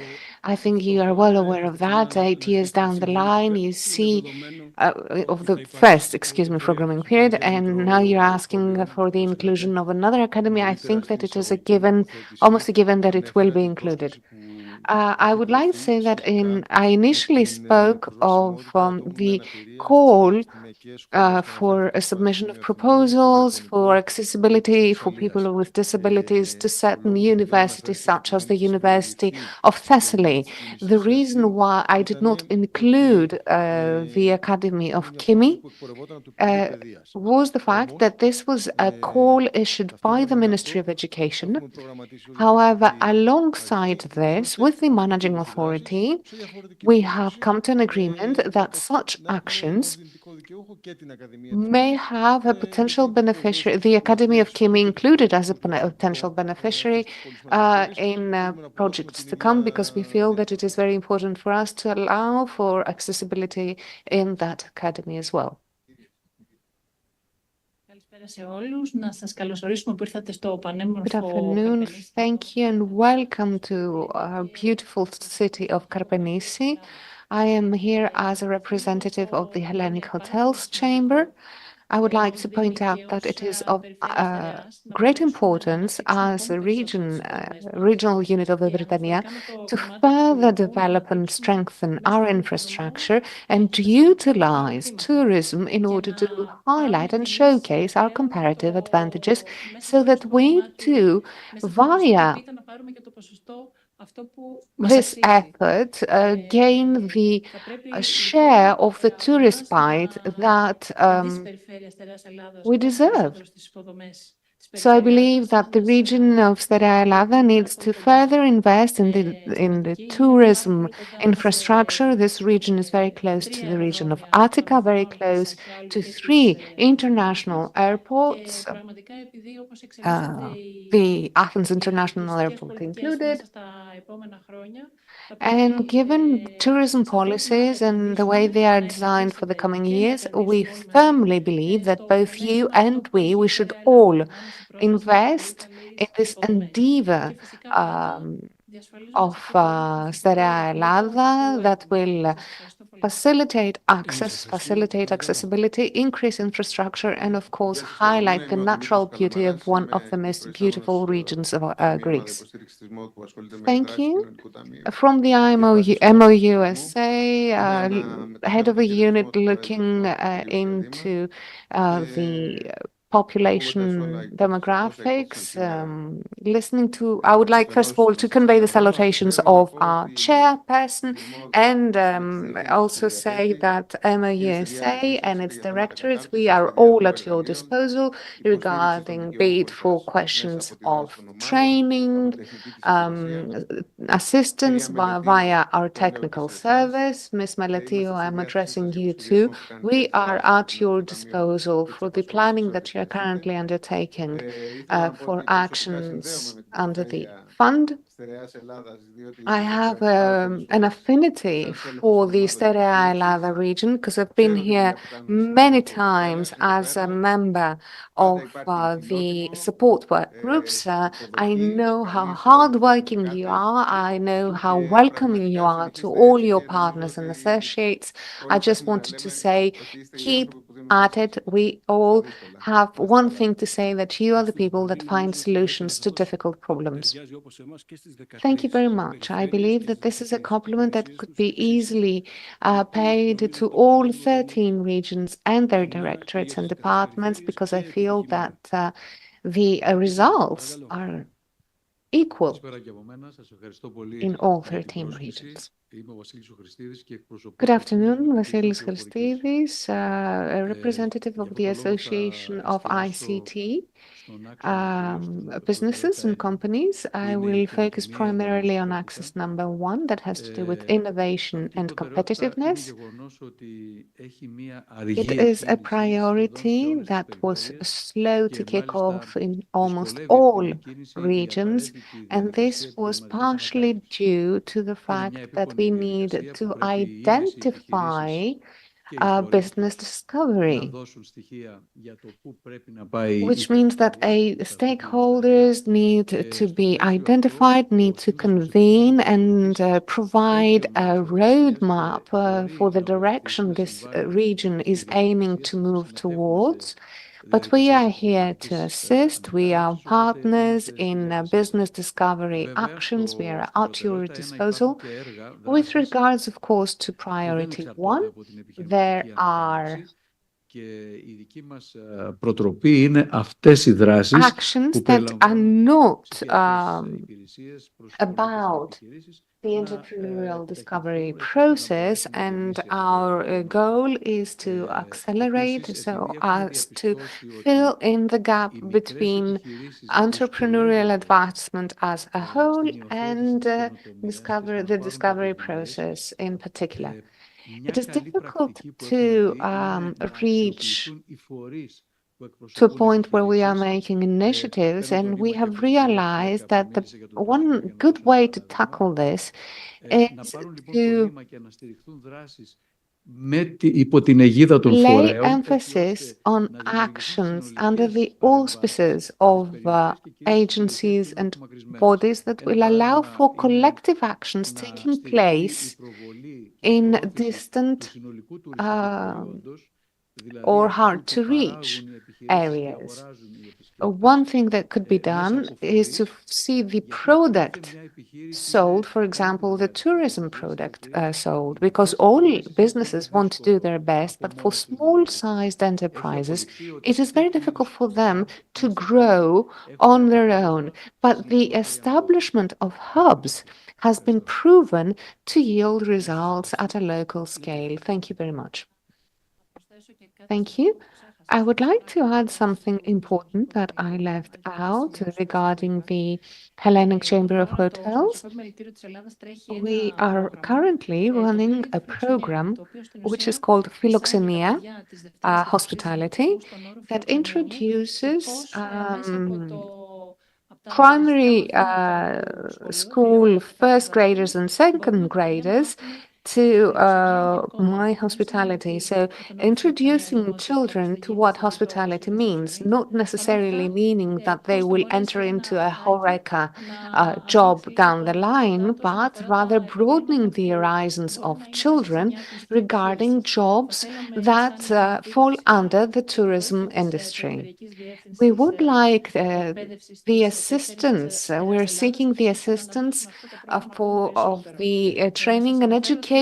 I think you are well aware of that. 8 years down the line, you see of the first, programming period, and now you're asking for the inclusion of another academy. I think that it is a given, almost a given that it will be included. I would like to say that I initially spoke of the call for a submission of proposals for accessibility for people with disabilities to certain universities, such as the University of Thessaly. The reason why I did not include the Academy of Kimi was the fact that this was a call issued by the Ministry of Education. However, alongside this, with the managing authority, we have come to an agreement that such actions may have a potential beneficiary, the Academy of Kimi included as a potential beneficiary in projects to come, because we feel that it is very important for us to allow for accessibility in that academy as well. Good afternoon, thank you and welcome to our beautiful city of Karpenisi. I am here as a representative of the Hellenic Hotels Chamber. I would like to point out that it is of great importance as a regional unit of the Britannia to further develop and strengthen our infrastructure and utilize tourism in order to highlight and showcase our comparative advantages so that we too, via this effort, gain the share of the tourist bite that we deserve. So I believe that the region of Sτερεά Ελλάδα needs to further invest in the tourism infrastructure. This region is very close to the region of Attica, very close to 3 international airports, the Athens International Airport included. And given tourism policies and the way they are designed for the coming years, we firmly believe that both you and we should all invest in this endeavor of Στερεά Ελλάδα that will facilitate access, facilitate accessibility, increase infrastructure, and of course highlight the natural beauty of one of the most beautiful regions of Greece. Thank you. From the MOUSA, head of a unit looking into the population demographics, I would like first of all to convey the salutations of our chairperson and also say that MOUSA and its directorates, we are all at your disposal regarding be it for questions of training, assistance via our technical service. Ms. Maletio, I'm addressing you too. We are at your disposal for the planning that you're currently undertaking for actions under the fund. I have an affinity for the Στερεά Ελλάδα region because I've been here many times as a member of the support work groups. I know how hardworking you are. I know how welcoming you are to all your partners and associates. I just wanted to say, keep at it. We all have one thing to say, that you are the people that find solutions to difficult problems. Thank you very much. I believe that this is a compliment that could be easily paid to all 13 regions and their directorates and departments, because I feel that the results are equal in all 13 regions. Good afternoon, Vasilis Christidis, a representative of the Association of ICT businesses and companies. I will focus primarily on axis number 1 that has to do with innovation and competitiveness. It is a priority that was slow to kick off in almost all regions, and this was partially due to the fact that we need to identify business discovery, which means that stakeholders need to be identified, need to convene and provide a roadmap for the direction this region is aiming to move towards. But we are here to assist. We are partners in business discovery actions. We are at your disposal. With regards, of course, to priority 1, there are actions that are not about the entrepreneurial discovery process, and our goal is to accelerate so as to fill in the gap between entrepreneurial advancement as a whole and the discovery process in particular. It is difficult to reach to a point where we are making initiatives, and we have realized that the one good way to tackle this is to lay emphasis on actions under the auspices of agencies and bodies that will allow for collective actions taking place in distant or hard to reach areas. One thing that could be done is to see the product sold, for example, the tourism product sold, because all businesses want to do their best, but for small-sized enterprises, it is very difficult for them to grow on their own. But the establishment of hubs has been proven to yield results at a local scale. Thank you very much. Thank you. I would like to add something important that I left out regarding the Hellenic Chamber of Hotels. We are currently running a program which is called Philoxenia Hospitality that introduces primary school first graders and second graders to my hospitality. So introducing children to what hospitality means, not necessarily meaning that they will enter into a HoReCa job down the line, but rather broadening the horizons of children regarding jobs that fall under the tourism industry. We would like the assistance, we're seeking the assistance of the training and educational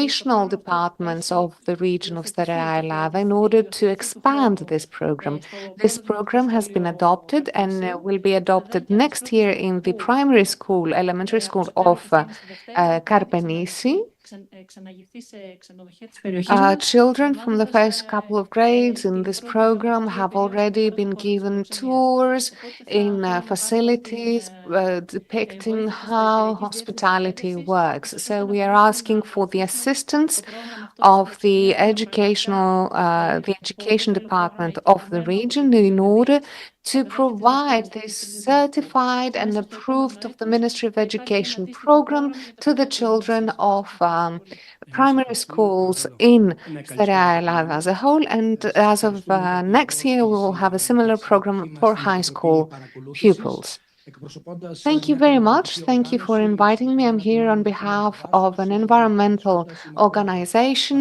departments of the region of Sτερεά Ελλάδα in order to expand this program. This program has been adopted and will be adopted next year in the primary school, elementary school of Karpenisi. Children from the first couple of grades in this program have already been given tours in facilities depicting how hospitality works. So we are asking for the assistance of the education department of the region in order to provide this certified and approved of the Ministry of Education program to the children of primary schools in Sτερεά Ελλάδα as a whole. And as of next year, we will have a similar program for high school pupils. Thank you very much. Thank you for inviting me. I'm here on behalf of an environmental organization,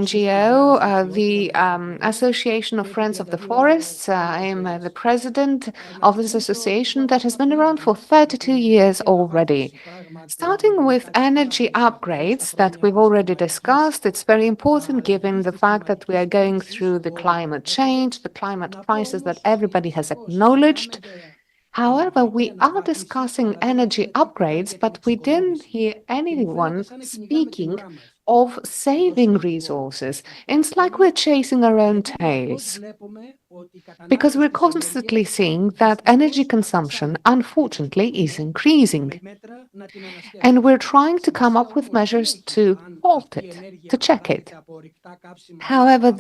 NGO, the Association of Friends of the Forests. I am the president of this association that has been around for 32 years already. Starting with energy upgrades that we've already discussed, it's very important given the fact that we are going through the climate change, the climate crisis that everybody has acknowledged. However, we are discussing energy upgrades, but we didn't hear anyone speaking of saving resources. And it's like we're chasing our own tails, because we're constantly seeing that energy consumption, unfortunately, is increasing. And we're trying to come up with measures to halt it, to check it. However,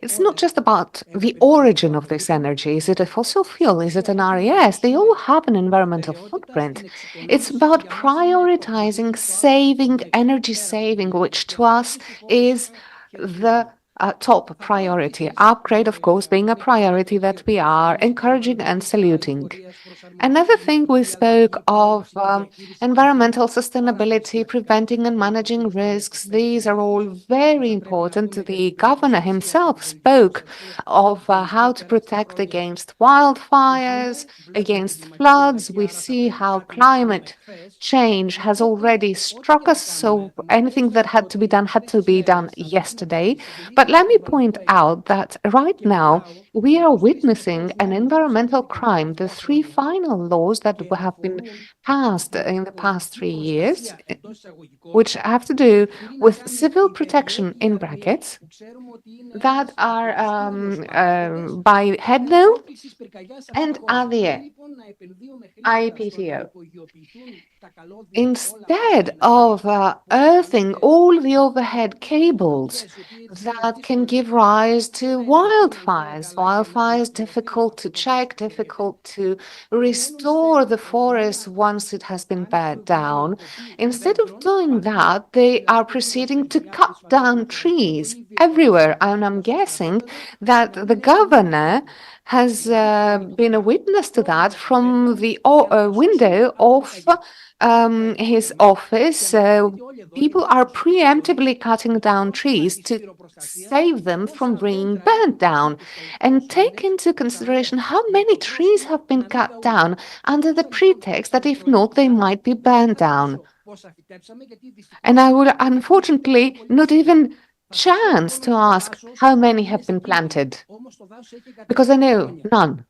it's not just about the origin of this energy. Is it a fossil fuel? Is it an RES? They all have an environmental footprint. It's about prioritizing saving, energy saving, which to us is the top priority. Upgrade, of course, being a priority that we are encouraging and saluting. Another thing, we spoke of environmental sustainability, preventing and managing risks. These are all very important. The governor himself spoke of how to protect against wildfires, against floods. We see how climate change has already struck us, so anything that had to be done yesterday. But let me point out that right now we are witnessing an environmental crime. The three final laws that have been passed in the past 3 years, which have to do with civil protection in brackets, that are by HEDNO and ADIE, IPTO. Instead of earthing all the overhead cables that can give rise to wildfires. Wildfires difficult to check, difficult to restore the forest once it has been burnt down. Instead of doing that, they are proceeding to cut down trees everywhere. And I'm guessing that the governor has been a witness to that from the window of his office. People are preemptively cutting down trees to save them from being burnt down. And take into consideration how many trees have been cut down under the pretext that if not, they might be burned down. And I will unfortunately not even chance to ask how many have been planted, because I know none.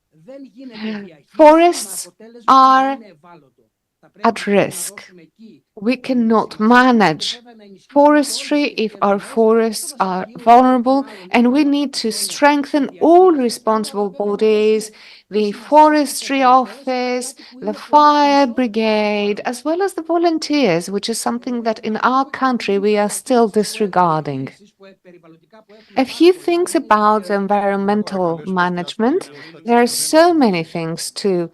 Forests are at risk. We cannot manage forestry if our forests are vulnerable, and we need to strengthen all responsible bodies, the forestry office, the fire brigade, as well as the volunteers, which is something that in our country we are still disregarding. A few things about environmental management. There are so many things to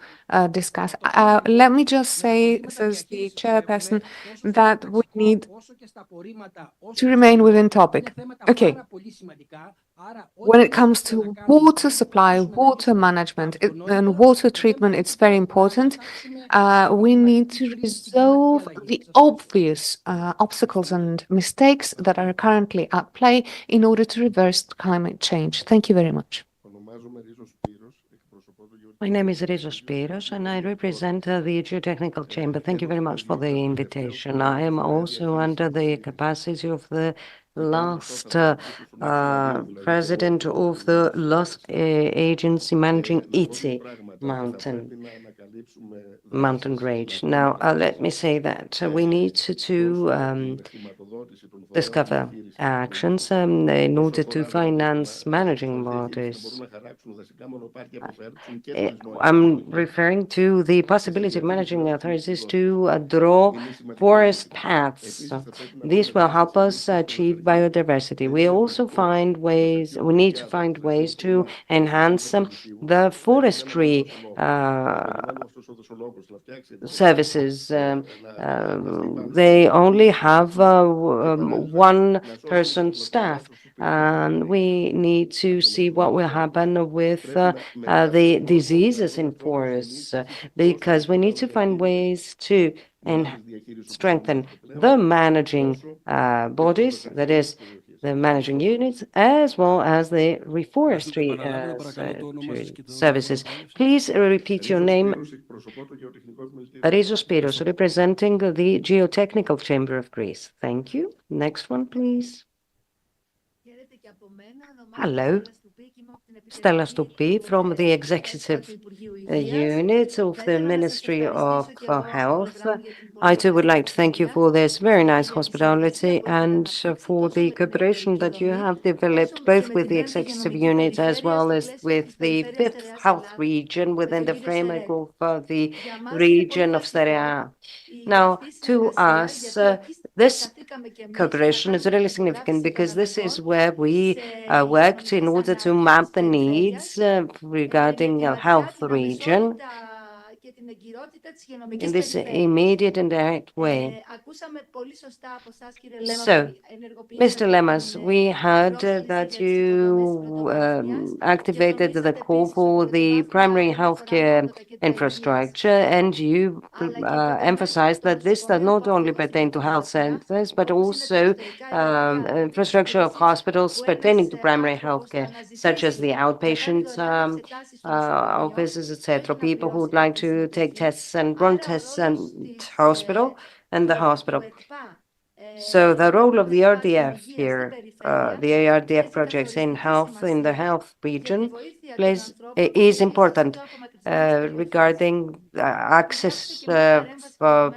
discuss. Let me just say, says the chairperson, that we need to remain within topic. Okay. When it comes to water supply, water management, and water treatment, it's very important. We need to resolve the obvious obstacles and mistakes that are currently at play in order to reverse climate change. Thank you very much. My name is Rizos Spiros, and I represent the Geotechnical Chamber. Thank you very much for the invitation. I am also under the capacity of the last president of the last agency managing Iti mountain range. Now, let me say that we need to discover actions in order to finance managing bodies. I'm referring to the possibility of managing authorities to draw forest paths. This will help us achieve biodiversity. We also find ways, we need to find ways to enhance the forestry services. They only have one-person staff, and we need to see what will happen with the diseases in forests, because we need to find ways to strengthen the managing bodies, that is, the managing units, as well as the reforestry services. Please repeat your name. Rizos Spiros, representing the Geotechnical Chamber of Greece. Thank you. Next one, please. Hello, Stella Stupi from the Executive Unit of the Ministry of Health. I too would like to thank you for this very nice hospitality and for the cooperation that you have developed both with the Executive Unit as well as with the 5th Health Region within the framework of the region of Sτερεά. Now, to us, this cooperation is really significant because this is where we worked in order to map the needs regarding a health region in this immediate and direct way. So, Mr. Lemas, we heard that you activated the call for the primary healthcare infrastructure, and you emphasized that this does not only pertain to health centers, but also infrastructure of hospitals pertaining to primary healthcare, such as the outpatient offices, etc. People who would like to take tests and run tests and the hospital. So the role of the RDF here, the RDF projects in the health region, is important regarding access for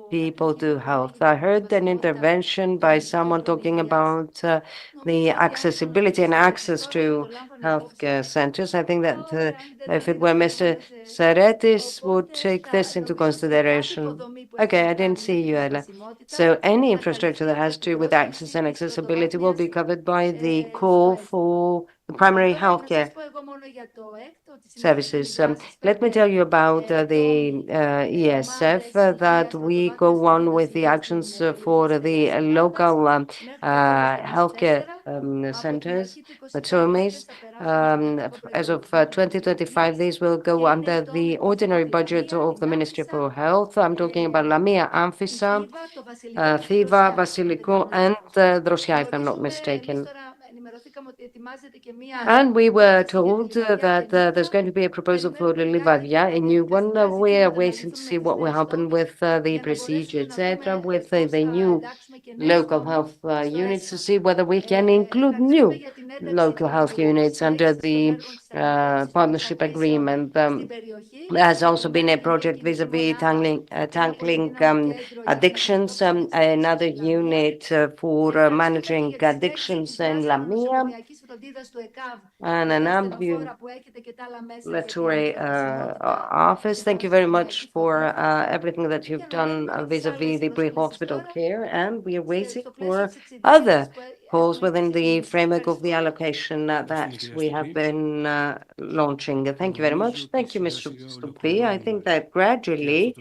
people to health. I heard an intervention by someone talking about the accessibility and access to healthcare centers. I think that if it were Mr. Saretis would take this into consideration. Okay, I didn't see you, Ella. So any infrastructure that has to do with access and accessibility will be covered by the call for the primary healthcare services. Let me tell you about the ESF, that we go on with the actions for the local healthcare centers, the TOMIs. As of 2025, these will go under the ordinary budget of the Ministry for Health. I'm talking about Lamia, Amphissa, Thiva, Vasiliko, and Drosιά, if I'm not mistaken. And we were told that there's going to be a proposal for Livadia, a new one. We are waiting to see what will happen with the procedure, etc., with the new local health units, to see whether we can include new local health units under the partnership agreement. There has also been a project vis-a-vis tackling addictions, another unit for managing addictions in Lamia, and an ambulatory office. Thank you very much for everything that you've done vis-a-vis the pre-hospital care, and we are waiting for other calls within the framework of the allocation that we have been launching. Thank you very much. Thank you, Mr. Stupi. I think that gradually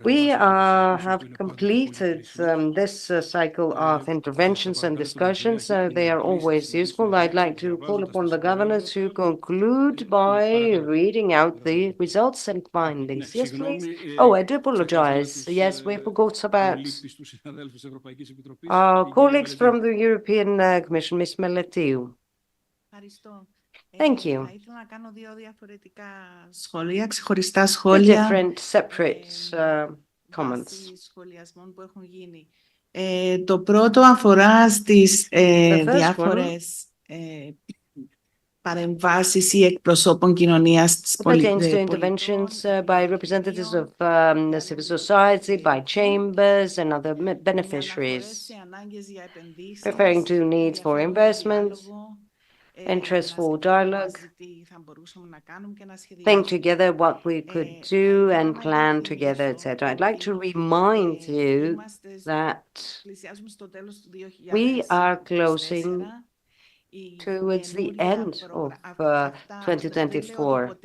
we have completed this cycle of interventions and discussions. They are always useful. I'd like to call upon the Governor to conclude by reading out the results and findings. Yes, please. Oh, I do apologize. Yes, we forgot about our colleagues from the European Commission, Ms. Meletiu. Thank you. Two different separate comments. Το πρώτο αφορά στις διάφορες παρεμβάσεις ή εκπροσώπων κοινωνίας της Pertains to interventions by representatives of civil society, by chambers and other beneficiaries, referring to needs for investments, interest for dialogue, think together what we could do and plan together, etc. I'd like to remind you that we are closing towards the end of 2024.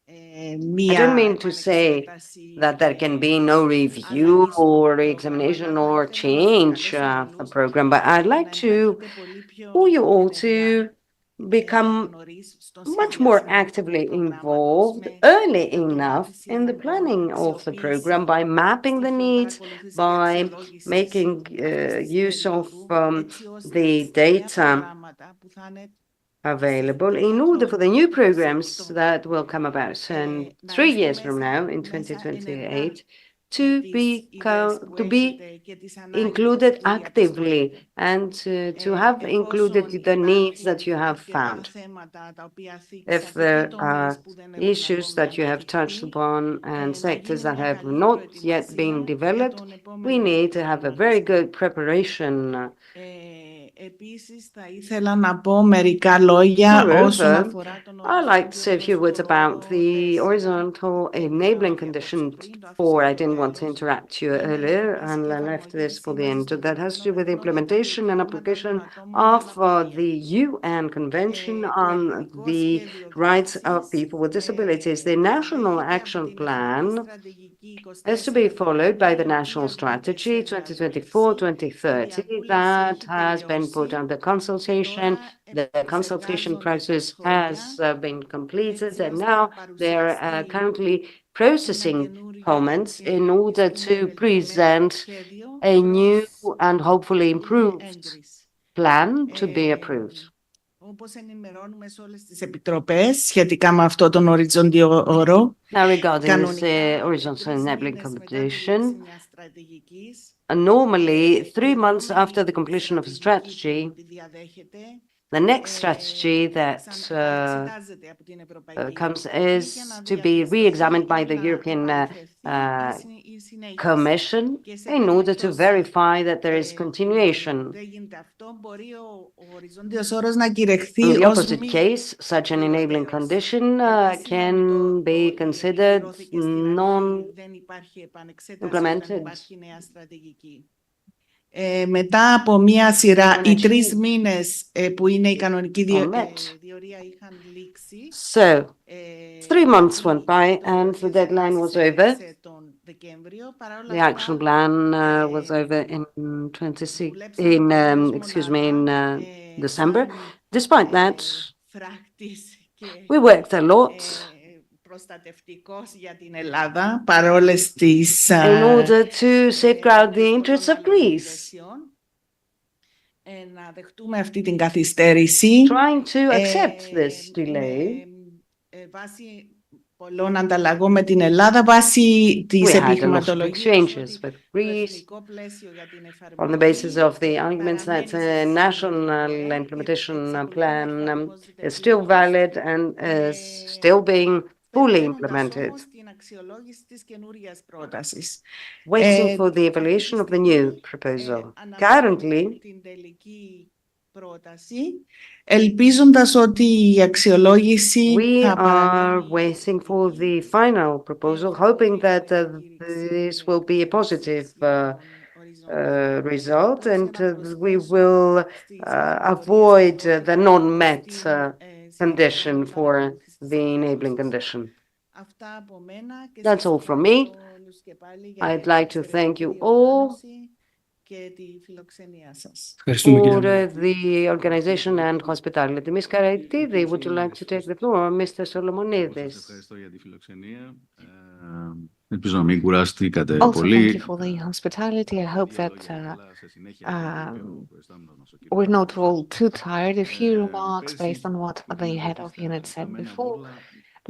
I don't mean to say that there can be no review or examination or change of the program, but I'd like to call you all to become much more actively involved early enough in the planning of the program by mapping the needs, by making use of the data available in order for the new programs that will come about. And 3 years from now, in 2028, to be included actively and to have included the needs that you have found. If there are issues that you have touched upon and sectors that have not yet been developed, we need to have a very good preparation. Επίσης, θα ήθελα να πω μερικά λόγια όσον αφορά τον I'd like to say a few words about the horizontal enabling condition 4. I didn't want to interrupt you earlier, and I left this for the end. That has to do with the implementation and application of the UN Convention on the Rights of People with Disabilities. The National Action Plan has to be followed by the National Strategy 2024-2030 that has been put under consultation. The consultation process has been completed, and now they're currently processing comments in order to present a new and hopefully improved plan to be approved. Όπως ενημερώνουμε σε όλες τις επιτροπές σχετικά με αυτό τον οριζόντιο όρο. Now regarding this horizontal enabling condition, normally 3 months after the completion of the strategy, the next strategy that comes is to be re-examined by the European Commission in order to verify that there is continuation. In the opposite case, such an enabling condition can be considered non-implemented. Μετά από μία σειρά, οι 3 μήνες που είναι η κανονική διορία είχαν λήξει. So, 3 months went by and the deadline was over. The action plan was over in December. Despite that, we worked a lot προστατευτικός για την Ελλάδα, παρόλες τις in order to safeguard the interests of Greece. Να δεχτούμε αυτή την καθυστέρηση. Trying to accept this delay. Βάσει πολλών ανταλλαγών με την Ελλάδα, βάσει της επιχειρηματολογίας with Greece on the basis of the arguments that a national implementation plan is still valid and is still being fully implemented. Waiting for the evaluation of the new proposal. Currently, ελπίζοντας ότι η αξιολόγηση we are waiting for the final proposal, hoping that this will be a positive result and we will avoid the non-met condition for the enabling condition. That's all from me. I'd like to thank you all for the organization and hospitality. Ms. Karaitidi, would you like to take the floor? Mr. Solomonidis. Ελπίζω να μην κουραστήκατε πολύ. Thank you for the hospitality. I hope that we're not all too tired. A few remarks based on what the head of unit said before.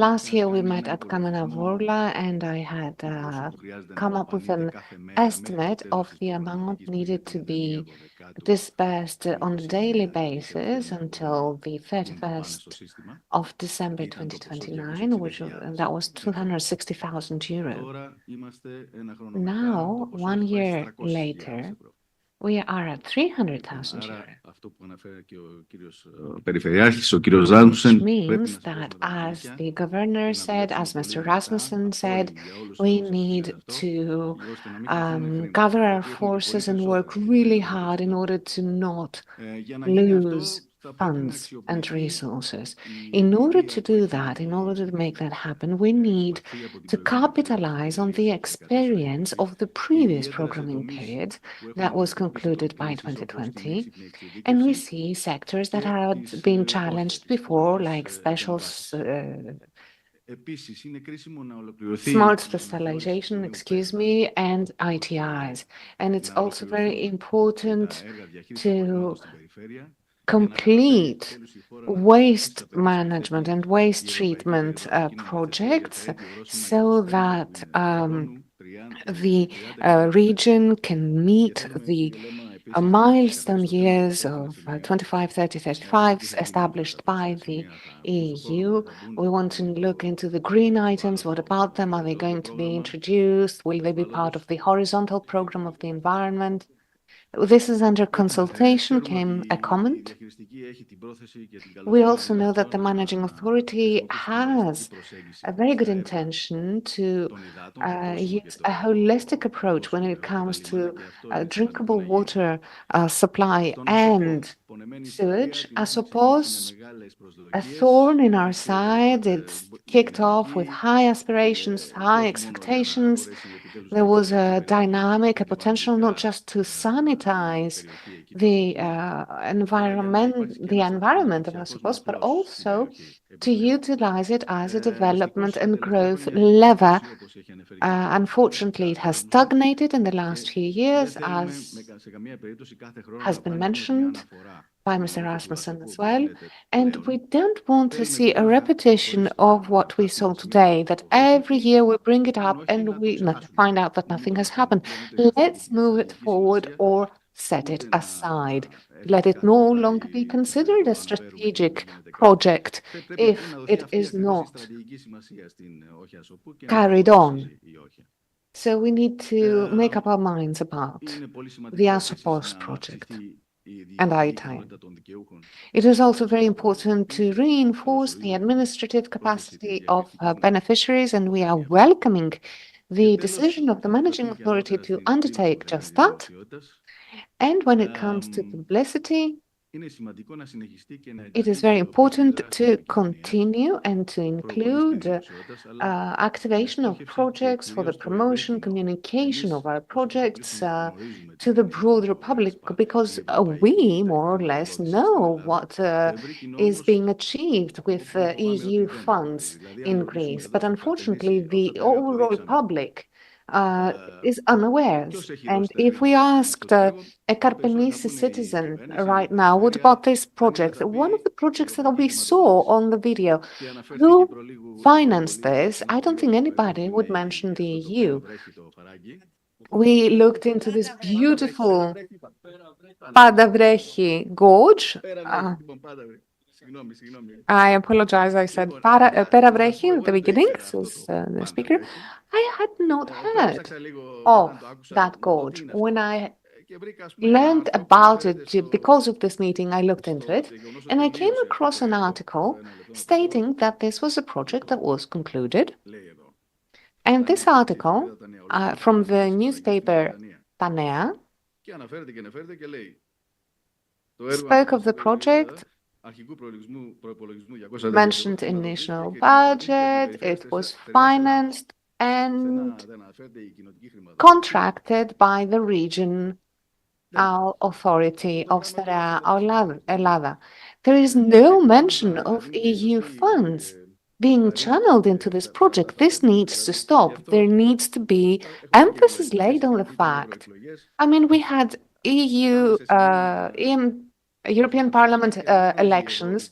Last year we met at Kamena-Vorla and I had come up with an estimate of the amount needed to be disbursed on a daily basis until the 31st of December 2029, which that was 260,000 euros. Now, 1 year later, we are at 300,000 euros. Which means that, as the governor said, as Mr. Rasmussen said, we need to gather our forces and work really hard in order to not lose funds and resources. In order to do that, in order to make that happen, we need to capitalize on the experience of the previous programming period that was concluded by 2020. And we see sectors that had been challenged before, like special smart specialization, and ITIs. And it's also very important to complete waste management and waste treatment projects so that the region can meet the milestone years of 25, 30, 35 established by the EU. We want to look into the green items. What about them? Are they going to be introduced? Will they be part of the horizontal program of the environment? This is under consultation, came a comment. We also know that the managing authority has a very good intention to use a holistic approach when it comes to drinkable water supply and sewage. I suppose a thorn in our side. It's kicked off with high aspirations, high expectations. There was a dynamic, a potential not just to sanitize the environment, I suppose, but also to utilize it as a development and growth lever. Unfortunately, it has stagnated in the last few years, as has been mentioned by Mr. Rasmussen as well. And we don't want to see a repetition of what we saw today, that every year we bring it up and we find out that nothing has happened. Let's move it forward or set it aside. Let it no longer be considered a strategic project if it is not carried on. So we need to make up our minds about the Asopos project and our time. It is also very important to reinforce the administrative capacity of beneficiaries, and we are welcoming the decision of the managing authority to undertake just that. And when it comes to publicity, it is very important to continue and to include activation of projects for the promotion, communication of our projects to the broader public, because we more or less know what is being achieved with EU funds in Greece. But unfortunately, the overall public is unaware. And if we asked a Karpenisi citizen right now, what about this project? One of the projects that we saw on the video, who financed this? I don't think anybody would mention the EU. We looked into this beautiful Padavrechi gorge. I apologize, I said Peravrechi at the beginning, says the speaker. I had not heard of that gorge. When I learned about it because of this meeting, I looked into it, and I came across an article stating that this was a project that was concluded. And this article from the newspaper Ta Nea spoke of the project, mentioned initial budget, it was financed and contracted by the regional authority of Sτερεά Ελλάδα. There is no mention of EU funds being channeled into this project. This needs to stop. There needs to be emphasis laid on the fact. I mean, we had European Parliament elections,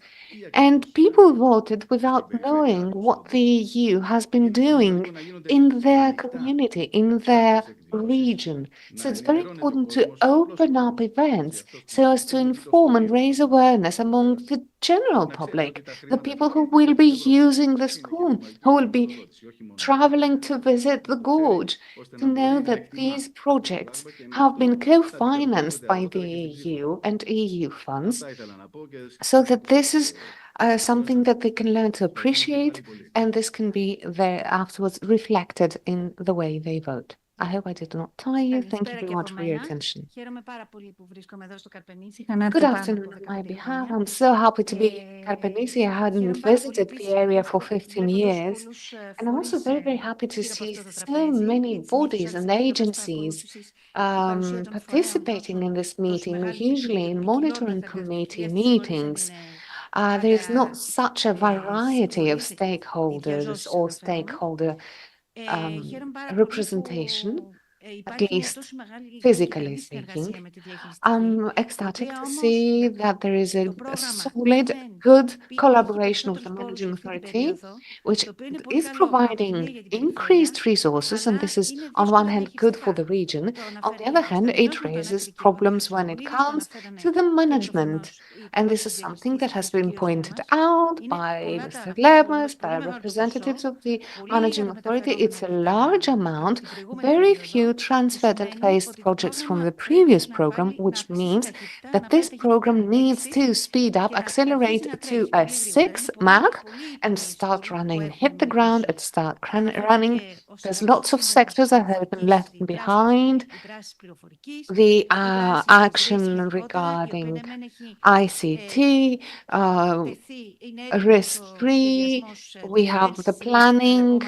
and people voted without knowing what the EU has been doing in their community, in their region. So it's very important to open up events so as to inform and raise awareness among the general public, the people who will be using the school, who will be traveling to visit the gorge, to know that these projects have been co-financed by the EU and EU funds, so that this is something that they can learn to appreciate, and this can be there afterwards reflected in the way they vote. I hope I did not tire you. Thank you very much for your attention. Good afternoon on my behalf. I'm so happy to be in Karpenisi. I hadn't visited the area for 15 years. And I'm also very, very happy to see so many bodies and agencies participating in this meeting, usually in monitoring committee meetings. There is not such a variety of stakeholders or stakeholder representation. at least physically speaking. I'm ecstatic to see that there is a solid, good collaboration with the managing authority, which is providing increased resources, and this is on one hand good for the region. On the other hand, it raises problems when it comes to the management. And this is something that has been pointed out by Mr. Lemos, by representatives of the managing authority. It's a large amount, very few transferred and phased projects from the previous program, which means that this program needs to speed up, accelerate to a 6 Mach and start running, hit the ground and start running. There's lots of sectors that have been left behind. The action regarding ICT, risk-free, we have the planning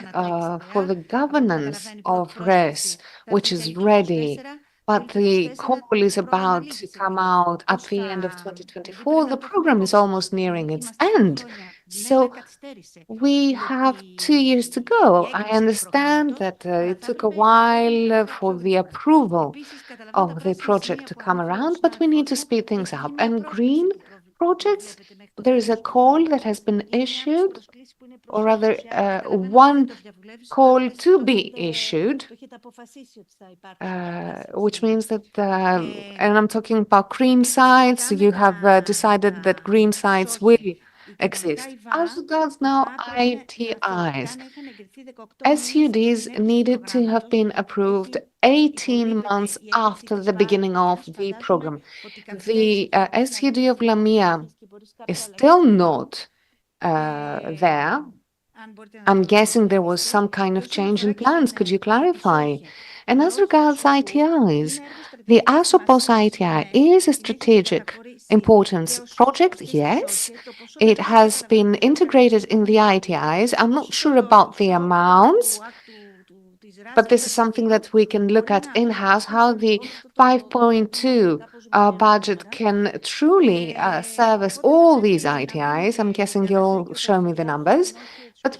for the governance of RES, which is ready, but the call is about to come out at the end of 2024. The program is almost nearing its end. So we have 2 years to go. I understand that it took a while for the approval of the project to come around, but we need to speed things up. And green projects, there is a call that has been issued, or rather one call to be issued, which means that, and I'm talking about green sites, you have decided that green sites will exist. As regards now ITIs, SUDs needed to have been approved 18 months after the beginning of the program. The SUD of Lamia is still not there. I'm guessing there was some kind of change in plans. Could you clarify? And as regards ITIs, the Asopos ITI is a strategic importance project, yes. It has been integrated in the ITIs. I'm not sure about the amounts, but this is something that we can look at in-house, how the 5.2 budget can truly service all these ITIs. I'm guessing you'll show me the numbers. But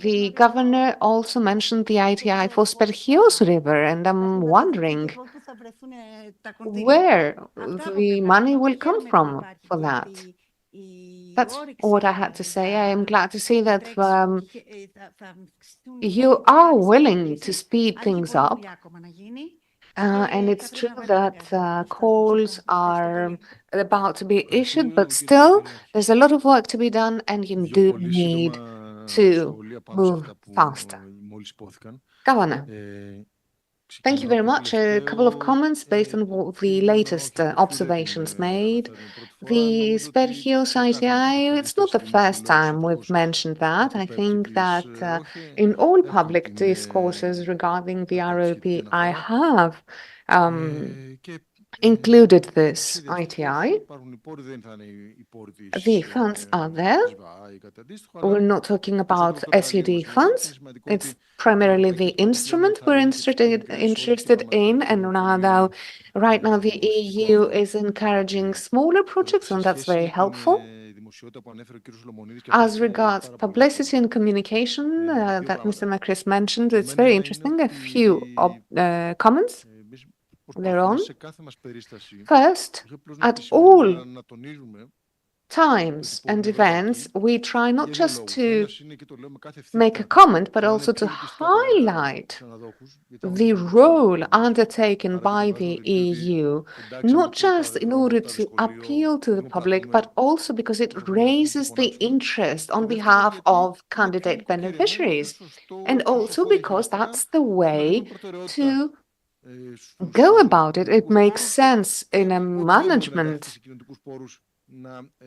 the governor also mentioned the ITI for Sperchios River, and I'm wondering where the money will come from for that. That's what I had to say. I am glad to see that you are willing to speed things up. And it's true that calls are about to be issued, but still there's a lot of work to be done, and you do need to move faster. Governor. Thank you very much. A couple of comments based on the latest observations made. The Sperchios ITI, it's not the first time we've mentioned that. I think that in all public discourses regarding the ROP, I have included this ITI. The funds are there. We're not talking about SUD funds. It's primarily the instrument we're interested in, and right now the EU is encouraging smaller projects, and that's very helpful. As regards publicity and communication that Mr. Makris mentioned, it's very interesting. A few comments thereon. First, at all times and events, we try not just to make a comment, but also to highlight the role undertaken by the EU, not just in order to appeal to the public, but also because it raises the interest on behalf of candidate beneficiaries, and also because that's the way to go about it. It makes sense in a management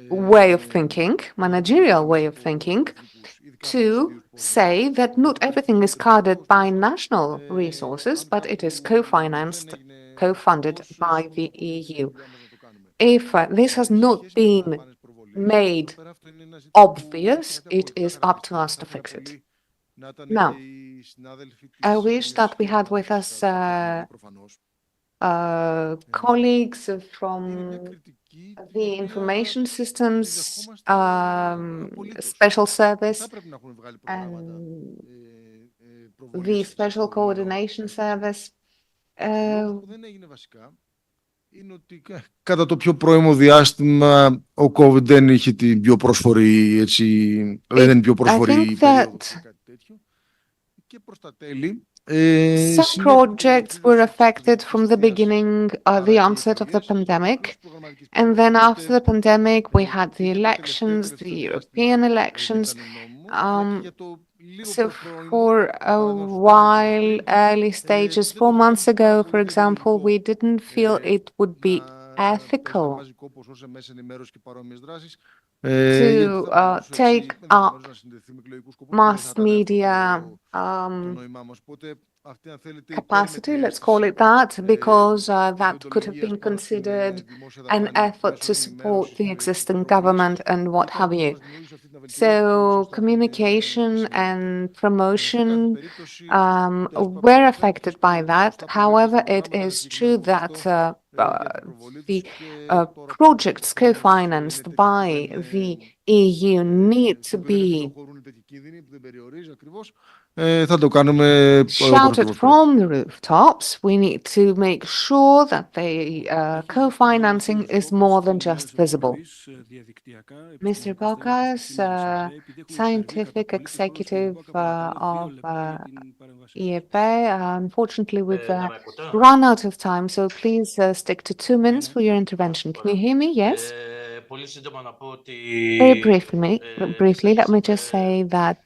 way of thinking, managerial way of thinking, to say that not everything is covered by national resources, but it is co-financed, co-funded by the EU. If this has not been made obvious, it is up to us to fix it. Now, I wish that we had with us colleagues from the information systems special service, and the Special Coordination Service. Είναι ότι κατά το πιο πρώιμο διάστημα ο COVID δεν είχε την πιο πρόσφορη, έτσι, δεν είναι πιο πρόσφορη περίοδο κάτι τέτοιο. Και προς τα τέλη, some projects were affected from the beginning, the onset of the pandemic. And then after the pandemic, we had the elections, the European elections. So for a while, early stages, 4 months ago, for example, we didn't feel it would be ethical to take up mass media capacity, let's call it that, because that could have been considered an effort to support the existing government and what have you. So communication and promotion were affected by that. However, it is true that the projects co-financed by the EU need to be shouted from the rooftops. We need to make sure that the co-financing is more than just visible. Mr. Bokas, scientific executive of EEP, unfortunately we've run out of time, so please stick to 2 minutes for your intervention. Can you hear me? Yes? Very briefly, let me just say that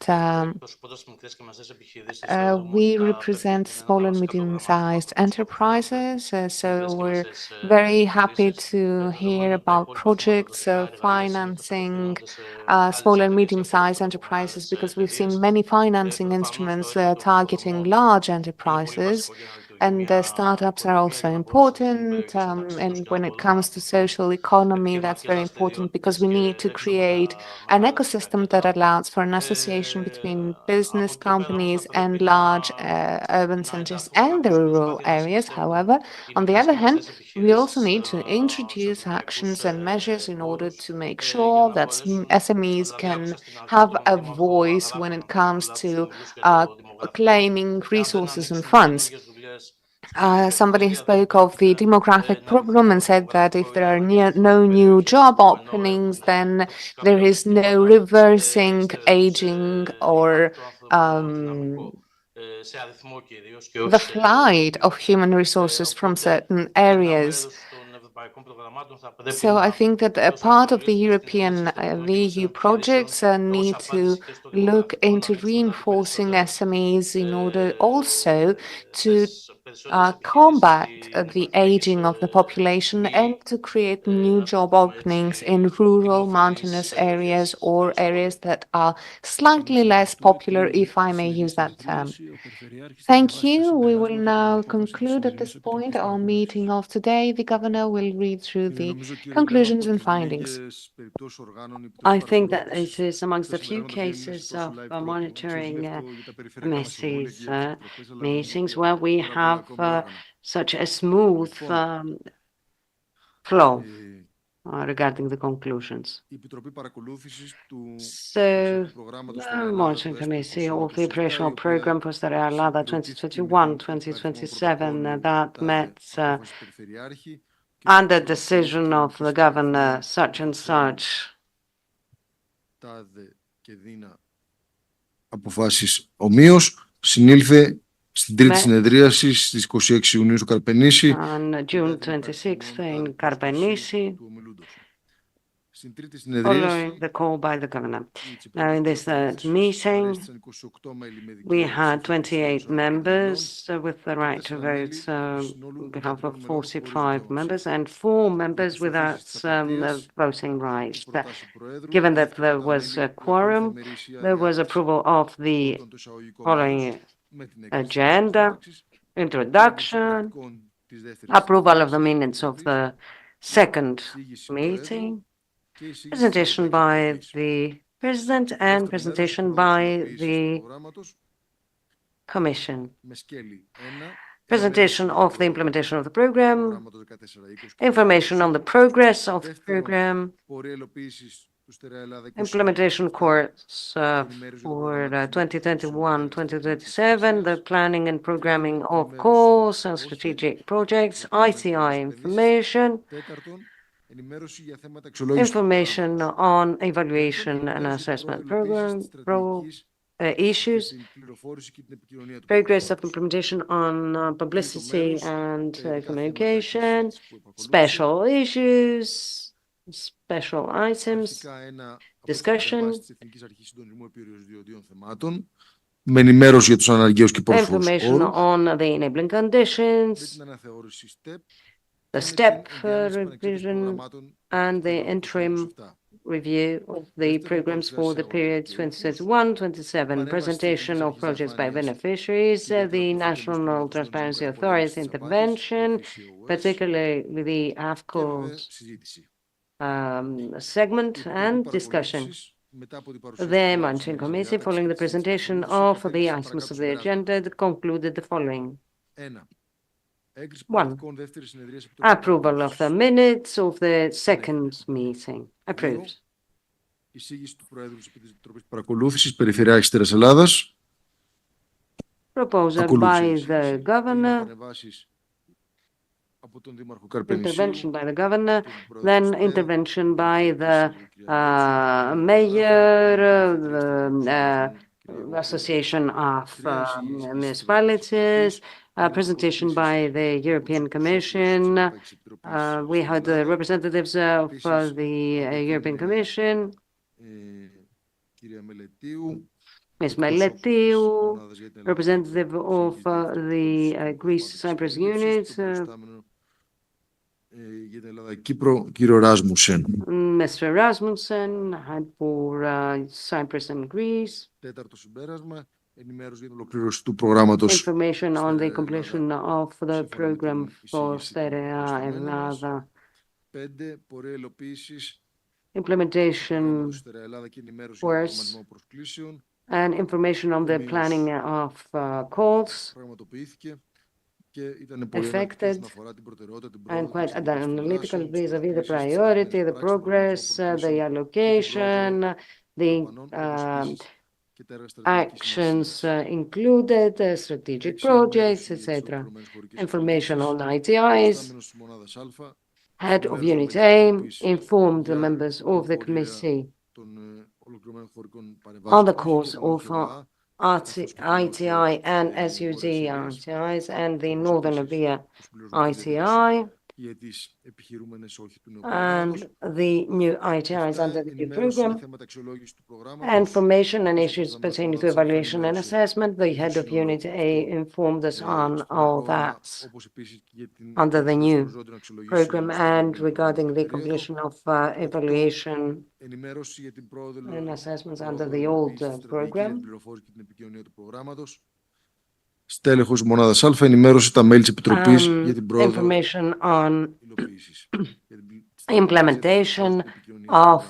we represent small and medium-sized enterprises, so we're very happy to hear about projects financing small and medium-sized enterprises, because we've seen many financing instruments targeting large enterprises. And startups are also important. And when it comes to social economy, that's very important, because we need to create an ecosystem that allows for an association between business companies and large urban centers and the rural areas. However, on the other hand, we also need to introduce actions and measures in order to make sure that SMEs can have a voice when it comes to claiming resources and funds. Somebody spoke of the demographic problem and said that if there are no new job openings, then there is no reversing aging or the flight of human resources from certain areas. So I think that a part of the the EU projects need to look into reinforcing SMEs in order also to combat the aging of the population and to create new job openings in rural, mountainous areas or areas that are slightly less popular, if I may use that term. Thank you. We will now conclude at this point our meeting of today. The Governor will read through the conclusions and findings. I think that it is amongst the few cases of monitoring committees meetings where we have such a smooth flow regarding the conclusions. So, the monitoring committee of the operational program for Sτερεά Ελλάδα 2021-2027 that met under decision of the governor such and such. Αποφάσεις ομοίως συνήλθε στην τρίτη συνεδρίαση στις 26 Ιουνίου στο Καρπενήσι. On June 26th in Karpenisi, following the call by the governor. Now, in this meeting, we had 28 members with the right to vote on behalf of 45 members and 4 members without voting rights. Given that there was a quorum, there was approval of the following agenda: introduction, approval of the minutes of the second meeting, presentation by the President and presentation by the Commission. Presentation of the implementation of the program, information on the progress of the program, implementation course for 2021-2027, the planning and programming of calls and strategic projects, ICI information, information on evaluation and assessment program, issues, progress of implementation on publicity and communication, special issues, special items, discussion, information on the enabling conditions, the step revision, and the interim review of the programs for the period 2021-27, presentation of projects by beneficiaries, the National Transparency Authority intervention, particularly with the AFCO's segment, and discussion. The Monitoring Committee, following the presentation of the items of the agenda, concluded the following. 1. Approval of the minutes of the second meeting. Approved. Εισήγηση του Προέδρου της Επιτροπής Παρακολούθησης, Περιφερειάρχης Στερεάς Ελλάδας. Proposal by the governor. Intervention by the governor, then intervention by the mayor, the Association of Municipalities, presentation by the European Commission. We had the representatives of the European Commission, Ms. Meletiu, representative of the Greece-Cyprus unit, Mr. Rasmussen had for Cyprus and Greece. Information on the completion of the program for Στερεά Ελλάδα. Implementation course and information on the planning of calls affected and quite analytical vis-a-vis the priority, the progress, the allocation, the actions included, strategic projects, etc. Information on ITIs. Head of Unit A informed the members of the committee on the course of ITI and SUD ITIs and the Northern Avia ITI and the new ITIs under the new program, information and issues pertaining to evaluation and assessment. The head of Unit A informed us on all that under the new program and regarding the completion of evaluation and assessments under the old program. Στέλεχος Μονάδας Α ενημέρωσε τα μέλη της Επιτροπής για την πρόοδο information on implementation of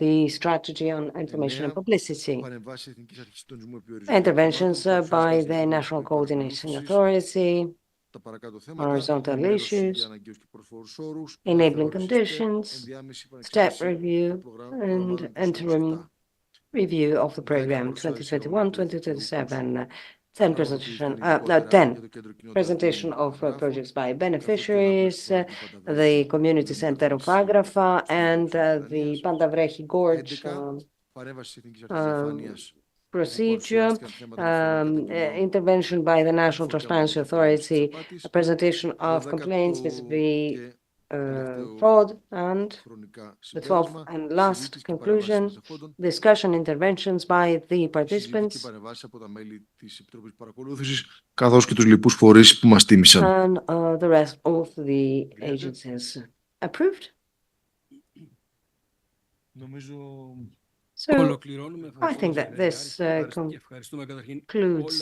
the strategy on information and publicity. Interventions by the National Coordinating Authority, horizontal issues, enabling conditions, step review, and interim review of the program 2021-2027. 10 presentation of projects by beneficiaries, the community center of Agrafa, and the Pandavrechi Gorge procedure, intervention by the National Transparency Authority, a presentation of complaints vis-a-vis fraud, and the 12th and last conclusion, discussion interventions by the participants καθώς και τους λοιπούς φορείς που μας τίμησαν. and the rest of the agencies. Approved? So, I think that this concludes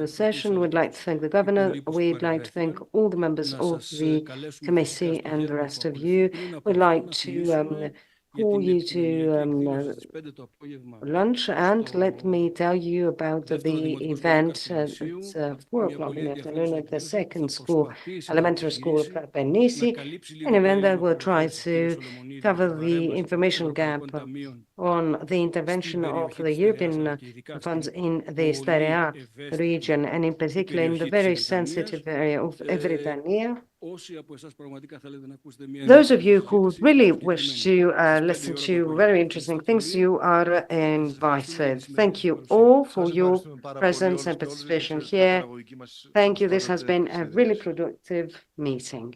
the session. We'd like to thank the governor. We'd like to thank all the members of the committee and the rest of you. We'd like to call you to lunch, and let me tell you about the event at 4 o'clock in the afternoon at the second school, elementary school of Penisi, an event that will try to cover the information gap on the intervention of the European funds in the Sτερεά region, and in particular in the very sensitive area of Evrytania. Those of you who really wish to listen to very interesting things, you are invited. Thank you all for your presence and participation here. Thank you. This has been a really productive meeting.